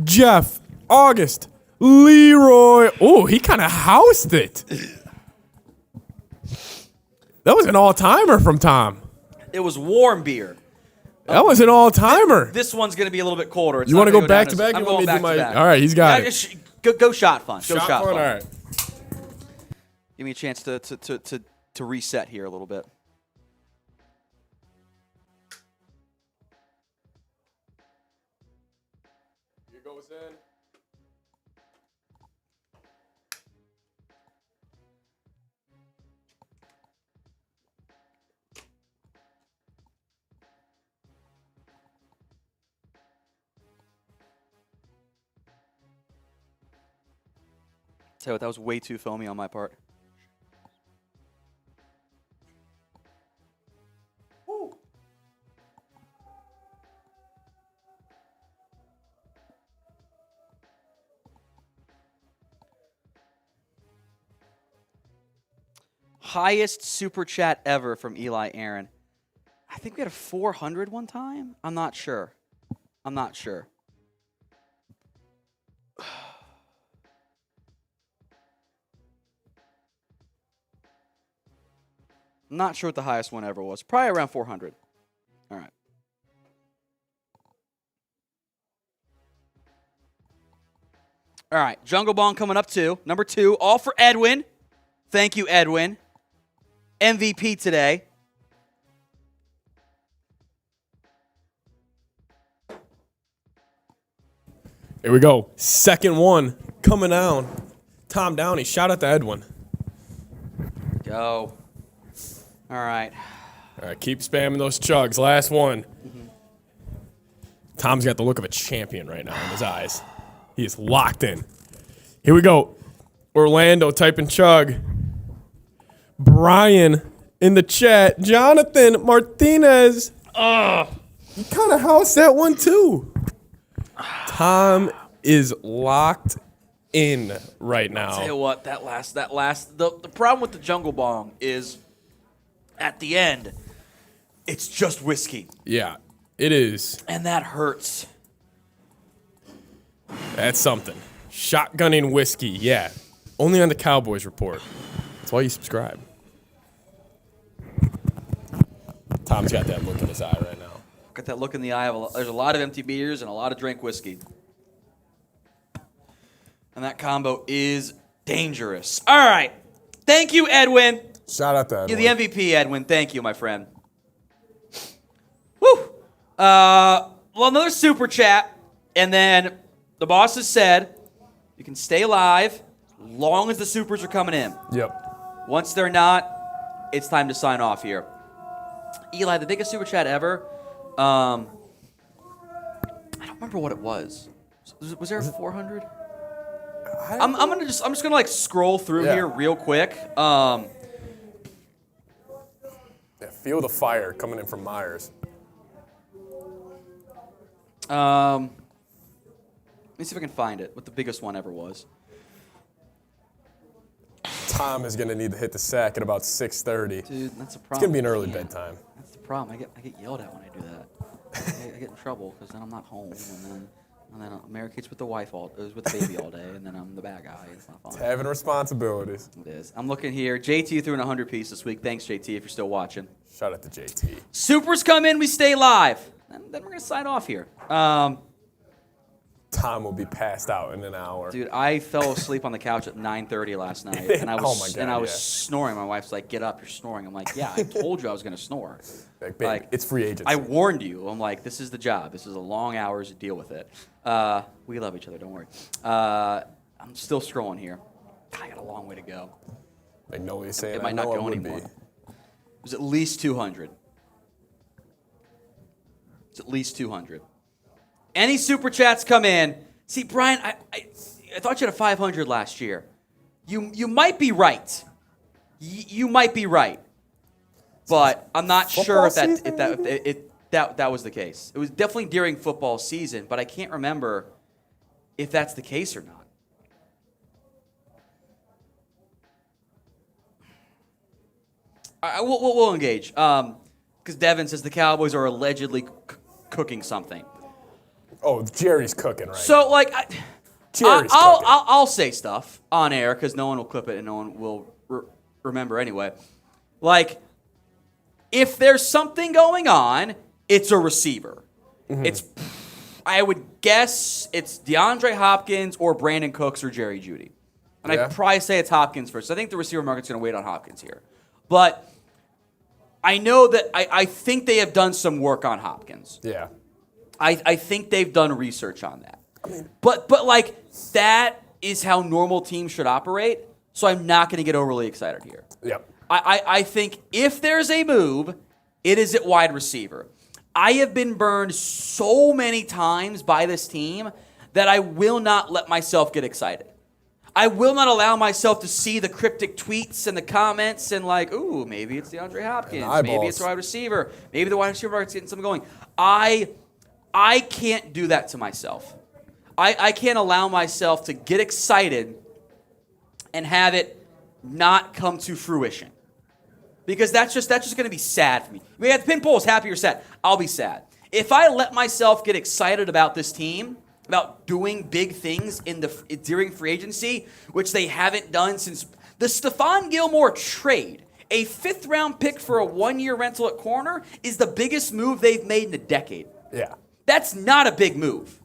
Jeff, August, Leroy. Oh, he kind of housed it. That was an all-timer from Tom. It was warm beer. That was an all-timer. This one's going to be a little bit colder. It's You not want to gonna go back down to back? I'm You going want me to back do my? to back. All right, he's got Yeah, it. Go shot fun. Go shot fun. All right. Give me a chance to reset here a little bit. Here goes in. Tell you what, that was way too foamy on my part. Highest super chat ever from Eli Aaron. I think we had a 400 one time. I'm not sure. I'm not sure. I'm not sure what the highest one ever was. Probably around 400. All right. All right. Jungle Bong coming up too. Number 2. All for Edwin. Thank you, Edwin. MVP today. Here we go. Second one coming down. Tom Downey. Shout out to Edwin. Go. All right. All right, keep spamming those chugs. Last one. Tom's got the look of a champion right now in his eyes. He is locked in. Here we go. Orlando typing chug. Brian in the chat. Jonathan Martinez. You kind of housed that one too. Tom is locked in right now. Tell you what, the problem with the Jungle Bong is at the end, it's just whiskey. Yeah, it is. And that hurts. That's something. Shotgunning whiskey, yeah. Only on the Cowboys Report. That's why you subscribe. Tom's got that look in his eye right now. Got that look in the eye of there's a lot of empty beers and a lot of drink whiskey. And that combo is dangerous. All right. Thank you, Edwin. Shout out to Edwin. You're the MVP, Edwin. Thank you, my friend. Woo. Well, another super chat. And then the boss has said you can stay live as long as the supers are coming in. Yep. Once they're not, it's time to sign off here. Eli, the biggest super chat ever. I don't remember what it was. Was there a 400? I'm just gonna like scroll through here real quick. Yeah, feel the fire coming in from Myers. Let me see if I can find it. What the biggest one ever was. Tom is gonna need to hit the sack at about 6:30. Dude, that's a problem. It's gonna be an early bedtime. That's the problem. I get yelled at when I do that. I get in trouble because then I'm not home, and then Mary Kate's with the with the baby all day, and then I'm the bad guy. It's not fun. It's having responsibilities. It is. I'm looking here. JT threw in 100 piece this week. Thanks, JT, if you're still watching. Shout out to JT. Supers come in, we stay live. And then we're gonna sign off here. Tom will be passed out in an hour. Dude, I fell asleep on the couch at 9:30 last night, and I was Oh my God, I was yeah. snoring. My wife's like, "Get up, you're snoring." I'm like, "Yeah, I told you I was gonna snore." Like, babe, it's free agency. I warned you. I'm like, "This is the job. This is a long hours to deal with it." We love each other. Don't worry. I'm still scrolling here. I got a long way to go. I know what you're saying. It might not go anymore. It was at least 200. It's at least 200. Any super chats come in? See, Brian, I thought you had a 500 last year. You might be right. You might be right, but I'm not sure if that was the case. It was definitely during football season, but I can't remember if that's the case or not. We'll engage. Because Devin says the Cowboys are allegedly cooking something. Oh, Jerry's cooking right So, like, Jerry's cooking. I'll say stuff on air because no one will clip it and no one will remember anyway. Like, if there's something going on, it's a receiver. Mm-hmm. I would guess it's DeAndre Hopkins or Brandon Cooks or Jerry Jeudy. And Yeah. I'd probably say it's Hopkins first. I think the receiver market's going to wait on Hopkins here. But I know that I think they have done some work on Hopkins. Yeah. I think they've done research on that. But like, that is how normal teams should operate, so I'm not going to get overly excited here. Yep. I think if there's a move, it is at wide receiver. I have been burned so many times by this team that I will not let myself get excited. I will not allow myself to see the cryptic tweets and the comments and like, ooh, maybe it's DeAndre Hopkins. Maybe it's a wide receiver. Maybe the wide receiver market's getting something going. I can't do that to myself. I can't allow myself to get excited and have it not come to fruition. Because that's just going to be sad for me. We have the pin polls, happy or sad. I'll be sad. If I let myself get excited about this team, about doing big things during free agency, which they haven't done since the Stephon Gilmore trade. A 5th-round pick for a 1-year rental at corner is the biggest move they've made in a decade. Yeah. That's not a big move.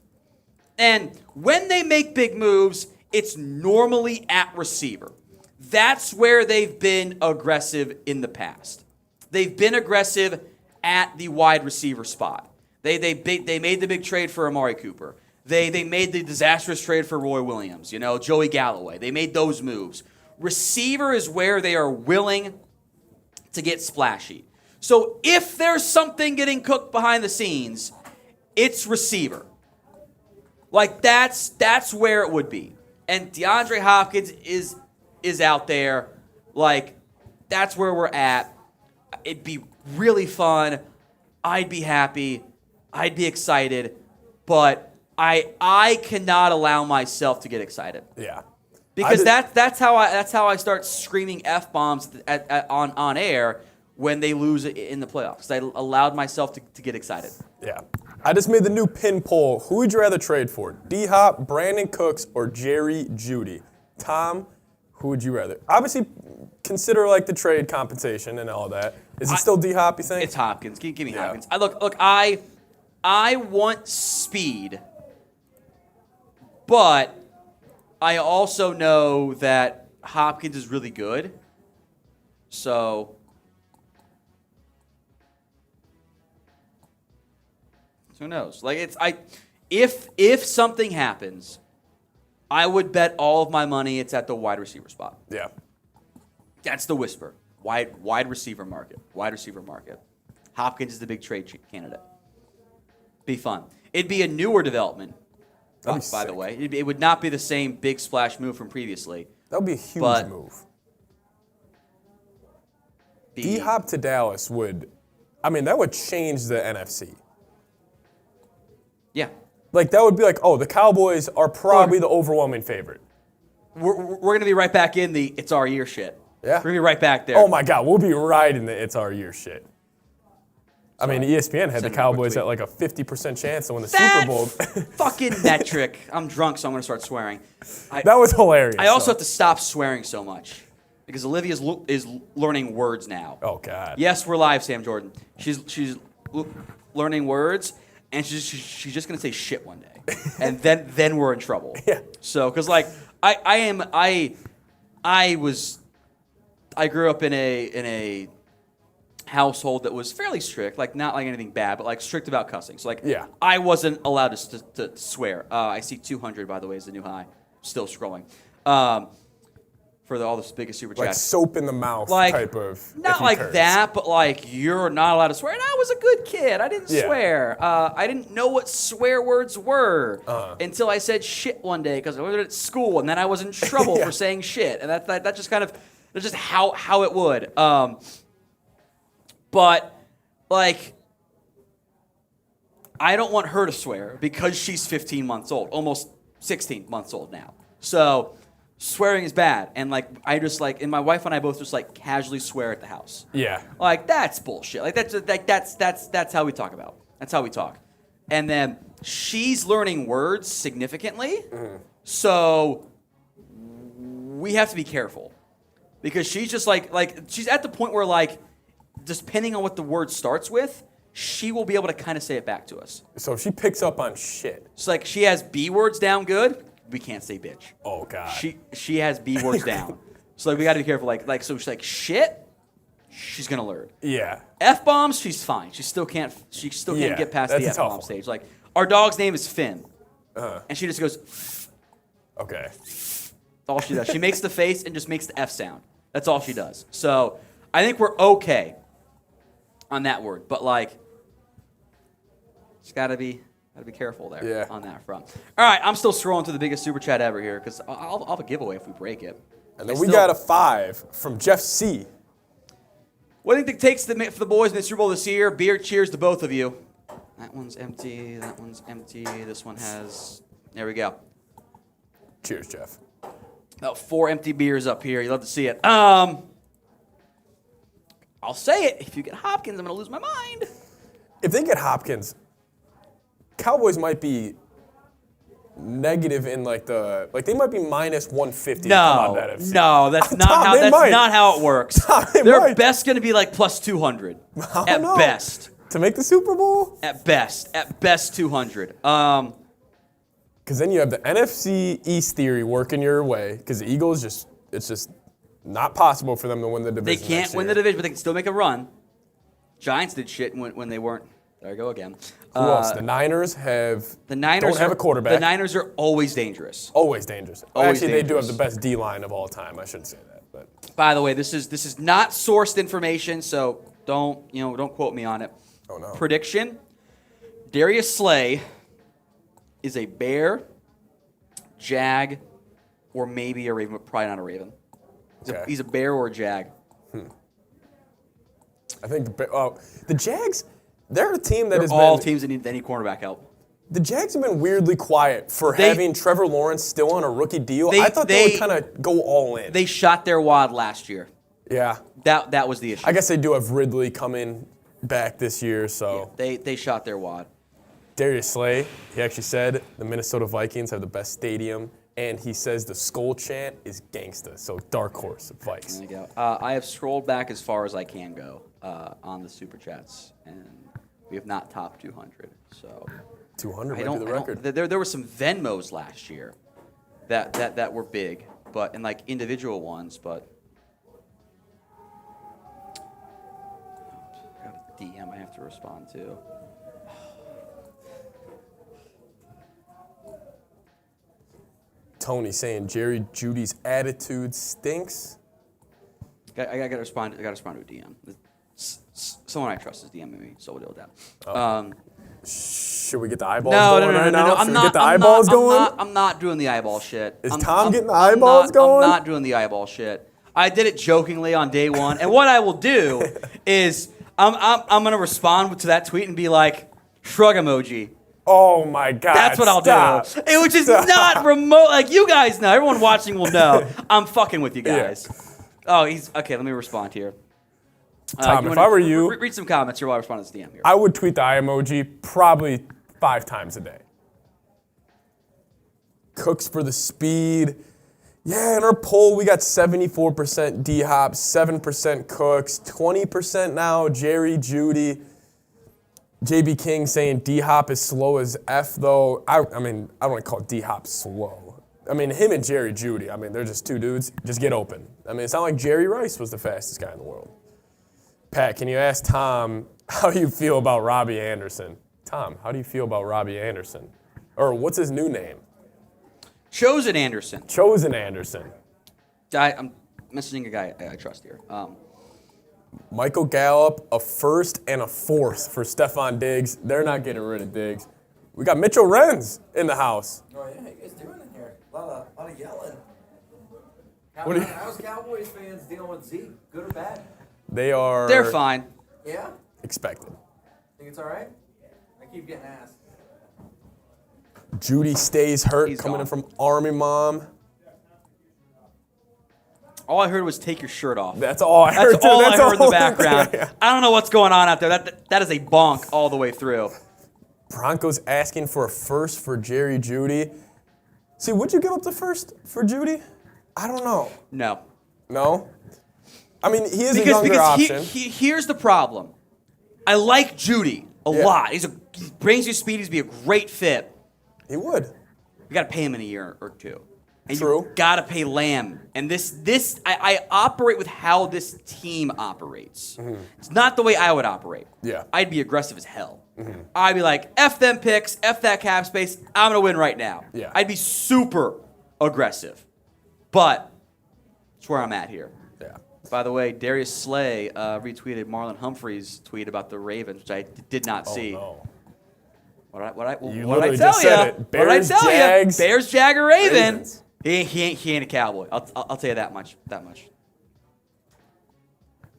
And when they make big moves, it's normally at receiver. That's where they've been aggressive in the past. They've been aggressive at the wide receiver spot. They made the big trade for Amari Cooper. They made the disastrous trade for Roy Williams, Joey Galloway. They made those moves. Receiver is where they are willing to get splashy. So if there's something getting cooked behind the scenes, it's receiver. Like, that's where it would be. And DeAndre Hopkins is out there. Like, that's where we're at. It'd be really fun. I'd be happy. I'd be excited. But I cannot allow myself to get excited. Yeah. Because that's how I start screaming F-bombs on air when they lose in the playoffs. I allowed myself to get excited. Yeah. I just made the new pin poll. Who would you rather trade for? D-Hop, Brandon Cooks, or Jerry Jeudy? Tom, who would you rather? Obviously, consider like the trade compensation and all that. Is it still D-Hop, you think? It's Hopkins. Give me Hopkins. I want speed, but I also know that Hopkins is really good. So who knows? Like, if something happens, I would bet all of my money it's at the wide receiver spot. Yeah. That's the whisper. Wide receiver market. Wide receiver market. Hopkins is the big trade candidate. Be fun. It'd be a newer development, by the way. It would not be the same big splash move from previously. That would be a huge move. D-Hop to Dallas that would change the NFC. Yeah. Like, that would be like, oh, the Cowboys are probably the overwhelming favorite. We're going to be right back in the it's our year shit. Yeah. We're going to be right back there. Oh, my God. We'll be right in the it's our year shit. ESPN had the Cowboys at like a 50% chance to win the Super Bowl. Fucking metric. I'm drunk, so I'm going to start swearing. That was hilarious. I also have to stop swearing so much because Olivia is learning words now. Oh, God. Yes, we're live, Sam Jordan. She's learning words. and she's just gonna say shit one day, and then we're in trouble. Yeah. So, because like I grew up in a household that was fairly strict, like not like anything bad, but like strict about cussing. So like I wasn't allowed to swear. I see 200 by the way is the new high. Still scrolling. For all the biggest super chats. Like soap in the mouth like, type of. Not like curse. That, but like you're not allowed to swear. And I was a good kid. I didn't swear. I didn't know what swear words were until I said shit one day because I learned it at school, and then I was in trouble for saying shit. And that just kind of that's just how it would. But like I don't want her to swear because she's 15 months old, almost 16 months old now. So swearing is bad, and like I just like, and my wife and I both just like casually swear at the house. Yeah. Like that's bullshit. Like that's how we talk about. That's how we talk. And then she's learning words significantly, so we have to be careful because she's just like she's at the point where like, just depending on what the word starts with, she will be able to kind of say it back to us. So if she picks up on shit. It's like she has B words down good. We can't say bitch. Oh God. She has B words down. So like we got to be careful. Like so she's like shit. She's gonna learn. Yeah. F bombs. She's fine. She still can't get past the F bomb stage. Like our dog's name is Finn, and she just goes. Okay. That's all she does. She makes the face and just makes the F sound. That's all she does. So I think we're okay on that word, but like, just gotta be careful there on that front. All right, I'm still scrolling through the biggest super chat ever here because I'll have a giveaway if we break it. And then we got a 5 from Jeff C. What do you think it takes for the boys in the Super Bowl this year? Beer cheers to both of you. That one's empty. That one's empty. This one has. There we go. Cheers, Jeff. About 4 empty beers up here. You love to see it. I'll say it. If you get Hopkins, I'm going to lose my mind. If they get Hopkins, Cowboys might be negative in they might be minus 150. No, that's not how it works. They're best going to be like plus 200 at best. To make the Super Bowl? At best 200. Because then you have the NFC East theory working your way. Because the Eagles it's just not possible for them to win the division. They can't win the division, but they can still make a run. Giants did shit when they weren't. There I go again. Who else? The Niners don't have a quarterback. The Niners are always dangerous. Always dangerous. Always Actually, dangerous. they do have the best D-line of all time. I shouldn't say that. But by the way, this is not sourced information, so don't quote me on it. Oh no. Prediction: Darius Slay is a Bear, Jag, or maybe a Raven, but probably not a Raven. He's a Bear or a Jag. I think the Jags. They're a team that They're all teams that need any cornerback help. The Jags have been weirdly quiet for having Trevor Lawrence still on a rookie deal. I thought they would kind of go all in. They shot their wad last year. Yeah. That was the issue. I guess they do have Ridley coming back this year, so. Yeah, they shot their wad. Darius Slay, he actually said the Minnesota Vikings have the best stadium, and he says the skull chant is gangsta, so dark horse, Vikes. There you go. I have scrolled back as far as I can go on the Super Chats, and we have not topped 200, so. 200 might be the record. There were some Venmos last year that were big, but and like individual ones, but I got a DM I have to respond to. Tony saying Jerry Judy's attitude stinks. I got to respond to a DM. Someone I trust is DMing me, so we'll deal with that. Should we get the eyeballs going right now? I'm Should not, we get the eyeballs going? I'm not doing the eyeball shit. Is Tom getting the eyeballs going? I'm not doing the eyeball shit. I did it jokingly on day one, and what I will do is I'm gonna respond to that tweet and be like, shrug emoji. Oh my God! That's what I'll do. Which is not remote. Like you guys know, everyone watching will know. I'm fucking with you guys. Yeah. Oh, he's okay. Let me respond here. Tom, if I were you, read some comments here while I respond to this DM here. I would tweet the eye emoji probably 5 times a day. Cooks for the speed. Yeah, in our poll, we got 74% D-Hop, 7% Cooks, 20% now Jerry Jeudy. JB King saying D-Hop is slow as F, though. I mean, I don't want to call D-Hop slow. I mean, him and Jerry Jeudy, I mean, they're just two dudes. Just get open. I mean, it's not like Jerry Rice was the fastest guy in the world. Pat, can you ask Tom how you feel about Robbie Anderson? Tom, how do you feel about Robbie Anderson? Or what's his new name? Chosen Anderson. Chosen Anderson. I'm messaging a guy I trust here. Michael Gallup, a first and a fourth for Stephon Diggs. They're not getting rid of Diggs. We got Mitchell Renz in the house. Oh, yeah, how you guys doing in here? A lot of yelling. What do you- How's Cowboys fans dealing with Zeke? Good or bad? They're fine. Yeah? Expected. Think it's all right? I keep getting asked. Judy stays hurt, He's coming gone. in from Army Mom. All I heard was take your shirt off. That's all I heard. That's all I heard in the all- background. Yeah. I don't know what's going on out there. That is a bonk all the way through. Broncos asking for a first for Jerry Jeudy. See, would you give up the first for Jeudy? I don't know. No. No? I mean, he is a younger option. Here's the problem. I like Jeudy a lot. He brings you speed. He's be a great fit. He would. You got to pay him in a year or two. And True. you got to pay Lamb. And I operate with how this team operates. It's not the way I would operate. Yeah. I'd be aggressive as hell. I'd be like, F them picks, F that cap space. I'm going to win right now. Yeah. I'd be super aggressive. But that's where I'm at here. Yeah. By the way, Darius Slay retweeted Marlon Humphrey's tweet about the Ravens, which I did not see. Oh, no. What did I literally tell just you? said it. What did I Bears, tell you? Jags, Bears, Jag, or Raven. Ravens. He ain't a Cowboy. I'll tell you that much.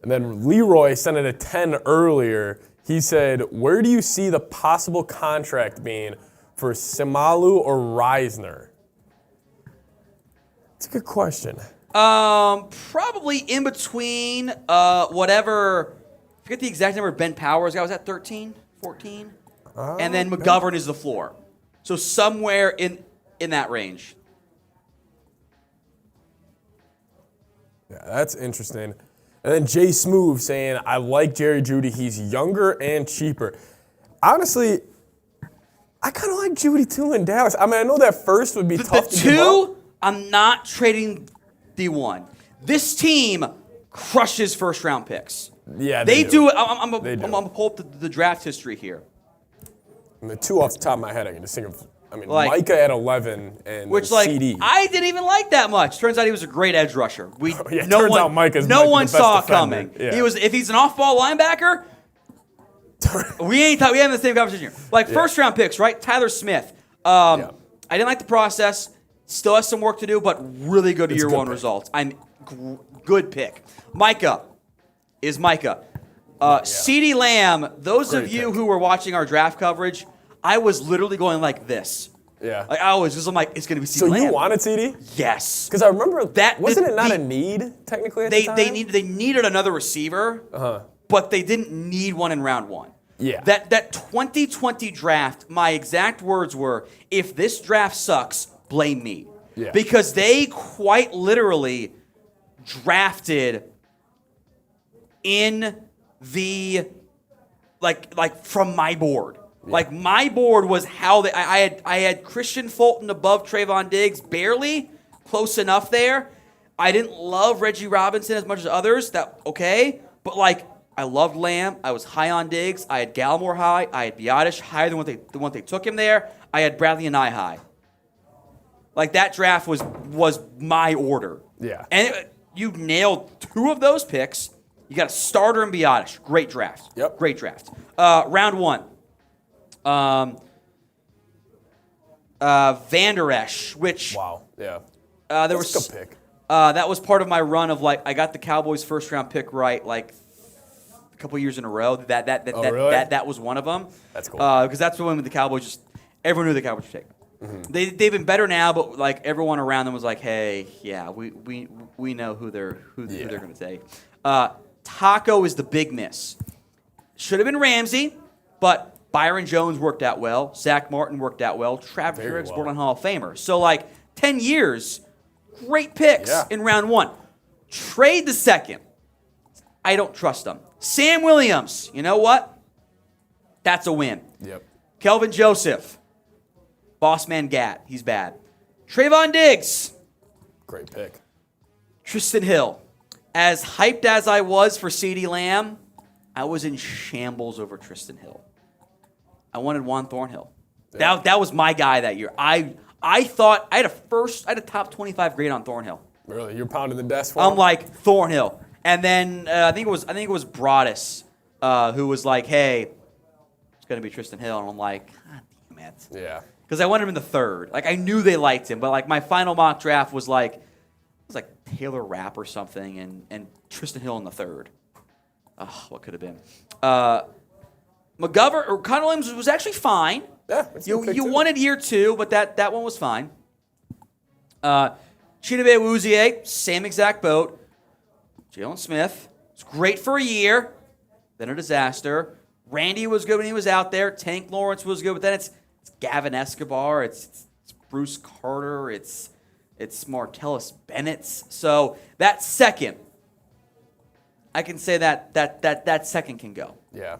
And then Leroy sent it a 10 earlier. He said, where do you see the possible contract being for Simalu or Reisner? It's a good question. Probably in between whatever. I forget the exact number of Ben Powers. Was that 13, 14? And then McGovern is the floor. So somewhere in that range. Yeah, that's interesting. And then Jay Smoove saying, I like Jerry Jeudy. He's younger and cheaper. Honestly, I kind of like Jeudy too in Dallas. I mean, I know that first would be tough to give up. I'm not trading D1. This team crushes first-round picks. Yeah, They do it. I'm They do. going to pull up the draft history here. And the two off the top of my head, I can just think of, Like- Micah at 11 and Which, like, CD. I didn't even like that much. Turns out he was a great edge rusher. Yeah, turns out Micah's no the one best saw it defender. coming. Yeah. If he's an off-ball linebacker, we having the same conversation here. Like, first-round picks, right? Tyler Smith. I didn't like the process. Still has some work to do, but really good year good one pick. results. Good pick. Micah is Micah. CeeDee Lamb, those Great of you pick. who were watching our draft coverage, I was literally going like this. Yeah. Like I was just I'm like, it's going to be CeeDee So Lamb. you wanted CD? Yes. Because I remember That- wasn't it not the- a need technically at the time? They needed another receiver, but they didn't need one in round one. Yeah. That 2020 draft, my exact words were, if this draft sucks, blame me. Yeah. Because they quite literally drafted in the like from my board. Like my board was how I had Christian Fulton above Trayvon Diggs, barely close enough there. I didn't love Reggie Robinson as much as others. But like I loved Lamb. I was high on Diggs. I had Gallimore high. I had Biotish higher than what they took him there. I had Bradley and I high. Like that draft was my order. Yeah. And you nailed two of those picks. You got a starter and Biotish. Great draft. Yep. Great draft. Round one. Van Der Esch, which Wow. Yeah. there That's was a good pick. that was part of my run of like I got the Cowboys first round pick right like a couple years in a row. Really? That was one of them. That's cool. Because that's when the Cowboys everyone knew the Cowboys would take. They've been better now, but like everyone around them was like, hey, yeah, we know who they're going to take. Taco is the big miss. Should have been Ramsey, but Byron Jones worked out well. Zach Martin worked out well. Travis Very Harris, well. borderline Hall of Famer. So like 10 years, great picks Yeah. in round one. Trade the second. I don't trust them. Sam Williams, you know what? That's a win. Yep. Kelvin Joseph. Boss man Gat. He's bad. Trayvon Diggs. Great pick. Tristan Hill. As hyped as I was for CeeDee Lamb, I was in shambles over Tristan Hill. I wanted Juan Thornhill. Yeah. That was my guy that year. I thought I had a top 25 grade on Thornhill. Really, you're pounding the desk for him? I'm like Thornhill, and then I think it was Broadus who was like, "Hey, it's gonna be Tristan Hill," and I'm like, "God damn it!" Yeah. Because I wanted him in the third. Like I knew they liked him, but like my final mock draft was like Taylor Rapp or something, and Tristan Hill in the third. Oh, what could have been? McGovern or Connor Williams was actually fine. Yeah. that's a good pick You too. wanted year 2, but that one was fine. Chidobe Awuzie, same exact boat. Jalen Smith, it's great for a year, then a disaster. Randy was good when he was out there. Tank Lawrence was good, but then it's Gavin Escobar, it's Bruce Carter, it's Martellus Bennett. So that second, I can say that second can go. Yeah.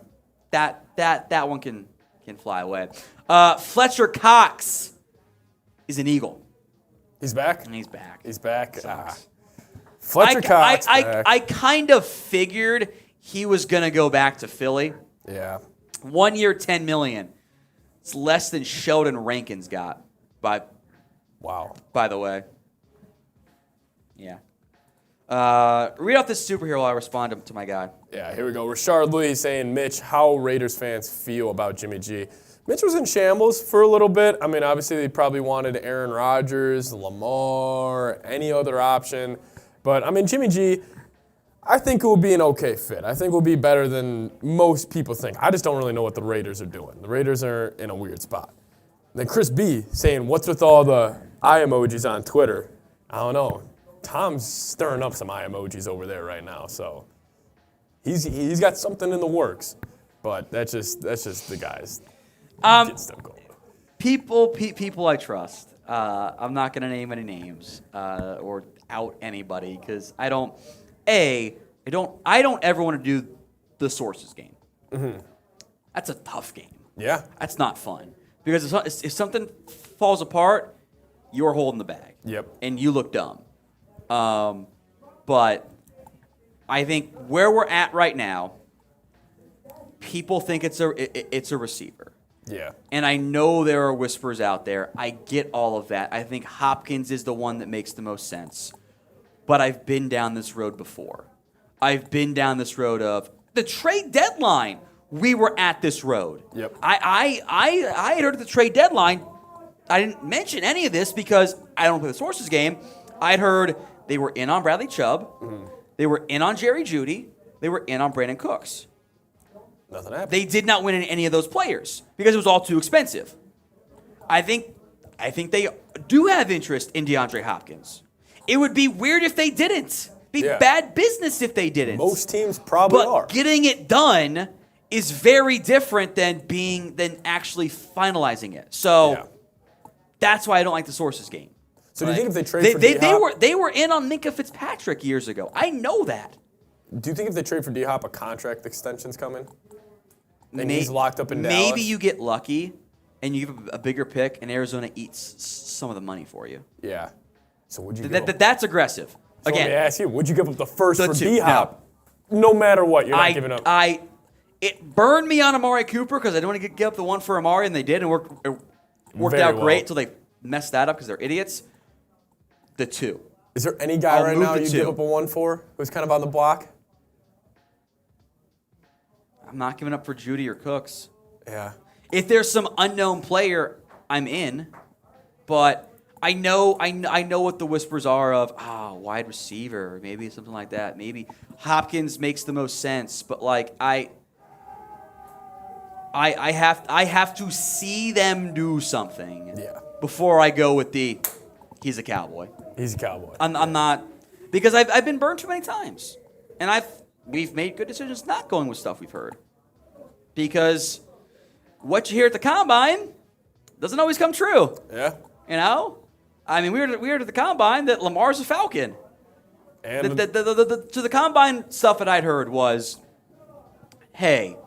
That one can fly away. Fletcher Cox is an Eagle. He's back? And he's back. He's back. Sucks. Fletcher Cox back. I kind of figured he was going to go back to Philly. Yeah. 1 year, $10 million. It's less than Sheldon Rankins got, Wow. by the way. Yeah. Read off this superhero while I respond to my guy. Yeah, here we go. Rashard Lee saying, Mitch, how Raiders fans feel about Jimmy G. Mitch was in shambles for a little bit. I mean, obviously they probably wanted Aaron Rodgers, Lamar, any other option. But, I mean, Jimmy G, I think it will be an okay fit. I think it will be better than most people think. I just don't really know what the Raiders are doing. The Raiders are in a weird spot. Then Chris B saying, what's with all the eye emojis on Twitter? I don't know. Tom's stirring up some eye emojis over there right now, so he's got something in the works. But that's just the guys. Get stuff going. People I trust. I'm not going to name any names or out anybody because I don't ever want to do the sources game. Mm-hmm. That's a tough game. Yeah. That's not fun because if something falls apart, you're holding the bag. Yep. And you look dumb. But I think where we're at right now, people think it's a receiver. Yeah. And I know there are whispers out there. I get all of that. I think Hopkins is the one that makes the most sense. But I've been down this road before. I've been down this road of the trade deadline. We were at this road. Yep. I had heard at the trade deadline. I didn't mention any of this because I don't play the sources game. I'd heard they were in on Bradley Chubb. Mm-hmm. They were in on Jerry Jeudy. They were in on Brandon Cooks. Nothing happened. They did not win any of those players because it was all too expensive. I think they do have interest in DeAndre Hopkins. It would be weird if they didn't. Be bad business if they didn't. Most teams probably but are. Getting it done is very different than actually finalizing it. So that's why I don't like the sources game. So do you think if they trade for D-Hop, they were in on Minka Fitzpatrick years ago. I know that. do you think if they trade for D-Hop, a contract extension's coming? And he's locked up in Dallas? Maybe you get lucky and you give a bigger pick and Arizona eats some of the money for you. Yeah. So would you That's aggressive. So Again, let me ask you, would you give up the first the for two. D-Hop? No matter what, you're not giving up. It burned me on Amari Cooper because I didn't want to give up the one for Amari, and they did, and it worked Very out well. great until they messed that up because they're idiots. The two. Is there any guy I'll right move now the you two. give up a one for who's kind of on the block? I'm not giving up for Judy or Cooks. Yeah. If there's some unknown player, I'm in. But I know what the whispers are of wide receiver, maybe something like that. Maybe Hopkins makes the most sense, but like I have to see them do something before I go with he's a Cowboy. He's a Cowboy. I'm not, because I've been burned too many times, and we've made good decisions not going with stuff we've heard, because what you hear at the combine doesn't always come true. Yeah. You know, I mean, we heard at the combine that Lamar's a Falcon. And The combine stuff that I'd heard was, hey,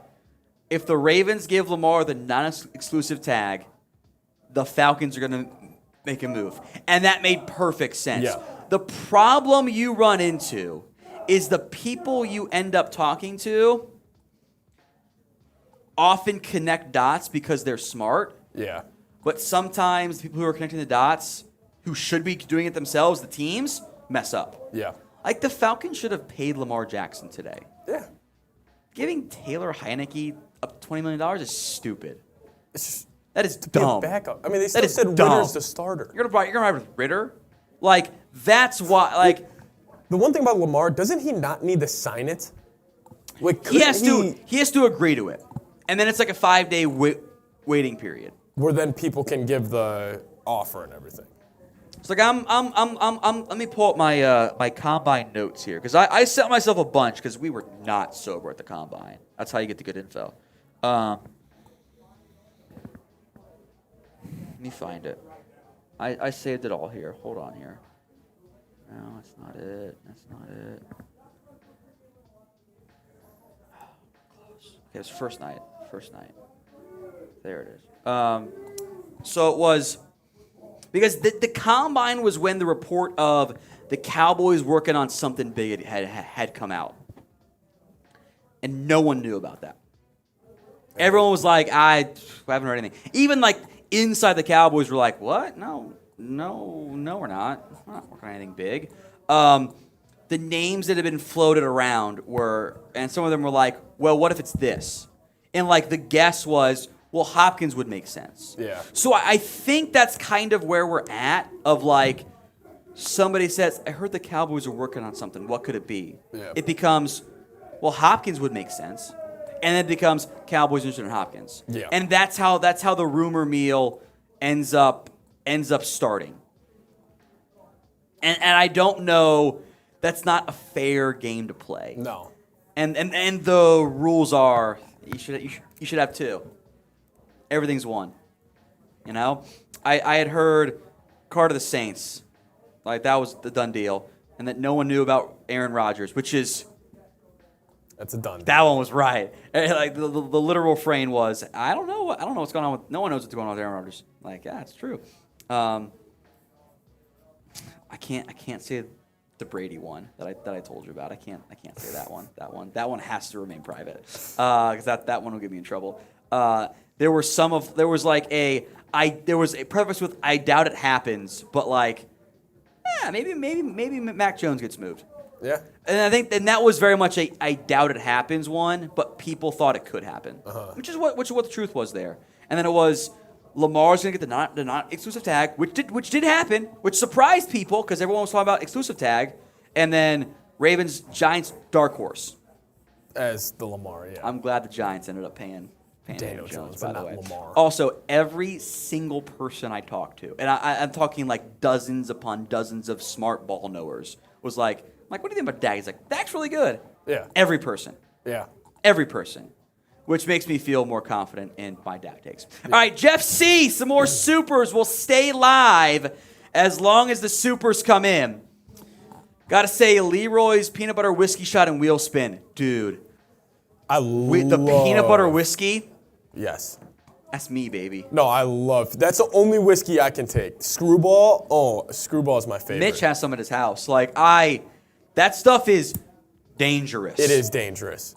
if the Ravens give Lamar the non-exclusive tag, the Falcons are going to make a move. And that made perfect sense. Yeah. The problem you run into is the people you end up talking to often connect dots because they're smart. Yeah. But sometimes people who are connecting the dots, who should be doing it themselves, the teams, mess up. Yeah. Like the Falcons should have paid Lamar Jackson today. Yeah. Giving Taylor Heineke up $20 million is stupid. It's just That is to be a dumb. backup. I mean, they still is said dumb. Ritter's the starter. You're gonna ride with Ritter? Like, that's why, like, The one thing about Lamar, doesn't he not need to sign it? Like, he has couldn't to agree to it. And then it's like a 5-day waiting period. where then people can give the offer and everything. It's like let me pull up my my combine notes here because I set myself a bunch because we were not sober at the combine. That's how you get the good info. Let me find it. I saved it all here. Hold on here. No, that's not it. That's not it. Close. Okay, it was first night. First night. There it is. So it was because the combine was when the report of the Cowboys working on something big had come out, and no one knew about that. Everyone was like, I haven't heard anything. Even like inside the Cowboys were like, what? No, we're not. We're not working on anything big. The names that had been floated around were, and some of them were like, well, what if it's this? And like the guess was, well, Hopkins would make sense. Yeah. So I think that's kind of where we're at of like, somebody says, I heard the Cowboys are working on something. What could it be? Yeah. It becomes, well, Hopkins would make sense. And then it becomes Cowboys interested in Hopkins. Yeah. And that's how the rumor meal ends up starting. And I don't know, that's not a fair game to play. No. And the rules are you should have two. Everything's one. You know? I had heard Card of the Saints, like that was the done deal, and that no one knew about Aaron Rodgers, which is That's a done deal. that one was right. Like the literal refrain was, I don't know what's going on with. No one knows what's going on with Aaron Rodgers. Like, yeah, it's true. I can't say the Brady one that I told you about. I can't say that one. That one has to remain private because that one will get me in trouble. There was a preface with I doubt it happens, but like, yeah, maybe Mac Jones gets moved. Yeah. And I think that was very much a I doubt it happens one, but people thought it could happen, which is what the truth was there. And then it was Lamar's going to get the non-exclusive tag, which did happen, which surprised people because everyone was talking about exclusive tag, and then Ravens Giants dark horse. As the Lamar, yeah. I'm glad the Giants ended up paying Daniel Jones, Jones, by but the not way. Lamar. Also, every single person I talked to, and I'm talking like dozens upon dozens of smart ball knowers, was like, what do you think about Dak? He's like, Dak's really good. Yeah. Every person. Yeah. Every person. Which makes me feel more confident in my Dak takes. All right, Jeff C., some more supers will stay live as long as the supers come in. Got to say, Leroy's peanut butter whiskey shot and wheel spin. Dude. I With the peanut butter whiskey, Yes. that's me, baby. No, I love. That's the only whiskey I can take. Screwball. Screwball is my favorite. Mitch has some at his house. That stuff is dangerous. It is dangerous.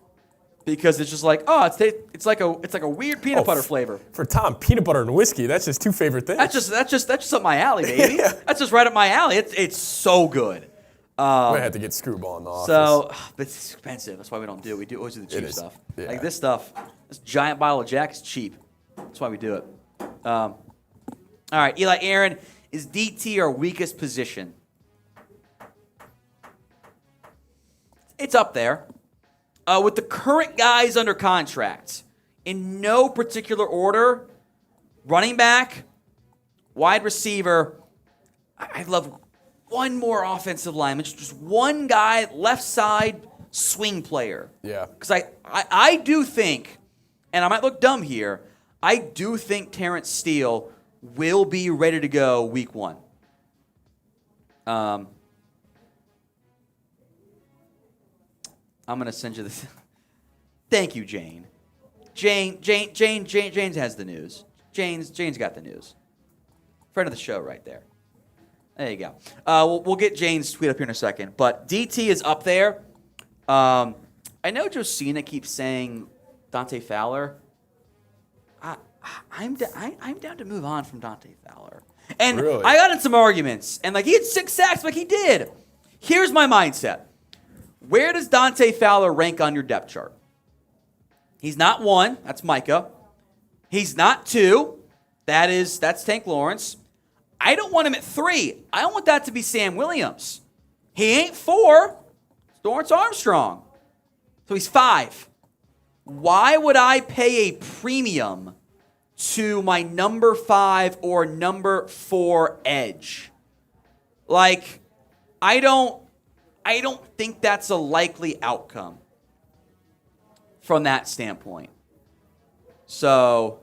Because it's just like, it's like a weird peanut butter flavor. For Tom, peanut butter and whiskey, that's his two favorite things. That's just up my alley, baby. Yeah. That's just right up my alley. It's so good. I'm gonna have to get Screwball in the office. So, but it's expensive. That's why we don't do it. We always do the cheap is. stuff. Yeah. Like this stuff, this giant bottle of Jack is cheap. That's why we do it. All right, Eli Aaron, is DT our weakest position? It's up there. With the current guys under contract, in no particular order, running back, wide receiver, I'd love one more offensive lineman, just one guy, left side, swing player. Yeah. Because I do think, and I might look dumb here, I do think Terrence Steele will be ready to go week one. I'm going to send you this. Thank you, Jane. James has the news. Jane's got the news. Friend of the show right there. There you go. We'll get Jane's tweet up here in a second. But DT is up there. I know Josina keeps saying Dante Fowler. I'm down to move on from Dante Fowler. And Really? I got in some arguments. And, he had 6 sacks like he did. Here's my mindset. Where does Dante Fowler rank on your depth chart? He's not 1. That's Micah. He's not 2. That's Tank Lawrence. I don't want him at 3. I want that to be Sam Williams. He ain't 4. It's Dorrance Armstrong. So he's 5. Why would I pay a premium to my number 5 or number 4 edge? I don't think that's a likely outcome from that standpoint. So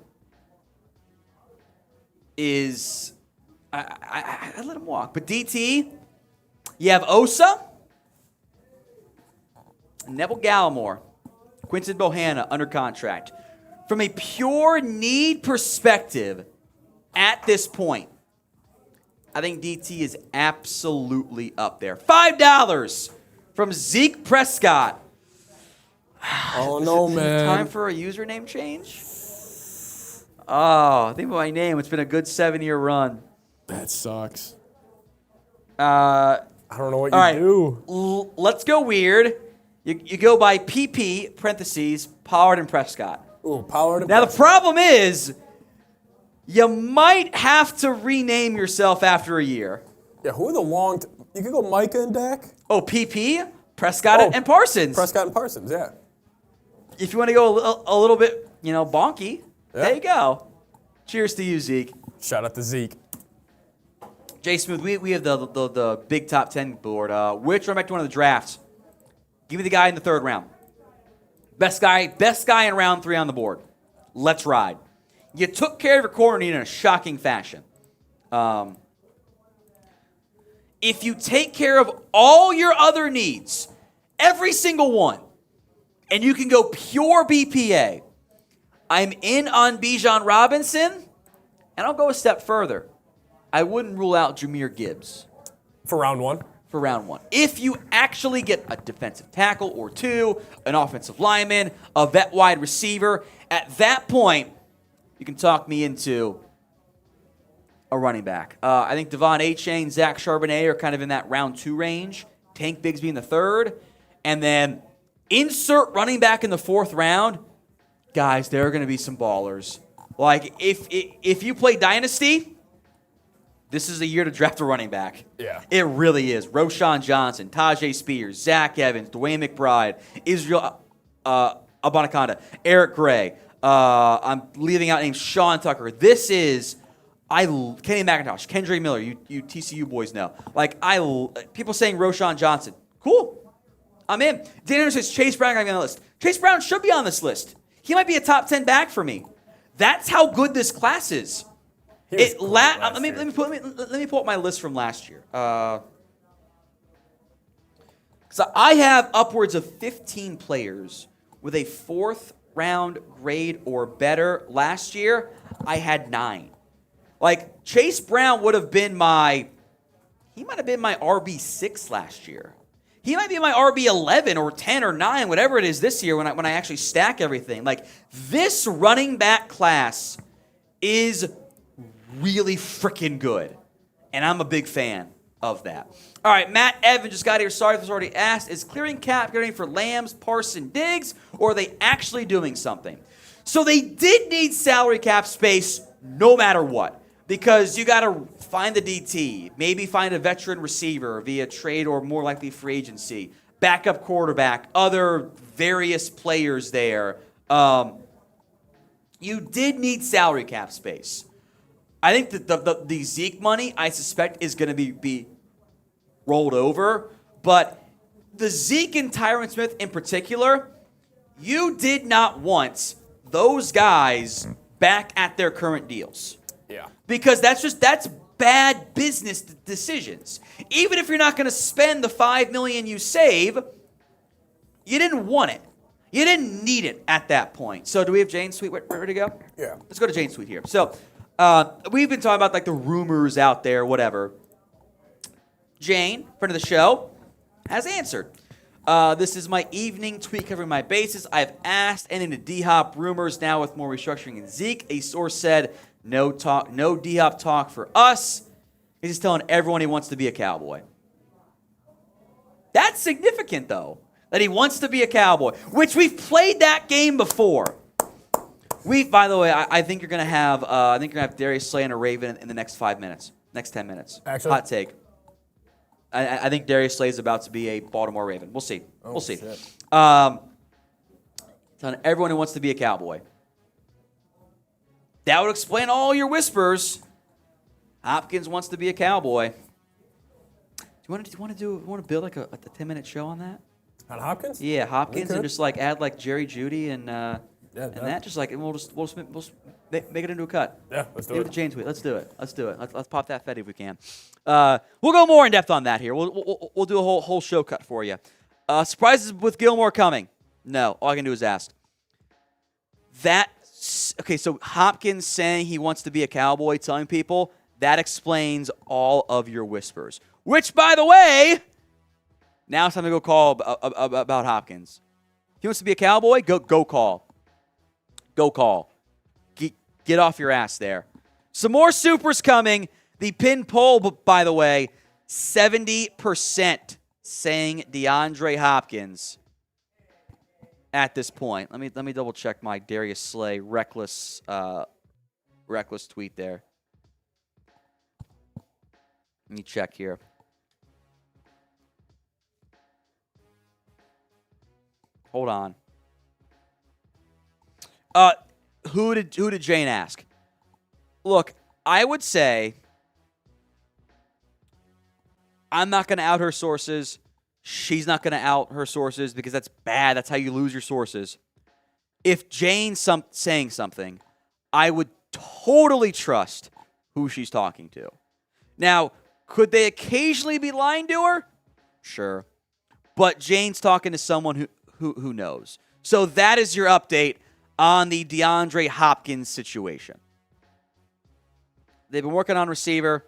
I let him walk. But DT, you have Osa, Neville Gallimore, Quinton Bohanna under contract. From a pure need perspective, at this point, I think DT is absolutely up there. $5 from Zeke Prescott. Oh, no, man. Time for a username change? Oh, think about my name. It's been a good 7-year run. That sucks. I don't know what you do. Let's go weird. You go by PP, parentheses, Pollard and Prescott. Ooh, Pollard and Now, the Prescott. problem is you might have to rename yourself after a year. Yeah, who are the you could go Micah and Dak? Oh, PP, Prescott, and Parsons. Prescott and Parsons, yeah. If you want to go a little bit, bonky, Yeah. there you go. Cheers to you, Zeke. Shout out to Zeke. Jay Smooth, we have the big top 10 board. Which running back do you want in the draft? Give me the guy in the 3rd round. Best guy in round 3 on the board. Let's ride. You took care of your corner need in a shocking fashion. If you take care of all your other needs, every single one, and you can go pure BPA, I'm in on Bijan Robinson, and I'll go a step further. I wouldn't rule out Jahmyr Gibbs. For round 1? For round 1. If you actually get a defensive tackle or 2, an offensive lineman, a vet wide receiver, at that point, you can talk me into a running back. I think Devon Achane, Zach Charbonnet are kind of in that round 2 range. Tank Bigsby in the 3rd. And then insert running back in the 4th round. Guys, there are going to be some ballers. If you play Dynasty, this is a year to draft a running back. Yeah. It really is. Roshan Johnson, Tajay Spears, Zach Evans, Dwayne McBride, Israel Abanikanda, Eric Gray. I'm leaving out names. Sean Tucker. This is Kenny McIntosh, Kendra Miller. You TCU boys know. People saying Roshan Johnson. Cool. I'm in. Dan Anderson says Chase Brown got to be on the list. Chase Brown should be on this list. He might be a top 10 back for me. That's how good this class is. Let me pull up my list from last year. So I have upwards of 15 players with a 4th round grade or better. Last year, I had 9. Chase Brown would have been he might have been my RB6 last year. He might be my RB11 or 10 or 9, whatever it is this year when I actually stack everything. This running back class is really freaking good. And I'm a big fan of that. All right, Matt Evans just got here. Sorry if it was already asked. Is clearing cap getting for Lambs, Parson, Diggs, or are they actually doing something? So they did need salary cap space no matter what. Because you got to find the DT, maybe find a veteran receiver via trade or more likely free agency, backup quarterback, other various players there. You did need salary cap space. I think that the Zeke money, I suspect, is going to be rolled over. But the Zeke and Tyron Smith in particular, you did not want those guys back at their current deals. Yeah. Because that's bad business decisions. Even if you're not going to spend the $5 million you save, you didn't want it. You didn't need it at that point. So do we have Jane's tweet ready to go? Yeah. Let's go to Jane's tweet here. So we've been talking about like the rumors out there, whatever. Jane, friend of the show, has answered. This is my evening tweet covering my bases. I've asked ending the D-Hop rumors now with more restructuring in Zeke. A source said no D-Hop talk for us. He's just telling everyone he wants to be a Cowboy. That's significant, though, that he wants to be a Cowboy, which we've played that game before. By the way, I think you're gonna have Darius Slay and a Raven in the next 5 minutes, next 10 minutes. Actually? Hot take. I think Darius Slay is about to be a Baltimore Raven. We'll see. We'll see. Telling everyone who wants to be a Cowboy. That would explain all your whispers. Hopkins wants to be a Cowboy. Do you want to build like a 10-minute show on that? On Hopkins? Yeah, Hopkins, and could. just like add like Jerry Judy and that, just like, and we'll just make it into a cut. Yeah, let's do Give it. it to Jane tweet. Let's do it. Let's pop that Fetty if we can. We'll go more in depth on that here. We'll do a whole show cut for you. Surprises with Gilmore coming? No. All I can do is ask. Okay, so Hopkins saying he wants to be a Cowboy, telling people, that explains all of your whispers. Which, by the way, now it's time to go call about Hopkins. If he wants to be a Cowboy, go call. Go call. Get off your ass there. Some more supers coming. The pin poll, by the way, 70% saying DeAndre Hopkins at this point. Let me double check my Darius Slay reckless tweet there. Let me check here. Hold on. Who did Jane ask? Look, I would say I'm not going to out her sources. She's not going to out her sources because that's bad. That's how you lose your sources. If Jane's saying something, I would totally trust who she's talking to. Now, could they occasionally be lying to her? Sure. But Jane's talking to someone who knows. So that is your update on the DeAndre Hopkins situation. They've been working on receiver.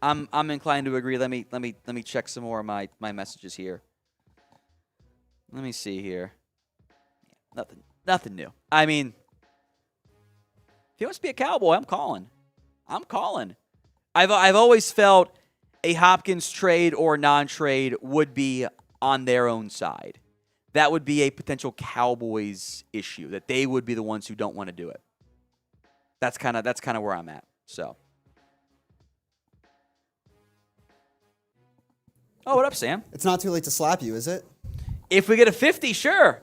I'm inclined to agree. Let me check some more of my messages here. Let me see here. Nothing new. I mean, if he wants to be a Cowboy, I'm calling. I've always felt a Hopkins trade or non-trade would be on their own side. That would be a potential Cowboys issue, that they would be the ones who don't want to do it. That's kind of where I'm at. So. Oh, what up, Sam? It's not too late to slap you, is it? If we get a 50, sure.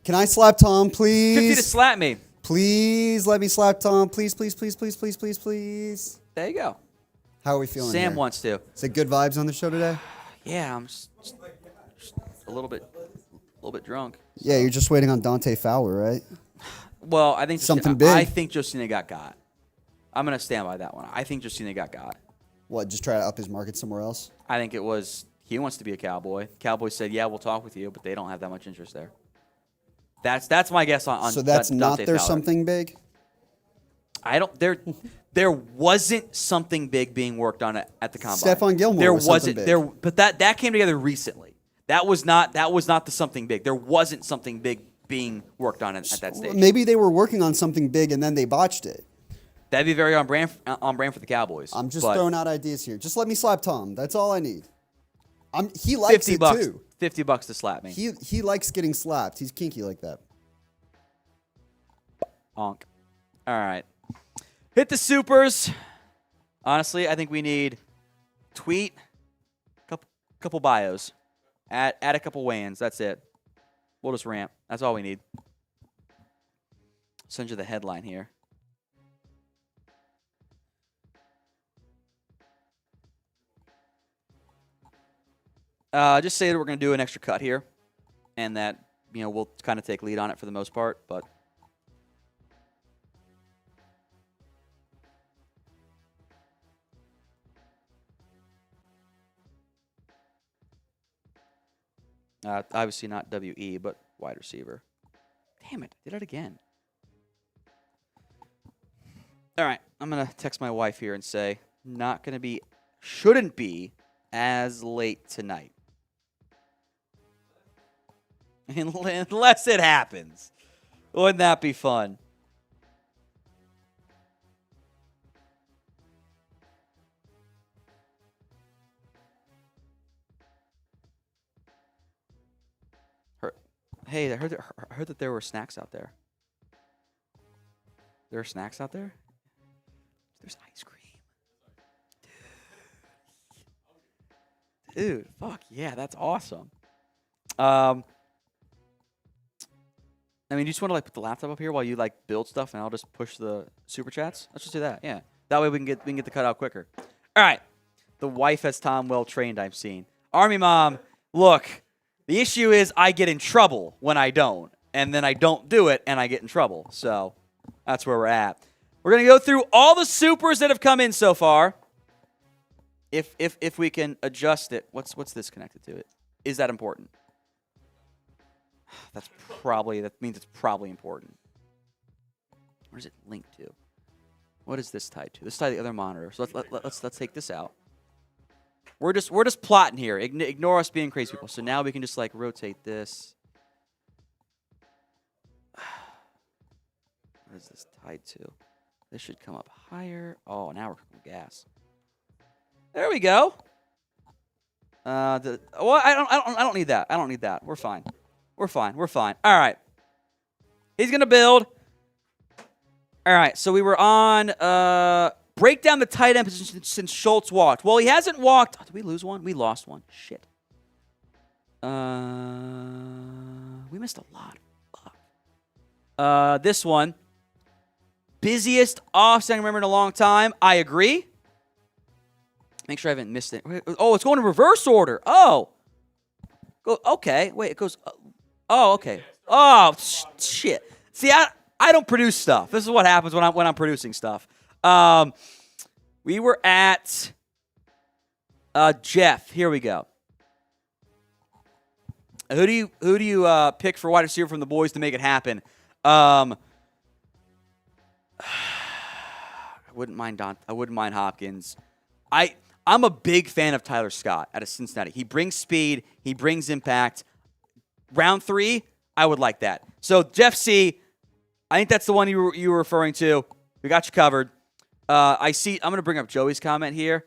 Can I slap Tom, please? 50 to slap me. Please let me slap Tom. Please, please, please, please, please, please, please. There you go. How are we feeling Sam here? wants to. Is it good vibes on the show today? Yeah, I'm just a little bit drunk. Yeah, you're just waiting on Dante Fowler, right? Well, I think Something big. I think Josina got. I'm gonna stand by that one. I think Josina got. What, just try to up his market somewhere else? I think it was he wants to be a Cowboy. Cowboys said, "Yeah, we'll talk with you," but they don't have that much interest there. That's my guess on. So that's Dante not there's Fowler. something big? I don't. There wasn't something big being worked on at the combine. Stephon Gilmore there was wasn't something big. there, but that came together recently. That was not the something big. There wasn't something big being worked on at that stage. Maybe they were working on something big and then they botched it. That'd be very on brand for the Cowboys. I'm just but throwing out ideas here. Just let me slap Tom. That's all I need. He likes $50 it too. $50 to slap me. He likes getting slapped. He's kinky like that. Honk. All right. Hit the supers. Honestly, I think we need tweet, couple bios, add a couple weigh-ins. That's it. We'll just ramp. That's all we need. Send you the headline here. Just say that we're going to do an extra cut here, and that we'll kind of take lead on it for the most part, but. Obviously not WE, but wide receiver. Damn it. I did it again. All right. I'm going to text my wife here and say, shouldn't be as late tonight. Unless it happens. Wouldn't that be fun? Hey, I heard that there were snacks out there. There are snacks out there? There's ice cream. Dude, fuck yeah, that's awesome. I mean, you just want to like put the laptop up here while you like build stuff, and I'll just push the super chats. Let's just do that. Yeah, that way we can get the cutout quicker. All right, the wife has Tom well trained. I've seen. Army mom, look. The issue is I get in trouble when I don't, and then I don't do it, and I get in trouble. So that's where we're at. We're gonna go through all the supers that have come in so far. If we can adjust it, what's this connected to it? Is that important? That means it's probably important. Where is it linked to? What is this tied to? This is tied to the other monitor. So let's take this out. We're just plotting here. Ignore us being crazy people. So now we can just like rotate this. What is this tied to? This should come up higher. Oh, now we're cooking gas. There we go. I don't need that. I don't need that. We're fine. We're fine. We're fine. All right. He's gonna build. All right. So we were on break down the tight end position since Schultz walked. Well, he hasn't walked. Oh, did we lose one? We lost one. Shit. We missed a lot. Fuck. This one. Busiest offseason I remember in a long time. I agree. Make sure I haven't missed it. Oh, it's going in reverse order. Oh. Okay. Wait, it goes. Oh, okay. Oh, shit. See, I don't produce stuff. This is what happens when I'm producing stuff. We were at Jeff. Here we go. Who do you pick for wide receiver from the boys to make it happen? I wouldn't mind Hopkins. I'm a big fan of Tyler Scott out of Cincinnati. He brings speed. He brings impact. Round 3, I would like that. So Jeff C, I think that's the one you were referring to. We got you covered. I'm going to bring up Joey's comment here.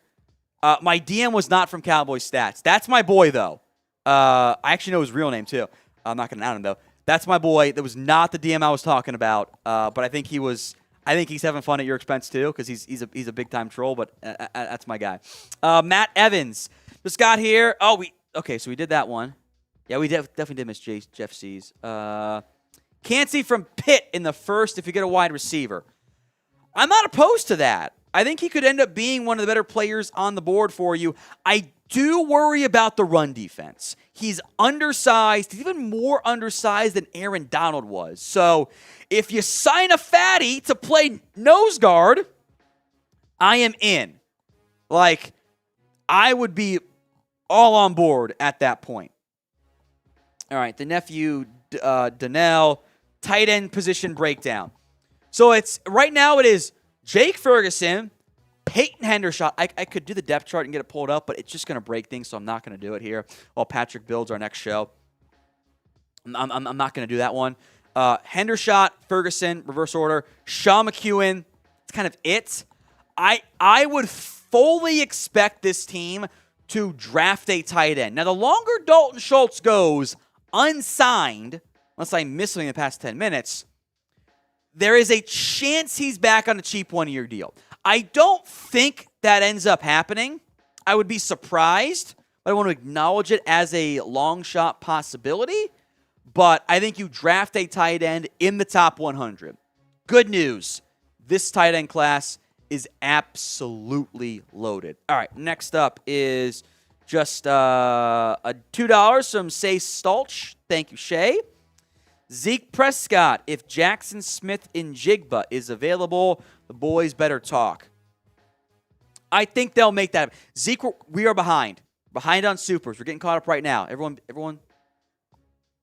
My DM was not from Cowboys Stats. That's my boy, though. I actually know his real name, too. I'm not going to out him, though. That's my boy. That was not the DM I was talking about. But I think he's having fun at your expense, too, because he's a big-time troll, but that's my guy. Matt Evans just got here. Okay, so we did that one. Yeah, we definitely did miss Jeff C's. Can't see from Pitt in the first if you get a wide receiver. I'm not opposed to that. I think he could end up being one of the better players on the board for you. I do worry about the run defense. He's undersized. He's even more undersized than Aaron Donald was. So if you sign a fatty to play nose guard, I am in. Like, I would be all on board at that point. All right, the nephew, Donnell, tight end position breakdown. So right now it is Jake Ferguson, Peyton Hendershot. I could do the depth chart and get it pulled up, but it's just going to break things, so I'm not going to do it here while Patrick builds our next show. I'm not going to do that one. Hendershot, Ferguson, reverse order. Sean McEwen, that's kind of it. I would fully expect this team to draft a tight end. Now, the longer Dalton Schultz goes unsigned, unless I miss something in the past 10 minutes, there is a chance he's back on a cheap one-year deal. I don't think that ends up happening. I would be surprised, but I want to acknowledge it as a long shot possibility. But I think you draft a tight end in the top 100. Good news. This tight end class is absolutely loaded. All right, next up is just a $2 from Say Stulch. Thank you, Shay. Zeke Prescott, if Jackson Smith in Jigba is available, the boys better talk. I think they'll make that. Zeke, we are behind. Behind on supers. We're getting caught up right now. Everyone,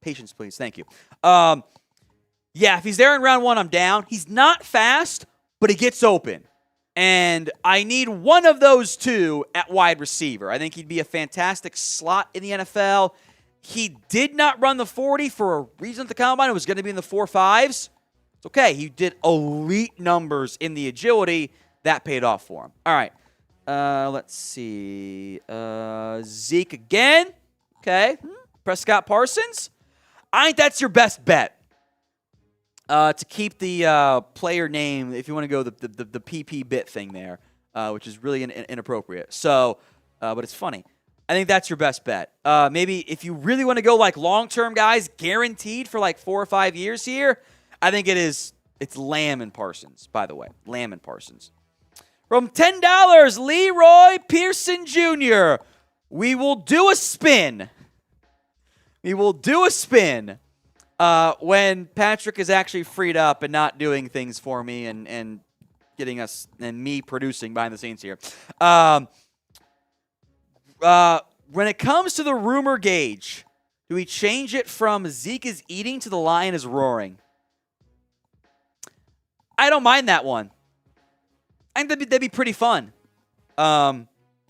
patience, please. Thank you. yeah, if he's there in round 1, I'm down. He's not fast, but he gets open. And I need one of those two at wide receiver. I think he'd be a fantastic slot in the NFL. He did not run the 40 for a reason at the combine. It was going to be in the 4.5s. It's okay. He did elite numbers in the agility. That paid off for him. All right. Let's see. Zeke again. Okay. Prescott Parsons. I think that's your best bet. To keep the player name, if you want to go the PP bit thing there, which is really inappropriate. So, but it's funny. I think that's your best bet. Maybe if you really want to go like long-term guys, guaranteed for like 4 or 5 years here, I think it's Lamb and Parsons, by the way. Lamb and Parsons. From $10, Leroy Pearson Jr. We will do a spin. When Patrick is actually freed up and not doing things for me and getting us and me producing behind the scenes here. When it comes to the rumor gauge, do we change it from Zeke is eating to the lion is roaring? I don't mind that one. I think that'd be pretty fun.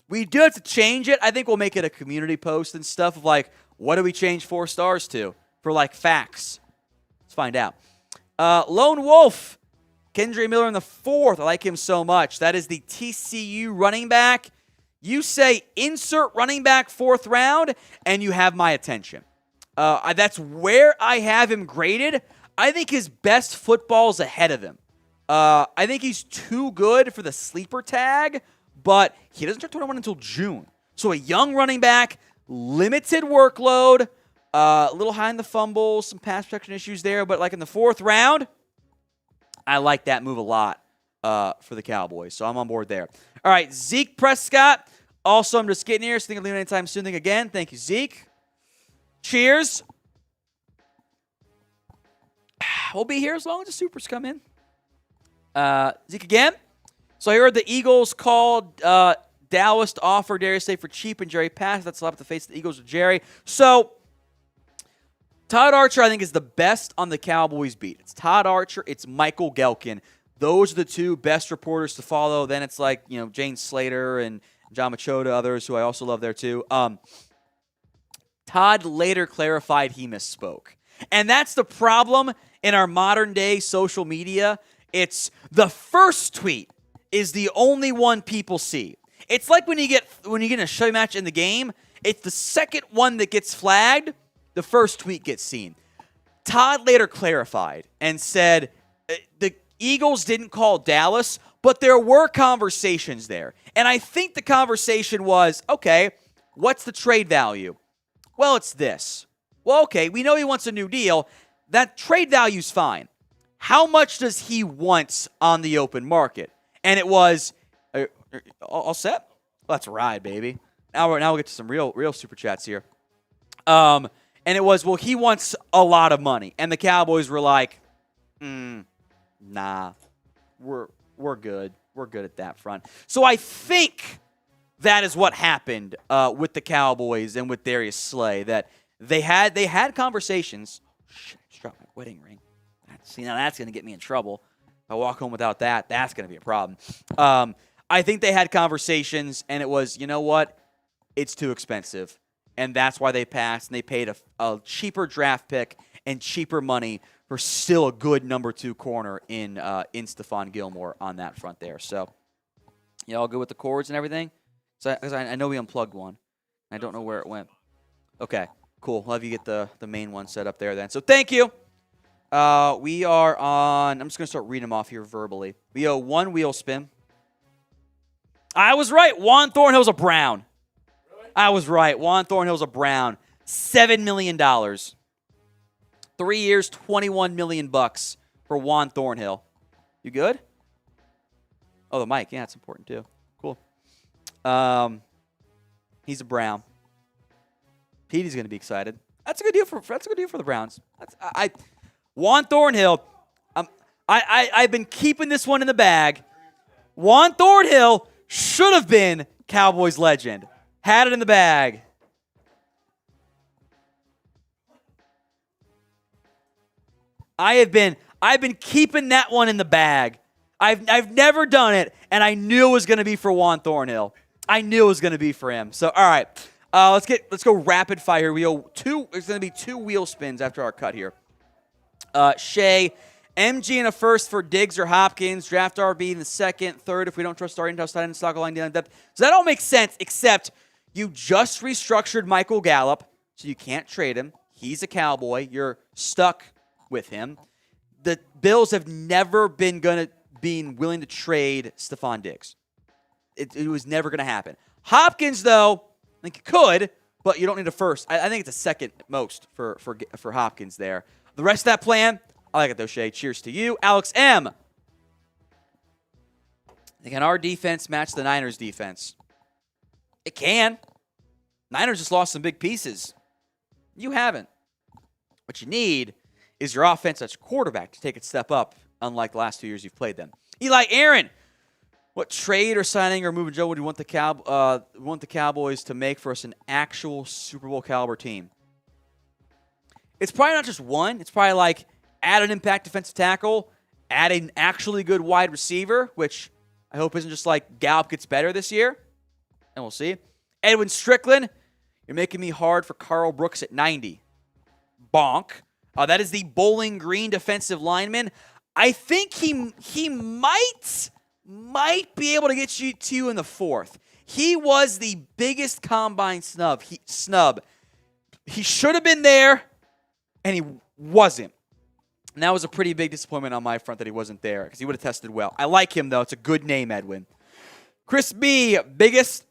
We do have to change it. I think we'll make it a community post and stuff of like, what do we change 4 stars to? For like facts. Let's find out. Lone Wolf. Kendre Miller in the 4th. I like him so much. That is the TCU running back. You say insert running back 4th round, and you have my attention. That's where I have him graded. I think his best football's ahead of him. I think he's too good for the sleeper tag, but he doesn't turn 21 until June. So a young running back, limited workload, a little high in the fumbles, some pass protection issues there, but like in the 4th round, I like that move a lot for the Cowboys. So I'm on board there. All right, Zeke Prescott. Also, I'm just getting here, so think of leaving anytime soon. Thing again. Thank you, Zeke. Cheers. We'll be here as long as the supers come in. Zeke again. So I heard the Eagles called Dallas to offer Darius Slay for cheap and Jerry passed. That's slap the face of the Eagles with Jerry. So Todd Archer, I think, is the best on the Cowboys beat. It's Todd Archer. It's Michael Gelkin. Those are the 2 best reporters to follow. Then it's like, Jane Slater and John Machota, others who I also love there too. Todd later clarified he misspoke. And that's the problem in our modern day social media. It's the first tweet is the only one people see. It's like when you get a show match in the game, it's the second one that gets flagged, the first tweet gets seen. Todd later clarified and said the Eagles didn't call Dallas, but there were conversations there. And I think the conversation was, okay, what's the trade value? Well, it's this. Well, okay, we know he wants a new deal. That trade value's fine. How much does he want on the open market? And it was, all set? Let's ride, baby. Now we'll get to some real super chats here. And it was, well, he wants a lot of money. And the Cowboys were like, nah, we're good. We're good at that front. So I think that is what happened with the Cowboys and with Darius Slay, that they had conversations. Shit, I just dropped my wedding ring. See, now that's going to get me in trouble. If I walk home without that, that's going to be a problem. I think they had conversations, and it was, you know what? It's too expensive. And that's why they passed, and they paid a cheaper draft pick and cheaper money for still a good number 2 corner in Stephon Gilmore on that front there. So, y'all good with the cords and everything? Because I know we unplugged one. I don't know where it went. Okay, cool. We'll have you get the main one set up there then. So, thank you. We are on, I'm just going to start reading them off here verbally. We owe 1 wheel spin. I was right. Juan Thornhill's a Brown. Really? I was right. Juan Thornhill's a Brown. $7 million. 3 years, $21 million for Juan Thornhill. You good? Oh, the mic. Yeah, it's important too. Cool. He's a Brown. Petey's going to be excited. That's a good deal for the Browns. Juan Thornhill. I've been keeping this one in the bag. Juan Thornhill should have been Cowboys legend. Had it in the bag. I've been keeping that one in the bag. I've never done it, and I knew it was going to be for Juan Thornhill. I knew it was going to be for him. So, all right, let's go rapid fire. We owe two. It's going to be 2 wheel spins after our cut here. Shea, MG in a first for Diggs or Hopkins. Draft RB in the second, third if we don't trust our in-house tight end stock line down depth. So that all makes sense, except you just restructured Michael Gallup, so you can't trade him. He's a Cowboy. You're stuck with him. The Bills have never been willing to trade Stephon Diggs. It was never going to happen. Hopkins, though, I think you could, but you don't need a first. I think it's a second most for Hopkins there. The rest of that plan, I like it, though, Shay. Cheers to you. Alex M. Can our defense match the Niners' defense? It can. Niners just lost some big pieces. You haven't. What you need is your offense as quarterback to take a step up, unlike the last 2 years you've played them. Eli Aaron, what trade or signing or moving Joe would you want the Cowboys to make for us an actual Super Bowl caliber team? It's probably not just one. It's probably like add an impact defensive tackle, add an actually good wide receiver, which I hope isn't just like Gallup gets better this year, and we'll see. Edwin Strickland, you're making me hard for Carl Brooks at 90. Bonk. That is the Bowling Green defensive lineman. I think he might be able to get you to you in the fourth. He was the biggest combine snub. He should have been there, and he wasn't. And that was a pretty big disappointment on my front that he wasn't there because he would have tested well. I like him, though. It's a good name, Edwin. Chris B., biggest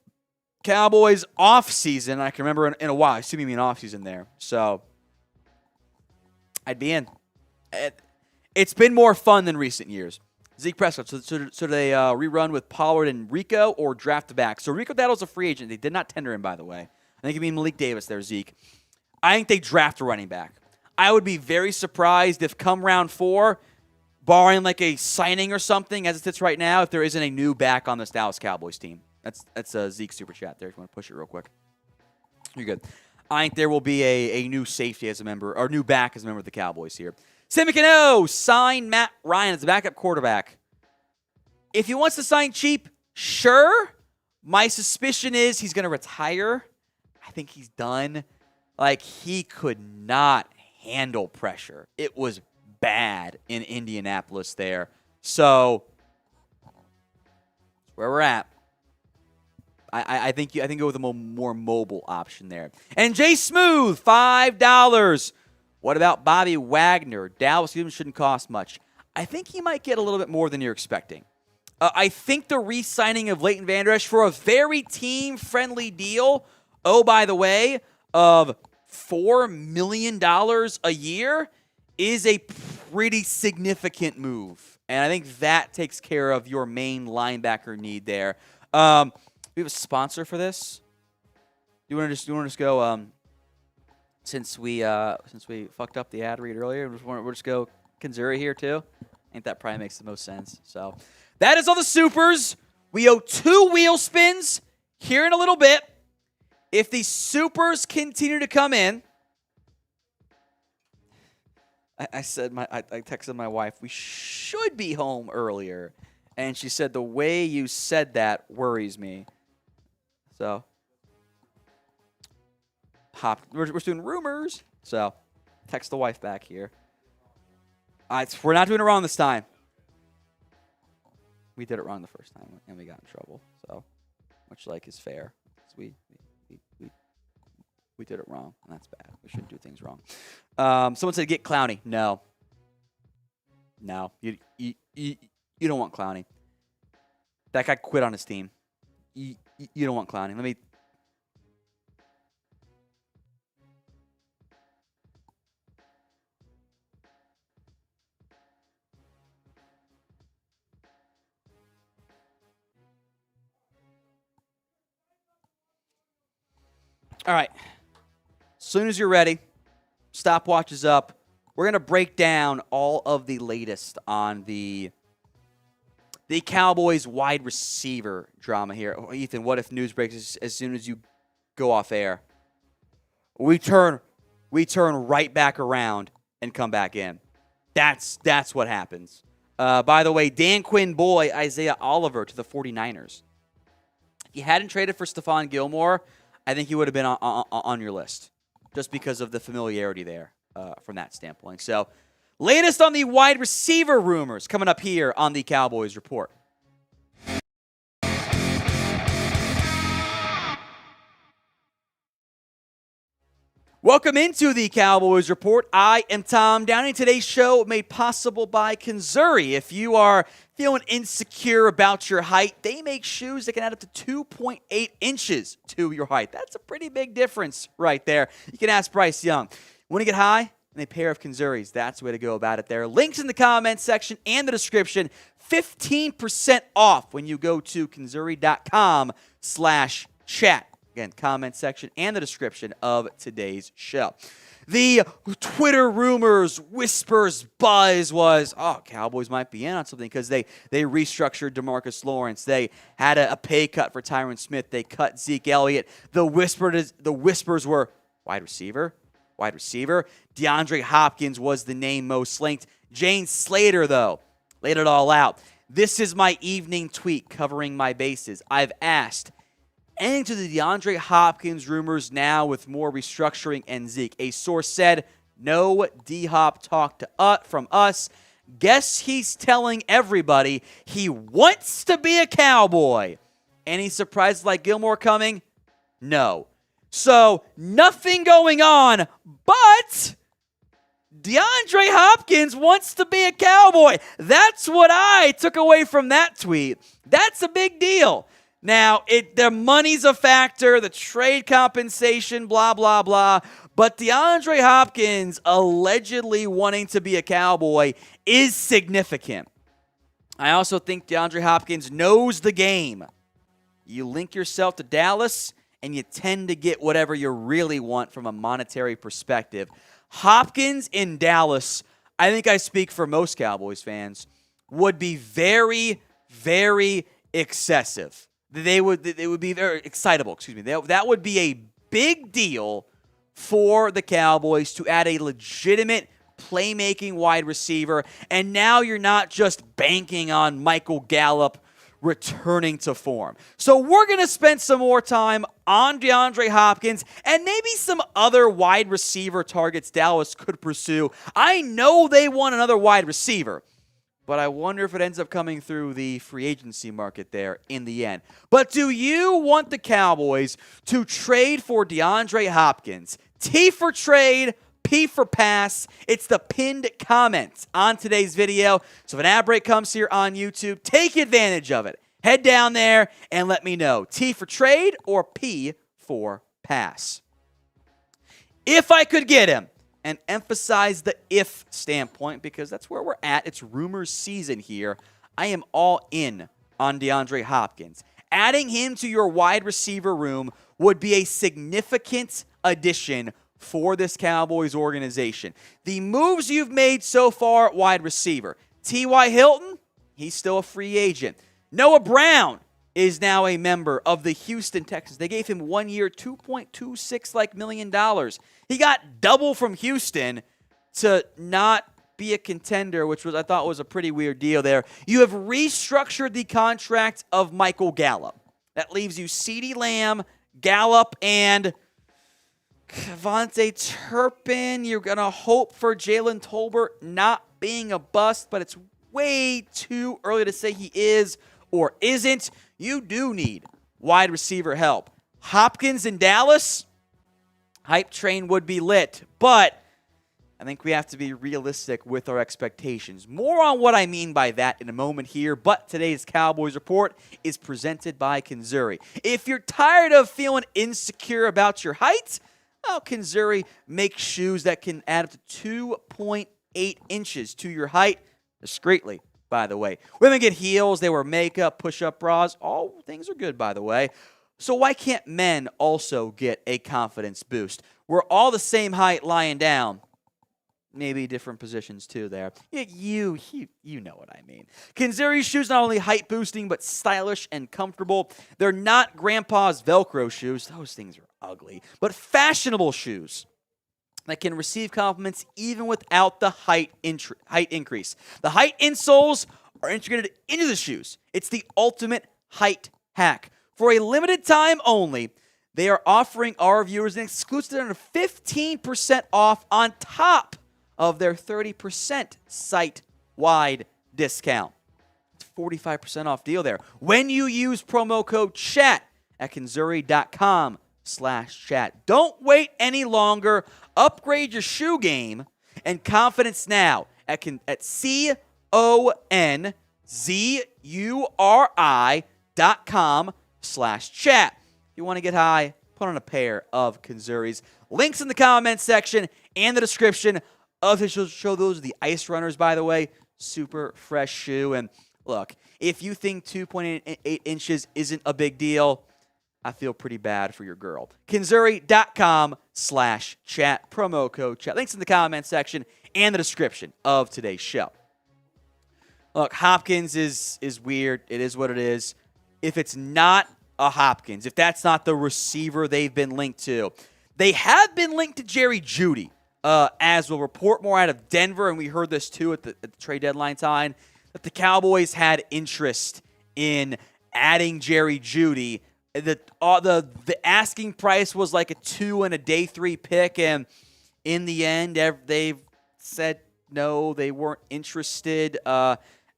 Cowboys offseason I can remember in a while. I assume you mean offseason there. So I'd be in. It's been more fun than recent years. Zeke Prescott, so do they rerun with Pollard and Rico or draft the back? So Rico Dowdle's a free agent. They did not tender him, by the way. I think you mean Malik Davis there, Zeke. I think they draft a running back. I would be very surprised if come round 4, barring like a signing or something as it sits right now, if there isn't a new back on this Dallas Cowboys team. That's a Zeke super chat there if you want to push it real quick. You're good. I think there will be a new safety as a member, or new back as a member of the Cowboys here. Simicano, sign Matt Ryan as a backup quarterback. If he wants to sign cheap, sure. My suspicion is he's going to retire. I think he's done. Like, he could not handle pressure. It was bad in Indianapolis there. So, that's where we're at. I think go with a more mobile option there. And Jay Smooth, $5. What about Bobby Wagner? Dallas even shouldn't cost much. I think he might get a little bit more than you're expecting. I think the re-signing of Leighton Vander Esch for a very team-friendly deal, oh, by the way, of $4 million a year is a pretty significant move. And I think that takes care of your main linebacker need there. We have a sponsor for this. Do you want to just go? Since we fucked up the ad read earlier, we'll just go Kanzuri here too. I think that probably makes the most sense. So that is all the supers. We owe 2 wheel spins here in a little bit. If the supers continue to come in, I texted my wife, we should be home earlier. And she said, the way you said that worries me. So, we're doing rumors. So, text the wife back here. We're not doing it wrong this time. We did it wrong the first time, and we got in trouble. So, much like is fair. So we did it wrong, and that's bad. We shouldn't do things wrong. Someone said get Clowney. No, you don't want Clowney. That guy quit on his team. You don't want Clowney. Let me. All right. As soon as you're ready, stopwatch is up. We're going to break down all of the latest on the Cowboys wide receiver drama here. Oh, Ethan, what if news breaks as soon as you go off air? We turn right back around and come back in. That's what happens. By the way, Dan Quinn boy, Isaiah Oliver to the 49ers. If you hadn't traded for Stephon Gilmore, I think he would have been on your list just because of the familiarity there from that standpoint. So, latest on the wide receiver rumors coming up here on the Cowboys Report. Welcome into the Cowboys Report. I am Tom Downey. Today's show made possible by Kinzuri. If you are feeling insecure about your height, they make shoes that can add up to 2.8 inches to your height. That's a pretty big difference right there. You can ask Bryce Young. Want to get high? And a pair of Kinzuris. That's the way to go about it there. Links in the comments section and the description. 15% off when you go to kinzuri.com/chat. Again, comment section and the description of today's show. The Twitter rumors, whispers, buzz was, Cowboys might be in on something because they restructured DeMarcus Lawrence. They had a pay cut for Tyron Smith. They cut Zeke Elliott. The whispers were wide receiver. DeAndre Hopkins was the name most linked. Jane Slater, though, laid it all out. This is my evening tweet covering my bases. I've asked, ending to the DeAndre Hopkins rumors now with more restructuring and Zeke. A source said, no D-Hop talk from us. Guess he's telling everybody he wants to be a Cowboy. Any surprises like Gilmore coming? No. So, nothing going on, but DeAndre Hopkins wants to be a Cowboy. That's what I took away from that tweet. That's a big deal. Now, the money's a factor, the trade compensation, blah, blah, blah. But DeAndre Hopkins allegedly wanting to be a Cowboy is significant. I also think DeAndre Hopkins knows the game. You link yourself to Dallas, and you tend to get whatever you really want from a monetary perspective. Hopkins in Dallas, I think I speak for most Cowboys fans, would be very, very excessive. They would be very excitable, That would be a big deal for the Cowboys to add a legitimate playmaking wide receiver. And now you're not just banking on Michael Gallup returning to form. So we're going to spend some more time on DeAndre Hopkins and maybe some other wide receiver targets Dallas could pursue. I know they want another wide receiver, but I wonder if it ends up coming through the free agency market there in the end. But do you want the Cowboys to trade for DeAndre Hopkins? T for trade, P for pass. It's the pinned comment on today's video. So if an ad break comes here on YouTube, take advantage of it. Head down there and let me know. T for trade or P for pass. If I could get him, and emphasize the if standpoint because that's where we're at. It's rumors season here. I am all in on DeAndre Hopkins. Adding him to your wide receiver room would be a significant addition for this Cowboys organization. The moves you've made so far at wide receiver. T.Y. Hilton, he's still a free agent. Noah Brown is now a member of the Houston Texans. They gave him 1 year, $2.26 million. He got double from Houston to not be a contender, which I thought was a pretty weird deal there. You have restructured the contract of Michael Gallup. That leaves you CeeDee Lamb, Gallup, and Devontae Turpin. You're going to hope for Jalen Tolbert not being a bust, but it's way too early to say he is or isn't. You do need wide receiver help. Hopkins in Dallas, hype train would be lit, but I think we have to be realistic with our expectations. More on what I mean by that in a moment here, but today's Cowboys Report is presented by Kinzuri. If you're tired of feeling insecure about your height, well, Kinzuri makes shoes that can add up to 2.8 inches to your height discreetly, by the way. Women get heels, they wear makeup, push-up bras. All things are good, by the way. So why can't men also get a confidence boost? We're all the same height lying down. Maybe different positions too there. You know what I mean. Kinzuri's shoes not only height boosting, but stylish and comfortable. They're not grandpa's Velcro shoes. Those things are ugly. But fashionable shoes. that can receive compliments even without the height increase. The height insoles are integrated into the shoes. It's the ultimate height hack. For a limited time only, they are offering our viewers an exclusive 15% off on top of their 30% site-wide discount. It's a 45% off deal there. When you use promo code CHAT at Kinzuri.com/chat. Don't wait any longer. Upgrade your shoe game and confidence now at CONZURI.com/chat. If you want to get high, put on a pair of Kinzuris. Links in the comments section and the description of the show. Those are the Ice Runners, by the way. Super fresh shoe. And look, if you think 2.8 inches isn't a big deal, I feel pretty bad for your girl. Kinzuri.com/chat. Promo code chat. Links in the comments section and the description of today's show. Look, Hopkins is weird. It is what it is. If it's not a Hopkins, if that's not the receiver they've been linked to, they have been linked to Jerry Jeudy, as we'll report more out of Denver, and we heard this too at the trade deadline time, that the Cowboys had interest in adding Jerry Jeudy. The asking price was like a 2 and a day 3 pick, and in the end, they've said no, they weren't interested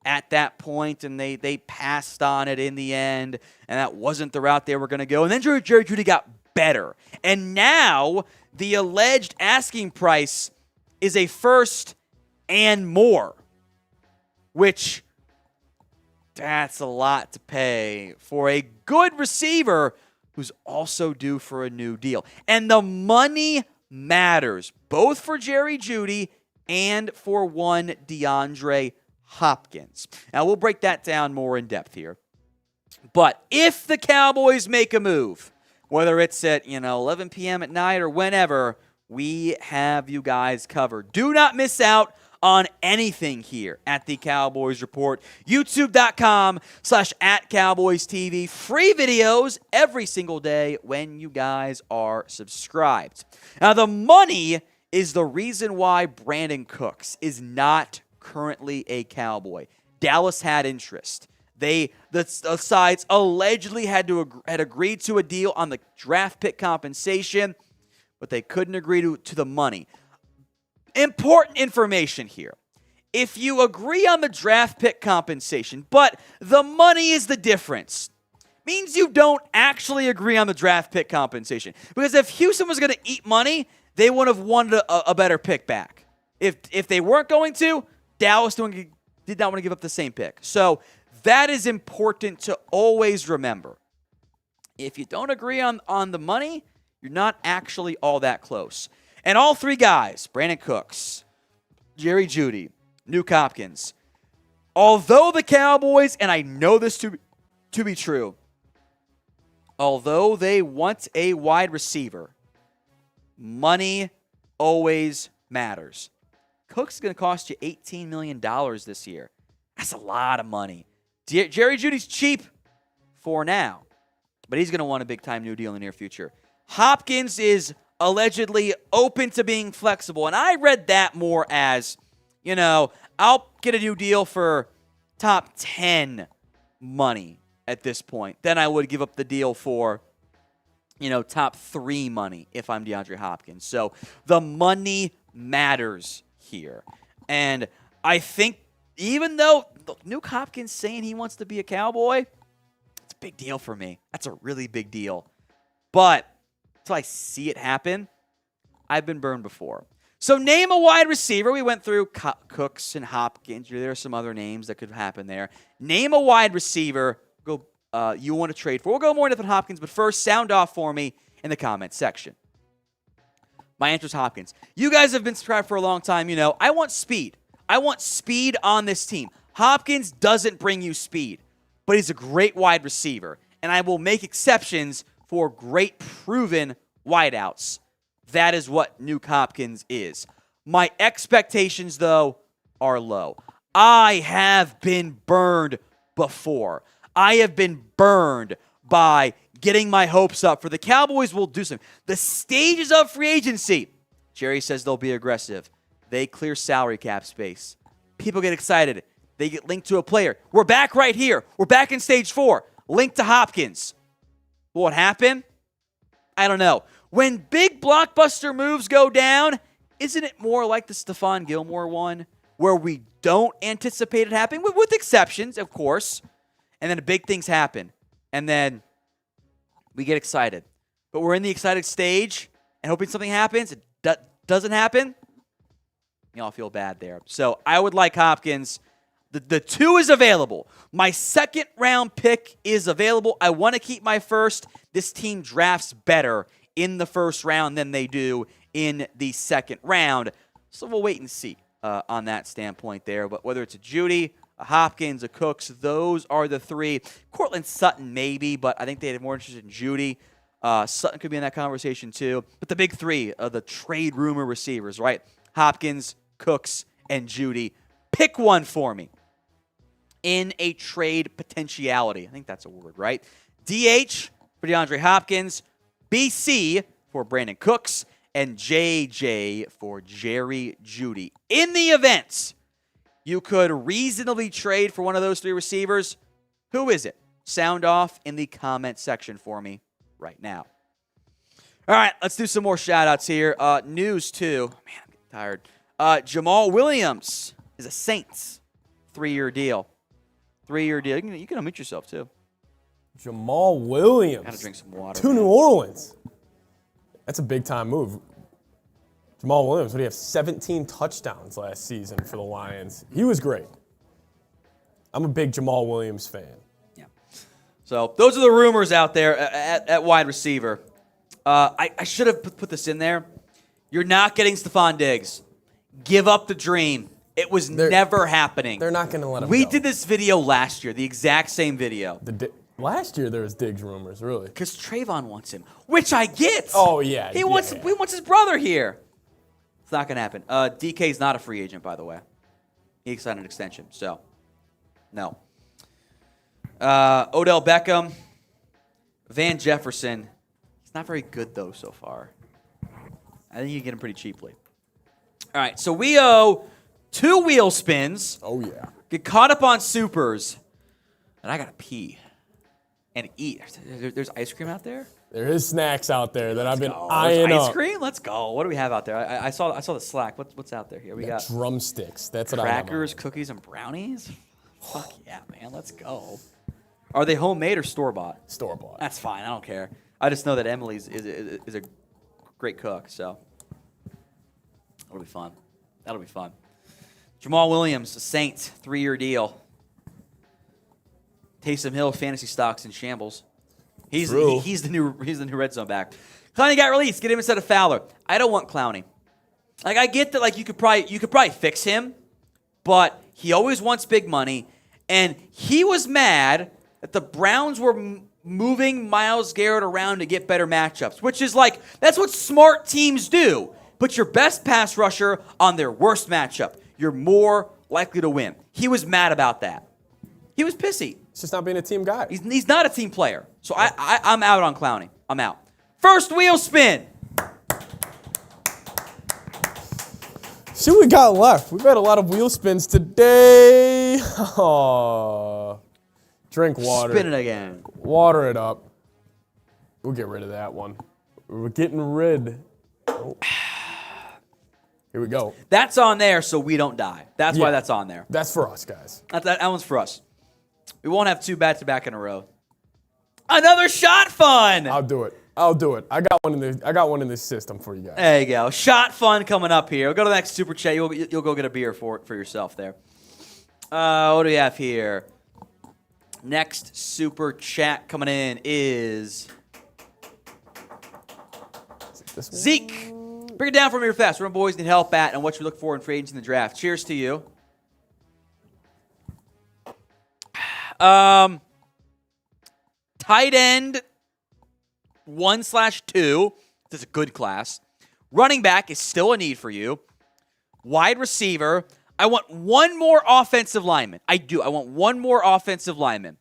at that point, and they passed on it in the end, and that wasn't the route they were going to go. And then Jerry Jeudy got better, and now the alleged asking price is a first and more, which that's a lot to pay for a good receiver who's also due for a new deal. And the money matters, both for Jerry Jeudy and for one DeAndre Hopkins. Now, we'll break that down more in depth here. But if the Cowboys make a move, whether it's at 11 p.m. at night or whenever, we have you guys covered. Do not miss out on anything here at the Cowboys Report. YouTube.com/@CowboysTV. Free videos every single day when you guys are subscribed. Now, the money is the reason why Brandon Cooks is not currently a Cowboy. Dallas had interest. The sides allegedly had agreed to a deal on the draft pick compensation, but they couldn't agree to the money. Important information here. If you agree on the draft pick compensation, but the money is the difference, means you don't actually agree on the draft pick compensation. Because if Houston was going to eat money, they would have wanted a better pick back. If they weren't going to, Dallas did not want to give up the same pick. So that is important to always remember. If you don't agree on the money, you're not actually all that close. And all three guys, Brandon Cooks, Jerry Jeudy, Nuke Hopkins, although the Cowboys, and I know this to be true, although they want a wide receiver, money always matters. Cooks is going to cost you $18 million this year. That's a lot of money. Jerry Jeudy's cheap for now, but he's going to want a big-time new deal in the near future. Hopkins is allegedly open to being flexible, and I read that more as, I'll get a new deal for top 10 money at this point. Then I would give up the deal for, top 3 money if I'm DeAndre Hopkins. So the money matters here. And I think even though Nuke Hopkins saying he wants to be a Cowboy, it's a big deal for me. That's a really big deal. But until I see it happen, I've been burned before. So name a wide receiver. We went through Cooks and Hopkins. There are some other names that could happen there. Name a wide receiver you want to trade for. We'll go more into Hopkins, but first, sound off for me in the comments section. My answer is Hopkins. You guys have been subscribed for a long time. I want speed. I want speed on this team. Hopkins doesn't bring you speed, but he's a great wide receiver, and I will make exceptions for great proven wideouts. That is what Nuke Hopkins is. My expectations, though, are low. I have been burned before. I have been burned by getting my hopes up for the Cowboys will do something. The stages of free agency, Jerry says they'll be aggressive. They clear salary cap space. People get excited. They get linked to a player. We're back right here. We're back in stage 4. Linked to Hopkins. What happened? I don't know. When big blockbuster moves go down, isn't it more like the Stephon Gilmore one, where we don't anticipate it happening, with exceptions, of course, and then big things happen, and then we get excited. But we're in the excited stage and hoping something happens. It doesn't happen. Y'all feel bad there. So I would like Hopkins. The 2 is available. My second round pick is available. I want to keep my first. This team drafts better in the first round than they do in the second round. So we'll wait and see on that standpoint there. But whether it's a Judy, a Hopkins, a Cooks, those are the 3. Cortland Sutton maybe, but I think they'd have more interest in Judy. Sutton could be in that conversation too. But the big 3 are the trade rumor receivers, right? Hopkins, Cooks, and Judy. Pick one for me in a trade potentiality. I think that's a word, right? DH for DeAndre Hopkins, BC for Brandon Cooks, and JJ for Jerry Judy. In the event you could reasonably trade for one of those 3 receivers, who is it? Sound off in the comment section for me right now. All right, let's do some more shout-outs here. News, too. Man, I'm getting tired. Jamal Williams is a Saints 3-year deal. 3-year deal. You can unmute yourself, too. Jamal Williams. Gotta drink some water. To New Orleans. That's a big-time move. Jamal Williams, what do you have? 17 touchdowns last season for the Lions. He was great. I'm a big Jamal Williams fan. Yeah. So those are the rumors out there at wide receiver. I should have put this in there. You're not getting Stephon Diggs. Give up the dream. It was never happening. They're not going to let him We go. did this video last year, the exact same video. Last year there was Diggs rumors, really. Because Trayvon wants him, which I get. Oh, yeah. He wants his brother here. It's not going to happen. DK's not a free agent, by the way. He signed an extension, so no. Odell Beckham, Van Jefferson. He's not very good, though, so far. I think you can get him pretty cheaply. All right, so we owe 2 wheel spins. Oh, yeah. Get caught up on supers. And I got to pee and eat. There's ice cream out there? There is snacks out there that I've been There's eyeing up. ice cream? Let's go. What do we have out there? I saw the Slack. What's out there here? We got drumsticks. That's what I have. crackers, cookies, and brownies. Fuck yeah, man. Let's go. Are they homemade or store-bought? Store-bought. That's fine. I don't care. I just know that Emily's is a great cook, so that'll be fun. That'll be fun. Jamal Williams, the Saints, 3-year deal. Taysom Hill, fantasy stocks in shambles. He's the new red zone back. Clowney got released. Get him instead of Fowler. I don't want Clowney. Like, I get that. Like, you could probably fix him, but he always wants big money, and he was mad that the Browns were moving Myles Garrett around to get better matchups, which is like, that's what smart teams do. Put your best pass rusher on their worst matchup. You're more likely to win. He was mad about that. He was pissy. It's just not being a team guy. He's not a team player. So I'm out on Clowney. I'm out. First wheel spin. See what we got left. We've had a lot of wheel spins today. Oh. Drink water. Spin it again. Water it up. We'll get rid of that one. We're getting rid. Oh. Here we go. That's on there so we don't die. That's why that's on there. That's for us, guys. That one's for us. We won't have 2 back-to-back in a row. Another shot fun. I'll do it. I got one in this system for you guys. There you go. Shot fun coming up here. We'll go to the next super chat. You'll go get a beer for yourself there. What do we have here? Next super chat coming in is Zeke. Break it down for me real fast. What boys need help at and what you look for in free agents in the draft. Cheers to you. Tight end 1/2. That's a good class. Running back is still a need for you. Wide receiver. I want one more offensive lineman. I do. I want one more offensive lineman.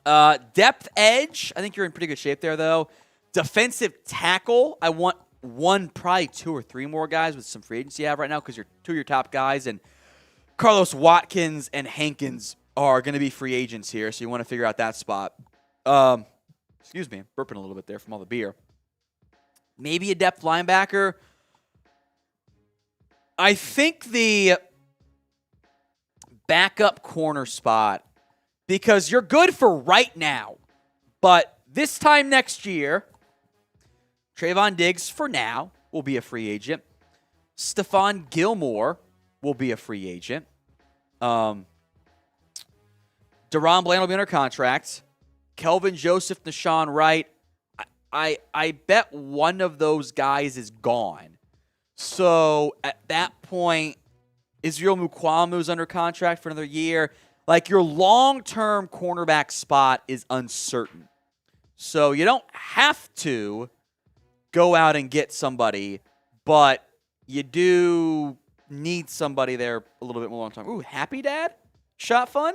Depth edge. I think you're in pretty good shape there, though. Defensive tackle. I want probably 2 or 3 more guys with some free agency you have right now because you're 2 of your top guys, and Carlos Watkins and Hankins are going to be free agents here, so you want to figure out that spot. Excuse me, I'm burping a little bit there from all the beer. Maybe a depth linebacker. I think the backup corner spot, because you're good for right now, but this time next year, Trayvon Diggs, for now, will be a free agent. Stephon Gilmore will be a free agent. Deron Bland will be under contract. Kelvin Joseph, Nashawn Wright. I bet one of those guys is gone. So at that point, Israel Mukuamu's under contract for another year. Like, your long-term cornerback spot is uncertain. So you don't have to go out and get somebody, but you do need somebody there a little bit more long time. Ooh, Happy Dad? Shot fun?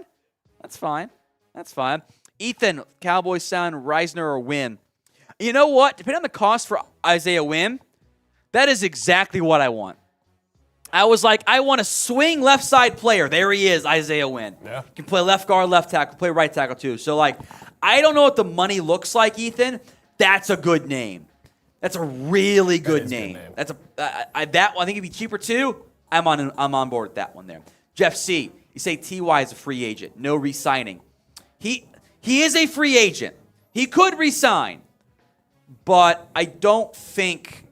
That's fine. That's fine. Ethan, Cowboys sound Reisner or Wynn. You know what? Depending on the cost for Isaiah Wynn, that is exactly what I want. I was like, I want a swing left side player. There he is, Isaiah Wynn. Yeah. Can play left guard, left tackle, play right tackle too. So, like, I don't know what the money looks like, Ethan. That's a good name. That's a really good name. That's I think it'd be cheaper too. I'm on board with that one there. Jeff C. You say Ty is a free agent, no re-signing. He is a free agent. He could re-sign, but I don't think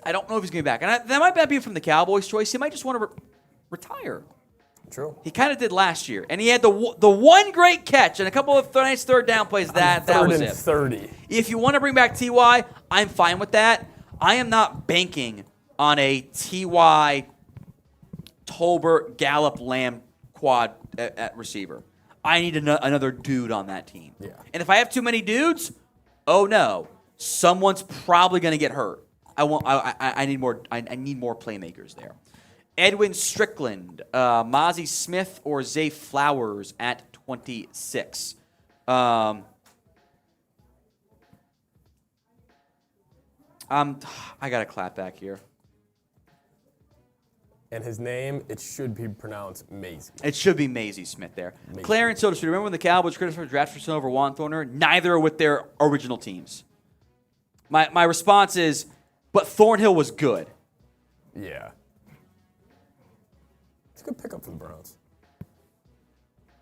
I don't know if he's going to be back. And that might not be from the Cowboys' choice. He might just want to retire. True. He kind of did last year. And he had the one great catch and a couple of nice third down plays. That was it. 30. If you want to bring back Ty, I'm fine with that. I am not banking on a Ty, Tolbert, Gallup, Lamb quad at receiver. I need another dude on that team. Yeah. And if I have too many dudes, oh no, someone's probably going to get hurt. I need more playmakers there. Edwin Strickland, Mozzie Smith, or Zay Flowers at 26. I got a clap back here. And his name, it should be pronounced Maisie. It should be Maisie Smith there. Maisie. Clarence Soda, so remember when the Cowboys criticized for draft for over Juan Thorner? Neither are with their original teams. My response is, but Thornhill was good. Yeah. It's a good pickup for the Browns.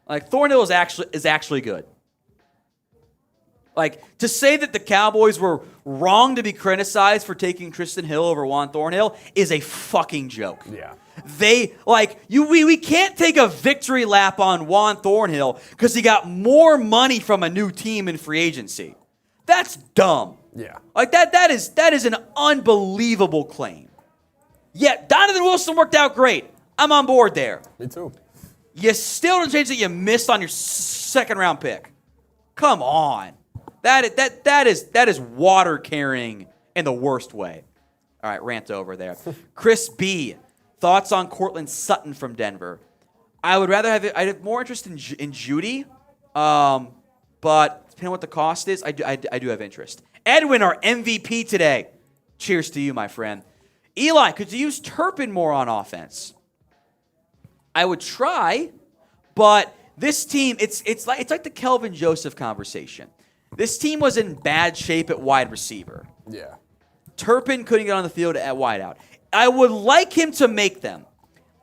Like, Thornhill is actually good. Like, to say that the Cowboys were wrong to be criticized for taking Tristan Hill over Juan Thornhill is a fucking joke. Yeah. We can't take a victory lap on Juan Thornhill because he got more money from a new team in free agency. That's dumb. Yeah. Like, that is an unbelievable claim. Yet Donovan Wilson worked out great. I'm on board there. Me too. You still don't change that you missed on your second round pick. Come on. That is water carrying in the worst way. All right, rant over there. Chris B. Thoughts on Cortland Sutton from Denver? I have more interest in Judy, but depending on what the cost is, I do have interest. Edwin, our MVP today. Cheers to you, my friend. Eli, could you use Turpin more on offense? I would try, but this team, it's like the Kelvin Joseph conversation. This team was in bad shape at wide receiver. Yeah. Turpin couldn't get on the field at wideout. I would like him to make them.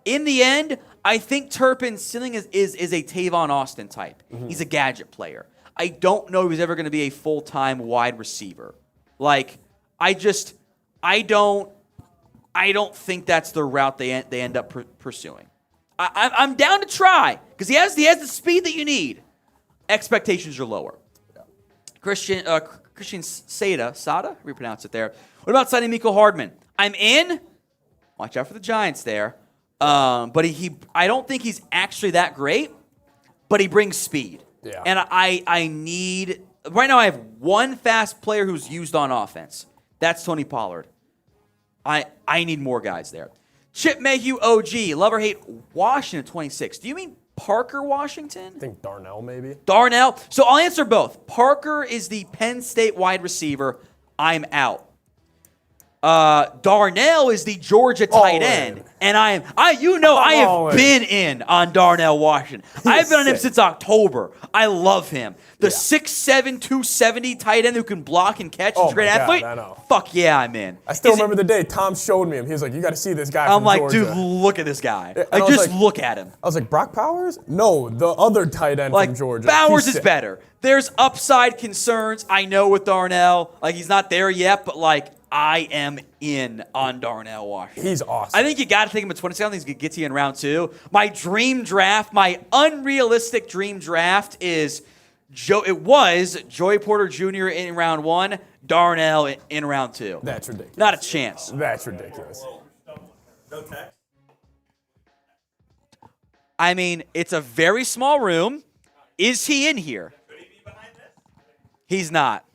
In the end, I think Turpin's ceiling is a Tavon Austin type. Mm-hmm. He's a gadget player. I don't know if he's ever going to be a full-time wide receiver. Like, I don't think that's the route they end up pursuing. I'm down to try because he has the speed that you need. Expectations are lower. Yeah. Christian Sada, how do you pronounce it there? What about signing Mecole Hardman? I'm in. Watch out for the Giants there. But I don't think he's actually that great, but he brings speed. Yeah. And I need right now I have one fast player who's used on offense. That's Tony Pollard. I need more guys there. Chip Mayhew OG, love or hate Washington 26. Do you mean Parker Washington? I think Darnell maybe. Darnell. So I'll answer both. Parker is the Penn State wide receiver. I'm out. Darnell is the Georgia tight end, and I have been in on Darnell Washington. I've been on him since October. I love him. The 6'7", 270 tight end who can block and catch. He's a great athlete. I know. Fuck yeah, I'm in. I still remember the day Tom showed me him. He was like, "You got to see this guy." I'm from like, Georgia. dude, look at this guy. And Just look at him. I was like, Brock Powers? No, the other tight end from Georgia. Bowers He's is better. There's upside concerns, I know, with Darnell. Like, he's not there yet, but, like, I am in on Darnell Washington. He's awesome. I think you got to take him at 27. I think he gets you in round 2. My dream draft, my unrealistic dream draft is Joey Porter Jr. in round 1, Darnell in round 2. That's ridiculous. Not a chance. That's ridiculous. No text. I mean, it's a very small room. Is he in here? Could he be behind this? He's not.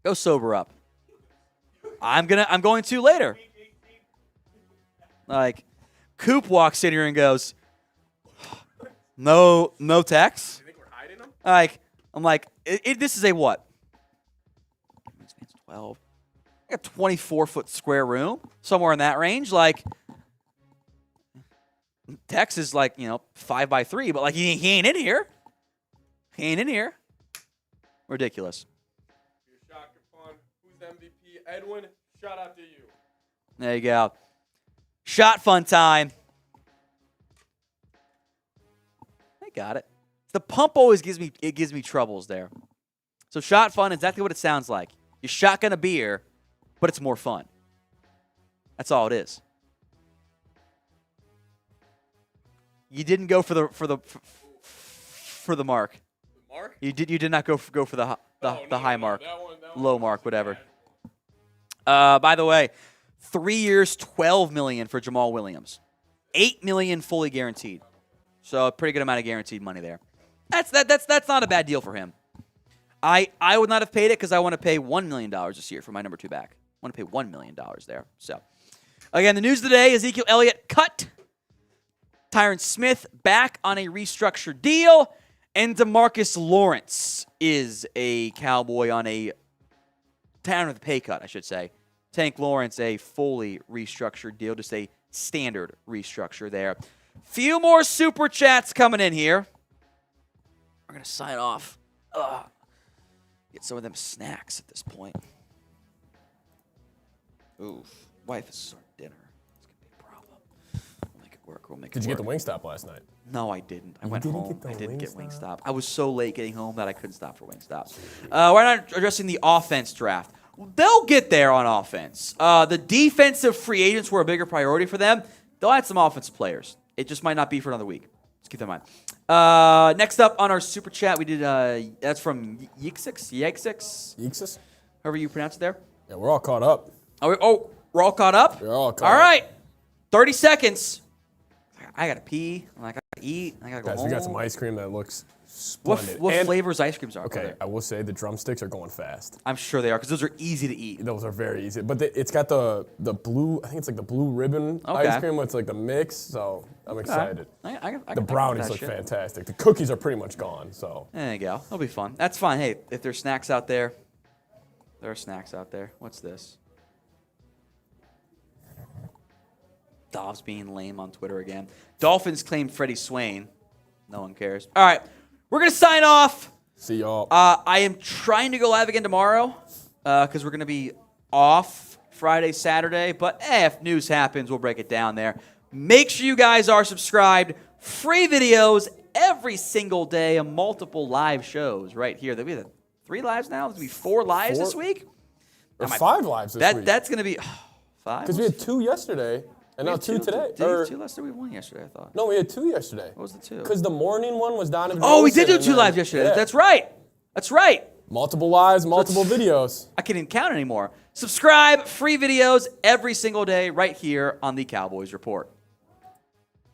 Go sober up. I'm going to later. Like, Coop walks in here and goes, no text. You think we're hiding him? I'm like, this is a what? 12. Like a 24-foot square room, somewhere in that range. Like, Tex is like, 5x3, but like he ain't in here. He ain't in here. Ridiculous. Your shot, Capone. Who's the MVP? Edwin, shout out to you. There you go. Shot fun time. I got it. The pump always gives me troubles there. So shot fun, exactly what it sounds like. You shotgun a beer, but it's more fun. That's all it is. You didn't go for the mark. The mark? You did not go for the high mark, That one low mark, whatever. By the way, 3 years, $12 million for Jamal Williams, $8 million fully guaranteed. So a pretty good amount of guaranteed money there. That's not a bad deal for him. I would not have paid it because I want to pay $1 million this year for my number 2 back. I want to pay $1 million there. So again, the news today: Ezekiel Elliott cut. Tyron Smith back on a restructured deal. And DeMarcus Lawrence is a Cowboy on a town with a pay cut, I should say. Tank Lawrence, a fully restructured deal, just a standard restructure there. Few more super chats coming in here. We're going to sign off. Get some of them snacks at this point. Oof. Wife is starting dinner. It's going to be a problem. We'll make it work. Did you get the Wingstop last night? No, I didn't. I went didn't home. get the I didn't get Wingstop? Wingstop. I was so late getting home that I couldn't stop for Wingstop. We're not addressing the offense draft. They'll get there on offense. The defensive free agents were a bigger priority for them. They'll add some offensive players. It just might not be for another week. Let's keep that in mind. Next up on our super chat, we did, that's from Yexix, however you pronounce it there. Yeah, we're all caught up. We're all caught up? We're all caught All up. right. 30 seconds. I got to pee. I got to eat. I got to go Guys, home. we got some ice cream that looks What splendid. what And- flavors ice creams are? Okay, there? I will say the drumsticks are going fast. I'm sure they are because those are easy to eat. Those are very easy. But it's got the blue, I think it's like the blue ribbon Okay. ice cream with like the mix, so I'm excited. I The brownies look fantastic. The cookies are pretty much gone, so. There you go. It'll be fun. That's fine. Hey, if there's snacks out there, there are snacks out there. What's this? Dobbs being lame on Twitter again. Dolphins claimed Freddie Swain. No one cares. All right. We're going to sign off. See y'all. I am trying to go live again tomorrow because we're going to be off Friday, Saturday. But if news happens, we'll break it down there. Make sure you guys are subscribed. Free videos every single day, multiple live shows right here. There'll be 3 lives now. There'll be 4 lives this week. Or 5 lives this week. That's going to be 5. Because we had 2 yesterday, and now 2 today. Did we have 2 last night? We had 1 yesterday, I thought. No, we had 2 yesterday. What was the 2? Because the morning one was Donovan. Oh, we Wilson, did do and 2 then- lives yesterday. yeah. That's right. That's right. Multiple lives, multiple videos. I can't even count anymore. Subscribe, free videos every single day right here on the Cowboys Report.